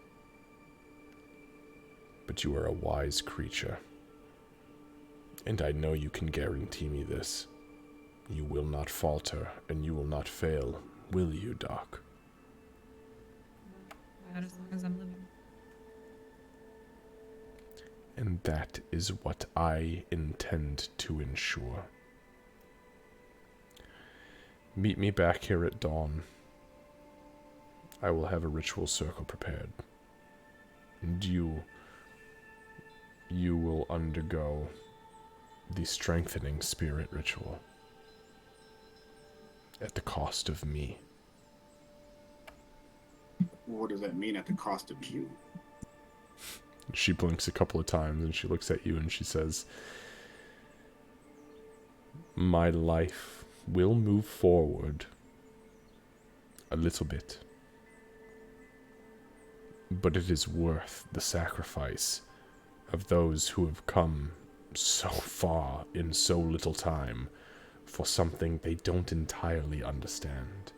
But you are a wise creature. And I know you can guarantee me this. You will not falter, and you will not fail, will you, Doc? Not as long as I'm living. And that is what I intend to ensure. Meet me back here at dawn. I will have a ritual circle prepared. And you will undergo the strengthening spirit ritual at the cost of me. What does that mean at the cost of you? She blinks a couple of times and she looks at you and she says, my life will move forward a little bit, but it is worth the sacrifice of those who have come so far in so little time for something they don't entirely understand.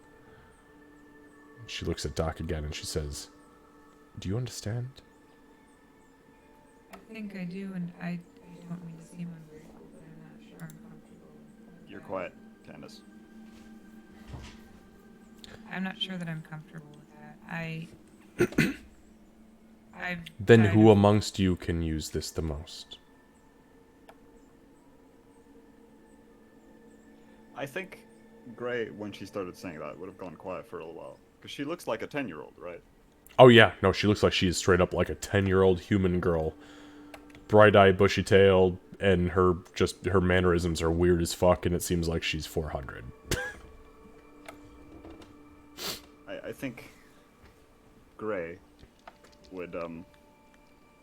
She looks at Doc again and she says, do you understand? I think I do, and I don't mean to seem ungrateful, but I'm not sure I'm comfortable. You're quiet, Candace. I'm not sure that I'm comfortable with that. I've Then tried who to- amongst you can use this the most? I think Grey, when she started saying that, would have gone quiet for a little while. Because she looks like a 10-year-old, right? Oh yeah, no, she looks like she is straight up like a 10-year-old human girl. Bright-eyed, bushy-tailed, and her mannerisms are weird as fuck, and it seems like she's 400. I think Grey would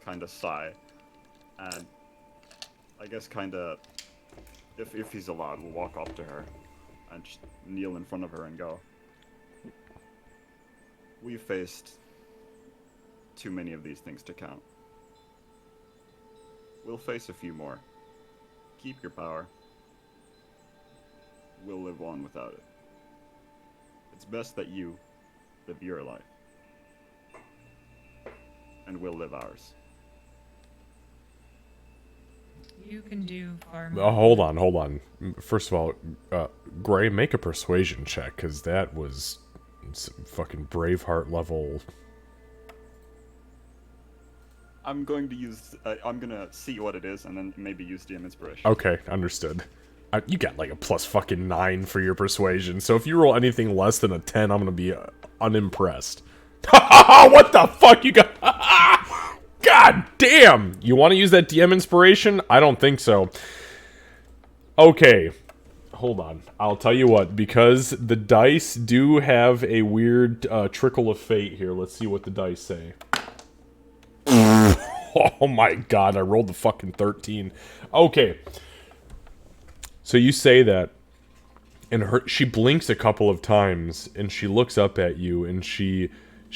kind of sigh, and I guess kind of, if he's allowed, will walk up to her and just kneel in front of her and go, we've faced too many of these things to count. We'll face a few more. Keep your power. We'll live on without it. It's best that you live your life. And we'll live ours. You can do far more. Oh, hold on. First of all, Gray, make a persuasion check, because that was some fucking Braveheart level. I'm going to use. I'm gonna see what it is, and then maybe use DM inspiration. Okay, understood. You got like a plus fucking 9 for your persuasion, so if you roll anything less than a 10, I'm gonna be unimpressed. What the fuck you got? God damn! You want to use that DM inspiration? I don't think so. Okay. Hold on. I'll tell you what, because the dice do have a weird trickle of fate here. Let's see what the dice say. Oh my god, I rolled the fucking 13. Okay. So you say that, and she blinks a couple of times, and she looks up at you, and she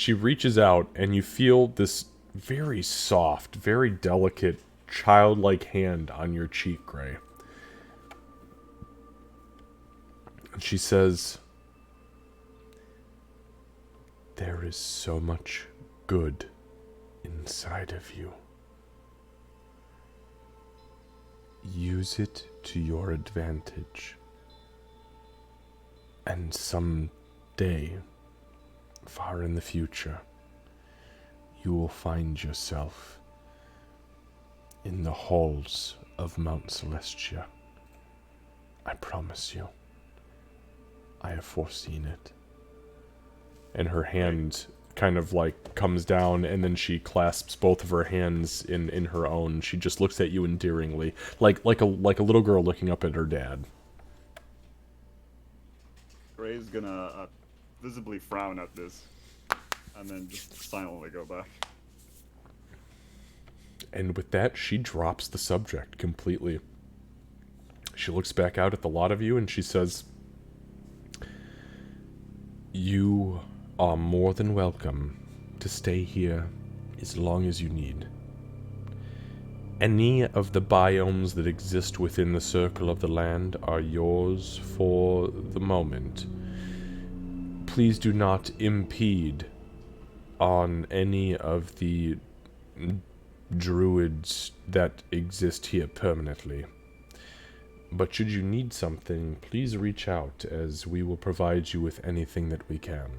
reaches out, and you feel this very soft, very delicate, childlike hand on your cheek, Gray. And she says, there is so much good inside of you. Use it to your advantage. And someday, far in the future, you will find yourself in the halls of Mount Celestia. I promise you. I have foreseen it. And her hand kind of like comes down, and then she clasps both of her hands in her own. She just looks at you endearingly, like a little girl looking up at her dad. Gray's gonna visibly frown at this, and then just silently go back. And with that, she drops the subject completely. She looks back out at the lot of you, and she says, you are more than welcome to stay here as long as you need. Any of the biomes that exist within the circle of the land are yours for the moment. Please do not impede on any of the druids that exist here permanently. But should you need something, please reach out, as we will provide you with anything that we can.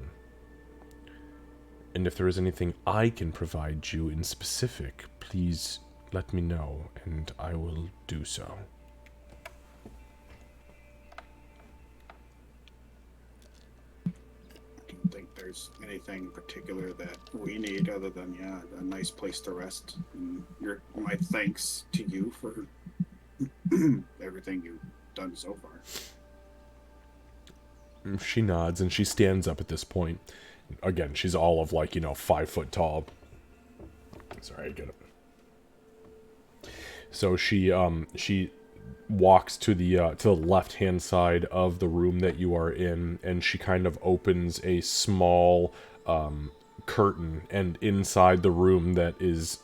And if there is anything I can provide you in specific, please let me know, and I will do so. I don't think there's anything in particular that we need other than, yeah, a nice place to rest. And my thanks to you for everything you've done so far. She nods, and she stands up at this point. Again, she's all of 5 foot tall. Sorry, I get it. So she walks to the left hand side of the room that you are in, and she kind of opens a small curtain, and inside the room that is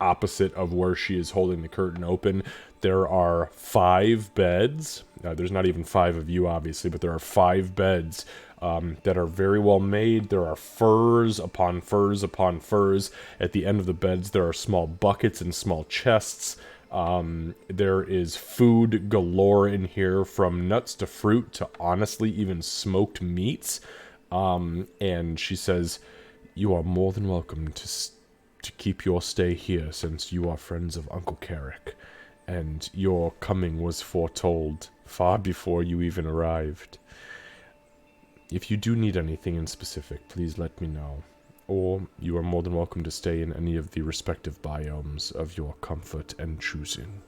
opposite of where she is holding the curtain open, there are 5 beds. There's not even 5 of you, obviously, but there are 5 beds that are very well made. There are furs upon furs upon furs. At the end of the beds, there are small buckets and small chests. There is food galore in here, from nuts to fruit to, honestly, even smoked meats. And she says, you are more than welcome to keep your stay here, since you are friends of Uncle Carrick, and your coming was foretold far before you even arrived. If you do need anything in specific, please let me know. Or you are more than welcome to stay in any of the respective biomes of your comfort and choosing.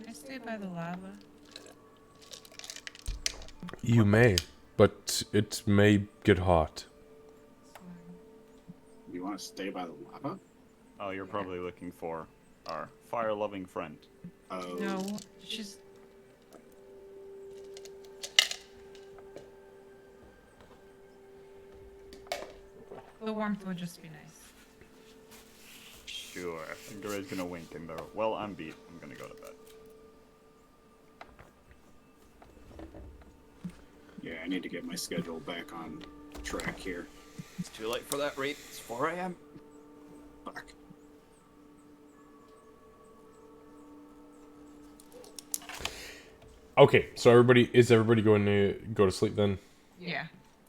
Can I stay by the lava? You may, but it may get hot. You want to stay by the lava? Oh, you're probably looking for our fire-loving friend. Oh. No, she's... The warmth would just be nice. Sure. And Garay's gonna wink and go, well, I'm beat. I'm gonna go to bed. Yeah, I need to get my schedule back on track here. It's too late for that, Reed. It's 4 a.m. Fuck. Okay, so is everybody going to go to sleep then? Yeah.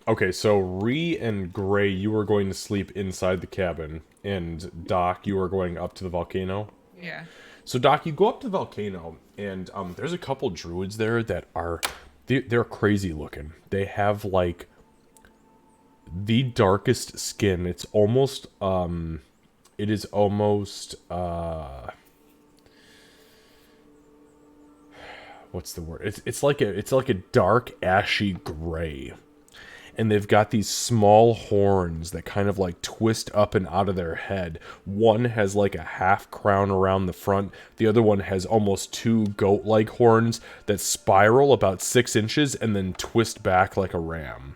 Okay, so Ree and Gray, you are going to sleep inside the cabin, and Doc, you are going up to the volcano. Yeah. So Doc, you go up to the volcano, and there's a couple druids there that are they're crazy looking. They have like the darkest skin. It's almost it is almost what's the word? It's like a dark ashy gray. And they've got these small horns that kind of like twist up and out of their head. One has like a half crown around the front. The other one has almost 2 goat-like horns that spiral about 6 inches and then twist back like a ram.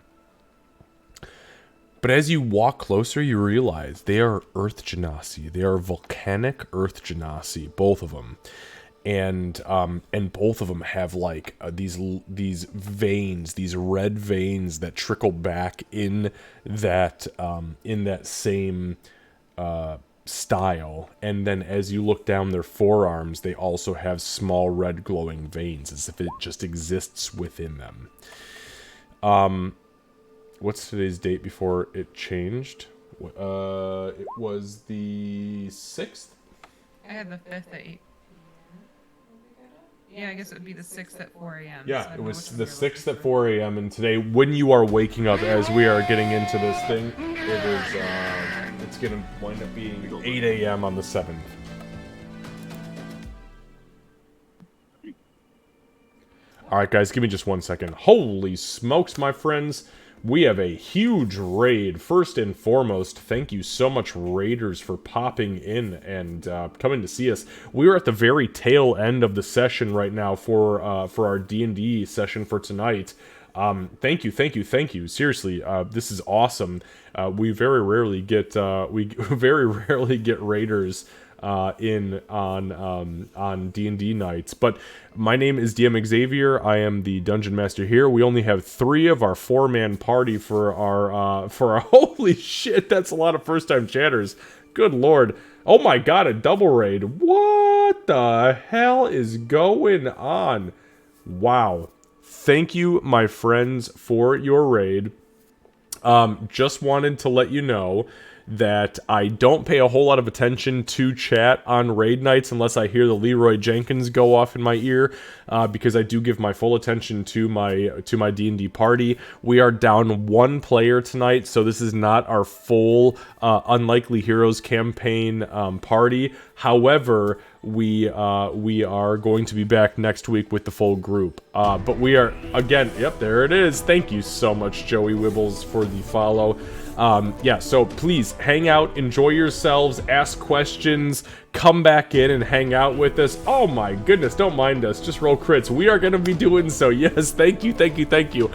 But as you walk closer, you realize they are Earth Genasi. They are volcanic Earth Genasi, both of them. And both of them have like these veins, these red veins that trickle back in that same style. And then as you look down their forearms, they also have small red glowing veins, as if it just exists within them. What's today's date before it changed? It was the 6th. I had the 5th at 8. Yeah, I guess it would be the 6th at 4 a.m. Yeah, so it was the 6th at 4 a.m. And today, when you are waking up as we are getting into this thing, it is, it's going to wind up being 8 a.m. on the 7th. Alright guys, give me just 1 second. Holy smokes, my friends. We have a huge raid. First and foremost, thank you so much, Raiders, for popping in and coming to see us. We are at the very tail end of the session right now for our D&D session for tonight. Thank you. Seriously, this is awesome. We very rarely get Raiders in on D&D nights, but my name is DM Xavier. I am the Dungeon Master here. We only have 3 of our 4-man party for our holy shit, that's a lot of first-time chatters. Good lord. Oh my god, a double raid. What the hell is going on? Wow. Thank you, my friends, for your raid. Just wanted to let you know that I don't pay a whole lot of attention to chat on raid nights unless I hear the Leroy Jenkins go off in my ear, because I do give my full attention to my D&D party. We are down 1 player tonight, so this is not our full Unlikely Heroes campaign party. However, we are going to be back next week with the full group. But we are, again, yep, there it is. Thank you so much, Joey Wibbles, for the follow. Yeah, so please hang out, enjoy yourselves, ask questions, come back in and hang out with us. Oh my goodness, don't mind us, just roll crits. We are going to be doing so. Yes, thank you, thank you, thank you.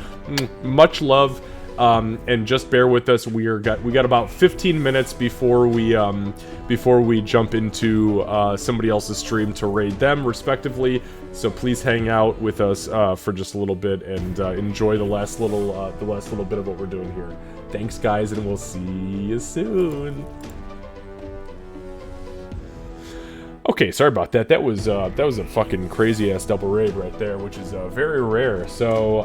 Much love. And just bear with us. We got about 15 minutes before we jump into somebody else's stream to raid them respectively. So please hang out with us for just a little bit and enjoy the last little bit of what we're doing here. Thanks, guys, and we'll see you soon. Okay, sorry about that. That was a fucking crazy ass double raid right there, which is very rare. So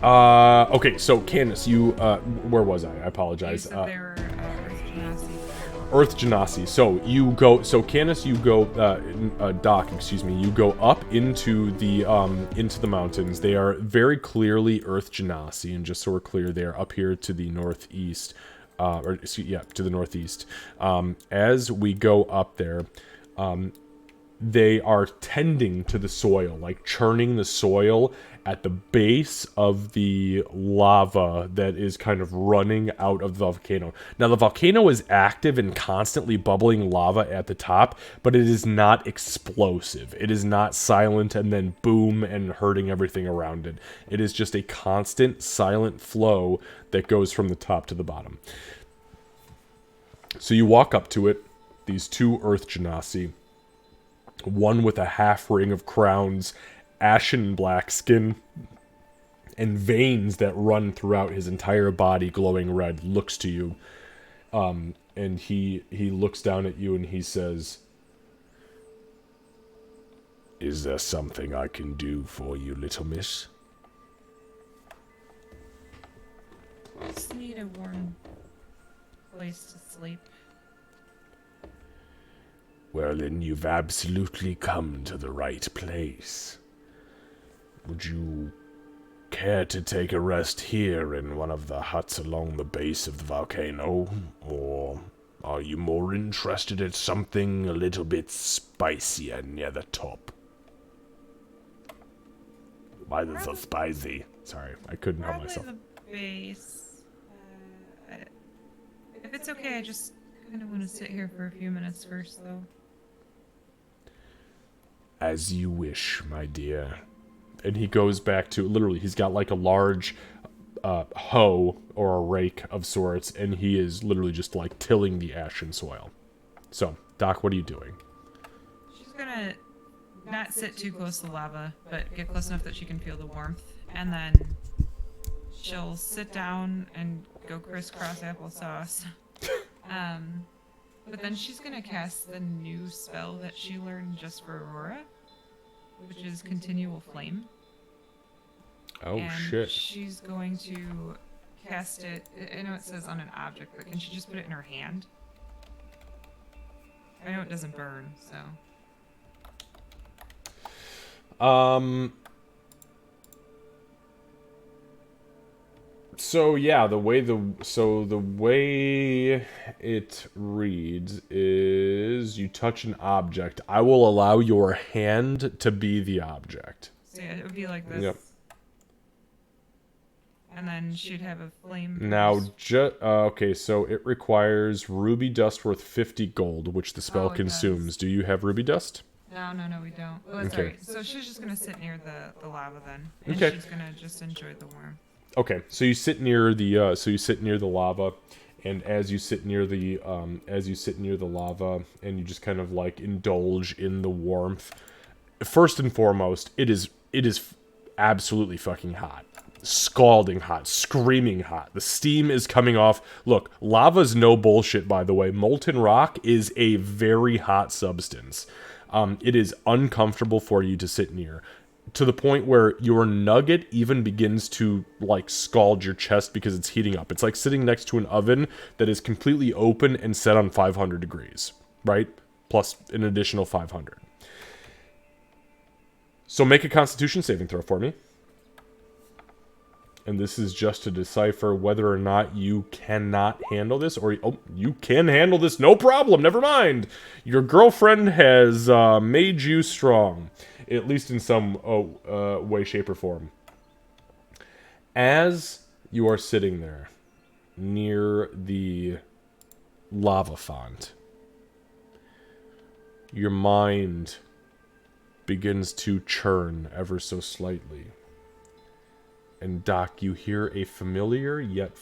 okay, so Candace, you, where was I? I apologize. Earth Genasi. So Candace, you go, Doc, excuse me, you go up into the mountains. They are very clearly Earth Genasi, and just so we're clear, they are up here to the northeast, to the northeast. As we go up there, they are tending to the soil, like churning the soil at the base of the lava that is kind of running out of the volcano. Now, the volcano is active and constantly bubbling lava at the top, but it is not explosive. It is not silent and then boom and hurting everything around it. It is just a constant, silent flow that goes from the top to the bottom. So you walk up to it, these 2 Earth Genasi, one with a half ring of crowns, ashen black skin, and veins that run throughout his entire body glowing red, looks to you. And he looks down at you and he says, "Is there something I can do for you, little miss?" I just need a warm place to sleep. Well, then you've absolutely come to the right place. Would you care to take a rest here in one of the huts along the base of the volcano? Or are you more interested in something a little bit spicier near the top? Why is it so spicy? Sorry, I couldn't help myself. Probably the base. If it's okay, I just kind of want to sit here for a few minutes first, though. As you wish, my dear. And he goes back to, literally, he's got like a large hoe or a rake of sorts, and he is literally just like tilling the ashen soil. So, Doc, what are you doing? She's gonna not sit too close to the lava, but get close enough that she can feel the warmth, and then she'll sit down and go crisscross applesauce. But then she's gonna cast the new spell that she learned just for Aurora, which is Continual Flame. Oh, and shit. She's going to cast it. I know it says on an object, but can she just put it in her hand? I know it doesn't burn, so. So yeah, the way it reads is you touch an object. I will allow your hand to be the object. So yeah, it would be like this. Yep. And then she'd have a flame. Now, okay, so it requires ruby dust worth 50 gold, which the spell consumes. Do you have ruby dust? No, we don't. Oh, that's Okay. right. So she's just gonna sit near the lava then, and Okay. she's gonna just enjoy the warmth. Okay, so you sit near the lava, and as you sit near the lava, and you just kind of like indulge in the warmth. First and foremost, it is absolutely fucking hot. Scalding hot, screaming hot. The steam is coming off. Look, lava's no bullshit, by the way. Molten rock is a very hot substance. It is uncomfortable for you to sit near. to the point where your nugget even begins to, like, scald your chest because it's heating up. It's like sitting next to an oven that is completely open and set on 500 degrees, right? Plus an additional 500. So make a Constitution saving throw for me. And this is just to decipher whether or not you cannot handle this, or, oh, you can handle this, no problem, never mind. Your girlfriend has made you strong, at least in some way, shape, or form. As you are sitting there near the lava font, your mind begins to churn ever so slightly. And Doc, you hear a familiar yet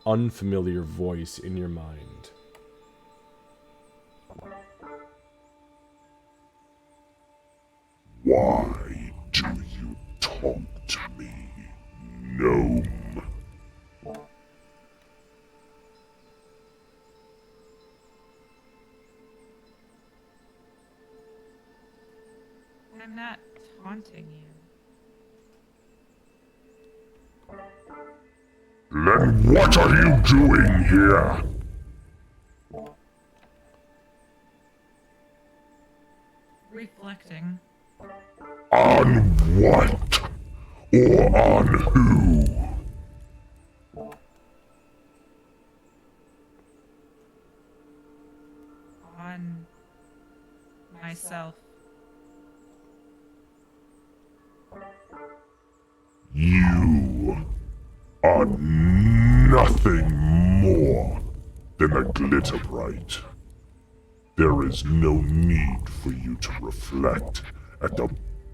unfamiliar voice in your mind. Why do you talk to me, gnome? I'm not taunting you. Then what are you doing here? Reflecting. On what? Or on who? On myself. You are nothing more than a glitterbright. There is no need for you to reflect at the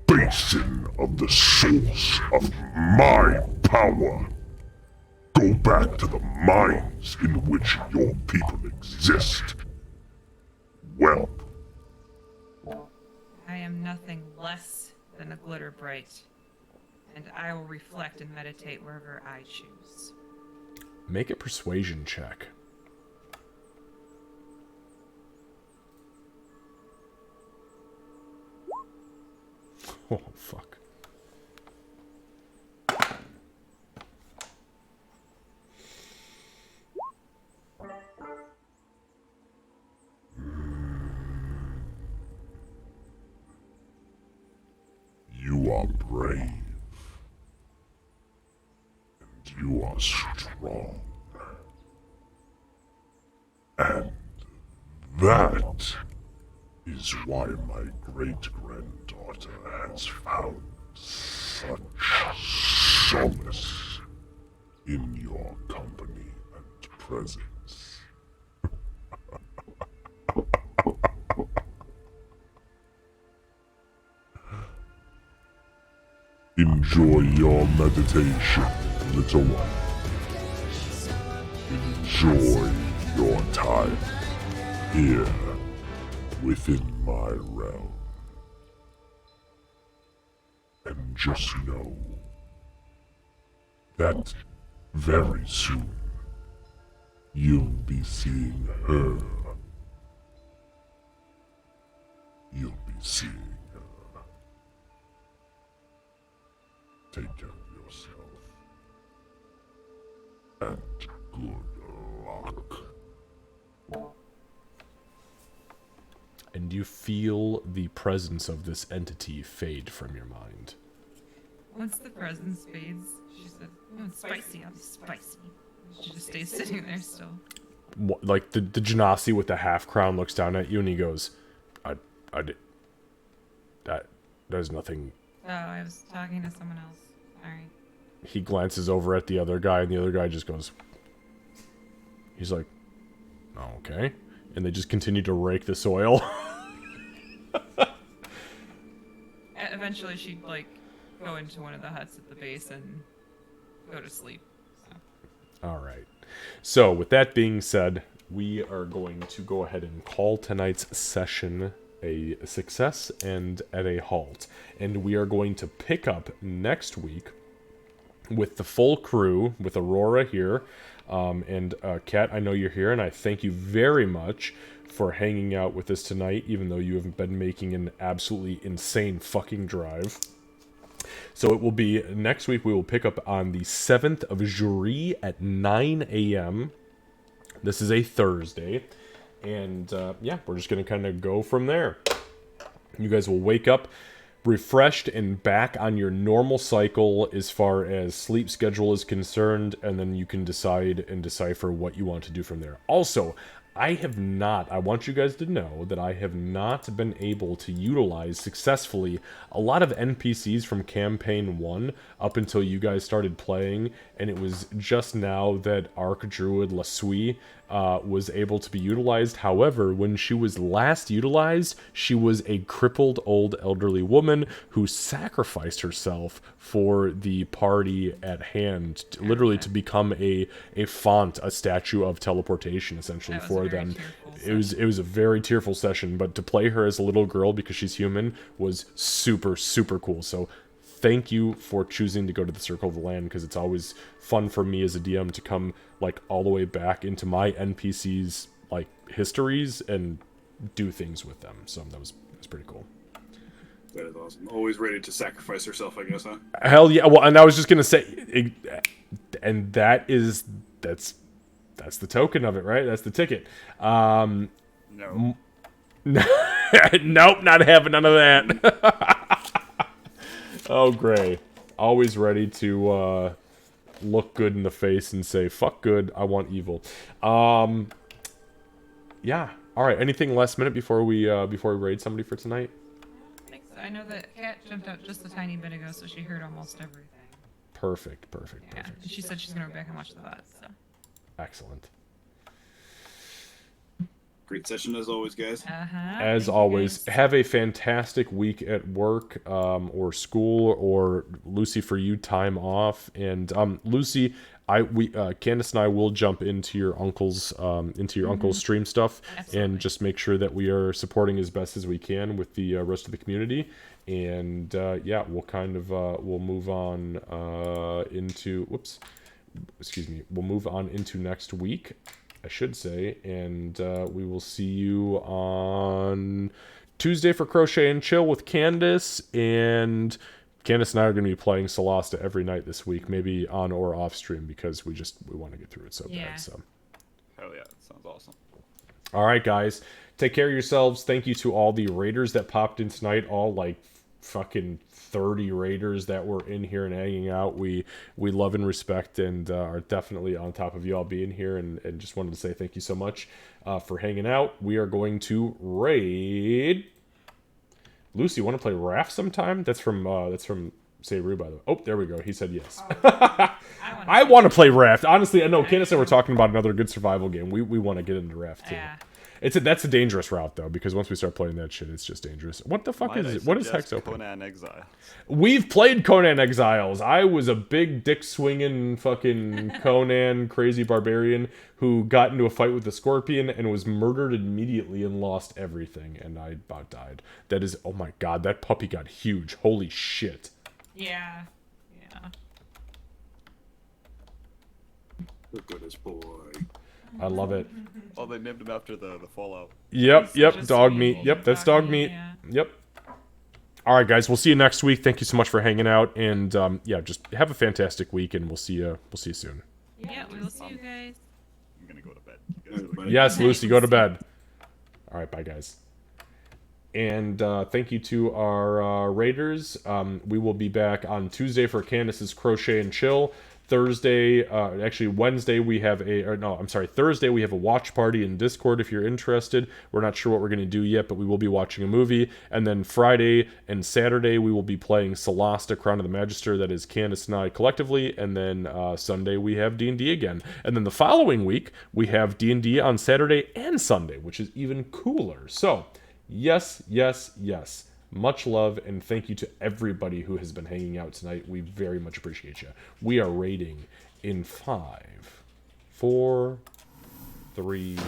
basin of the source of my power. Go back to the mines in which your people exist. Well, I am nothing less than a glitter bright, and I will reflect and meditate wherever I choose. Make a persuasion check. Oh, fuck. you are brave. And you are strong. And that is why my great-granddaughter has found such solace in your company and presence. Enjoy your meditation, little one. Enjoy your time here within my realm. And just know that very soon you'll be seeing her. You'll be seeing her. Take care of yourself. And good luck. And you feel the presence of this entity fade from your mind. Once the presence fades, she said, "Oh, it's spicy. I'm spicy." She just stays sitting there still. Like the Genasi with the half crown looks down at you and he goes, there's nothing. Oh, I was talking to someone else. Sorry. He glances over at the other guy and the other guy just goes, he's like, oh, okay. And they just continue to rake the soil. Eventually she'd like go into one of the huts at the base and go to sleep. So. All right. So with that being said, we are going to go ahead and call tonight's session a success and at a halt. And we are going to pick up next week with the full crew, with Aurora here. And Kat, I know you're here, and I thank you very much for hanging out with us tonight, even though you haven't been making an absolutely insane fucking drive. So it will be next week. We will pick up on the 7th of Jury at 9 a.m. This is a Thursday. And yeah, we're just going to kind of go from there. You guys will wake up refreshed and back on your normal cycle as far as sleep schedule is concerned, and then you can decide and decipher what you want to do from there. Also, I want you guys to know that I have not been able to utilize successfully a lot of NPCs from Campaign 1 up until you guys started playing, and it was just now that Archdruid Lasui was able to be utilized. However, when she was last utilized, she was a crippled old elderly woman who sacrificed herself for the party at hand, literally to become a font, a statue of teleportation, essentially, for them. It was a very tearful session, but to play her as a little girl because she's human was super, super cool. So thank you for choosing to go to the Circle of the Land, because it's always fun for me as a DM to come like all the way back into my NPCs like histories and do things with them. So that was pretty cool. That is awesome. Always ready to sacrifice herself, I guess, huh? Hell yeah. Well, and I was just gonna say, and that's the token of it, right? That's the ticket. No. Nope, not having none of that. Oh, Gray. Always ready to look good in the face and say, fuck good, I want evil. Yeah. Alright, anything last minute before we raid somebody for tonight? I think so. I know that Kat jumped out just a tiny bit ago, so she heard almost everything. Perfect. Yeah, and she said she's gonna go back and watch the VOD, so. Excellent. Great session as always, guys. As always, have a fantastic week at work or school, or Lucy, for you, time off. And Lucy, Candace and I will jump into your uncle's stream stuff. Absolutely. And just make sure that we are supporting as best as we can with the rest of the community. And yeah, we'll kind of we'll move on into we'll move on into next week, I should say, and we will see you on Tuesday for Crochet and Chill with Candace, and Candace and I are going to be playing Solasta every night this week, maybe on or off stream, because we want to get through it so bad. So, hell yeah, that sounds awesome. All right, guys, take care of yourselves. Thank you to all the raiders that popped in tonight, all like fucking 30 raiders that were in here and hanging out. We love and respect, and are definitely on top of you all being here, and just wanted to say thank you so much for hanging out. We are going to raid Lucy. Want to play Raft sometime? That's from Sayru, by the way. Oh, there we go. He said yes. I want to play Raft. Honestly, I know Candace and I were talking about another good survival game. We want to get into Raft too. Yeah. That's a dangerous route, though, because once we start playing that shit, it's just dangerous. What the fuck is it? What is Hex Open? Conan Exiles. We've played Conan Exiles. I was a big dick-swinging fucking Conan crazy barbarian who got into a fight with the Scorpion and was murdered immediately and lost everything, and I about died. That is... Oh my god, that puppy got huge. Holy shit. Yeah. The goodest boy. I love it. Oh, they named him after the Fallout. Yep, dog meat. Yep, that's dog meat. Yeah. Yep. All right, guys, we'll see you next week. Thank you so much for hanging out, and yeah, just have a fantastic week, and we'll see you soon. Yeah, we will see you guys. I'm gonna go to bed. Yes, Lucy, go to bed. All right, bye, guys. And thank you to our raiders. We will be back on Tuesday for Candace's Crochet and Chill. Thursday, Wednesday, Thursday we have a watch party in Discord if you're interested. We're not sure what we're going to do yet, but we will be watching a movie. And then Friday and Saturday we will be playing Solasta, Crown of the Magister. That is Candace and I collectively. And then Sunday we have D&D again. And then the following week we have D&D on Saturday and Sunday, which is even cooler. So, yes. Much love, and thank you to everybody who has been hanging out tonight. We very much appreciate you. We are raiding in 5, 4, 3...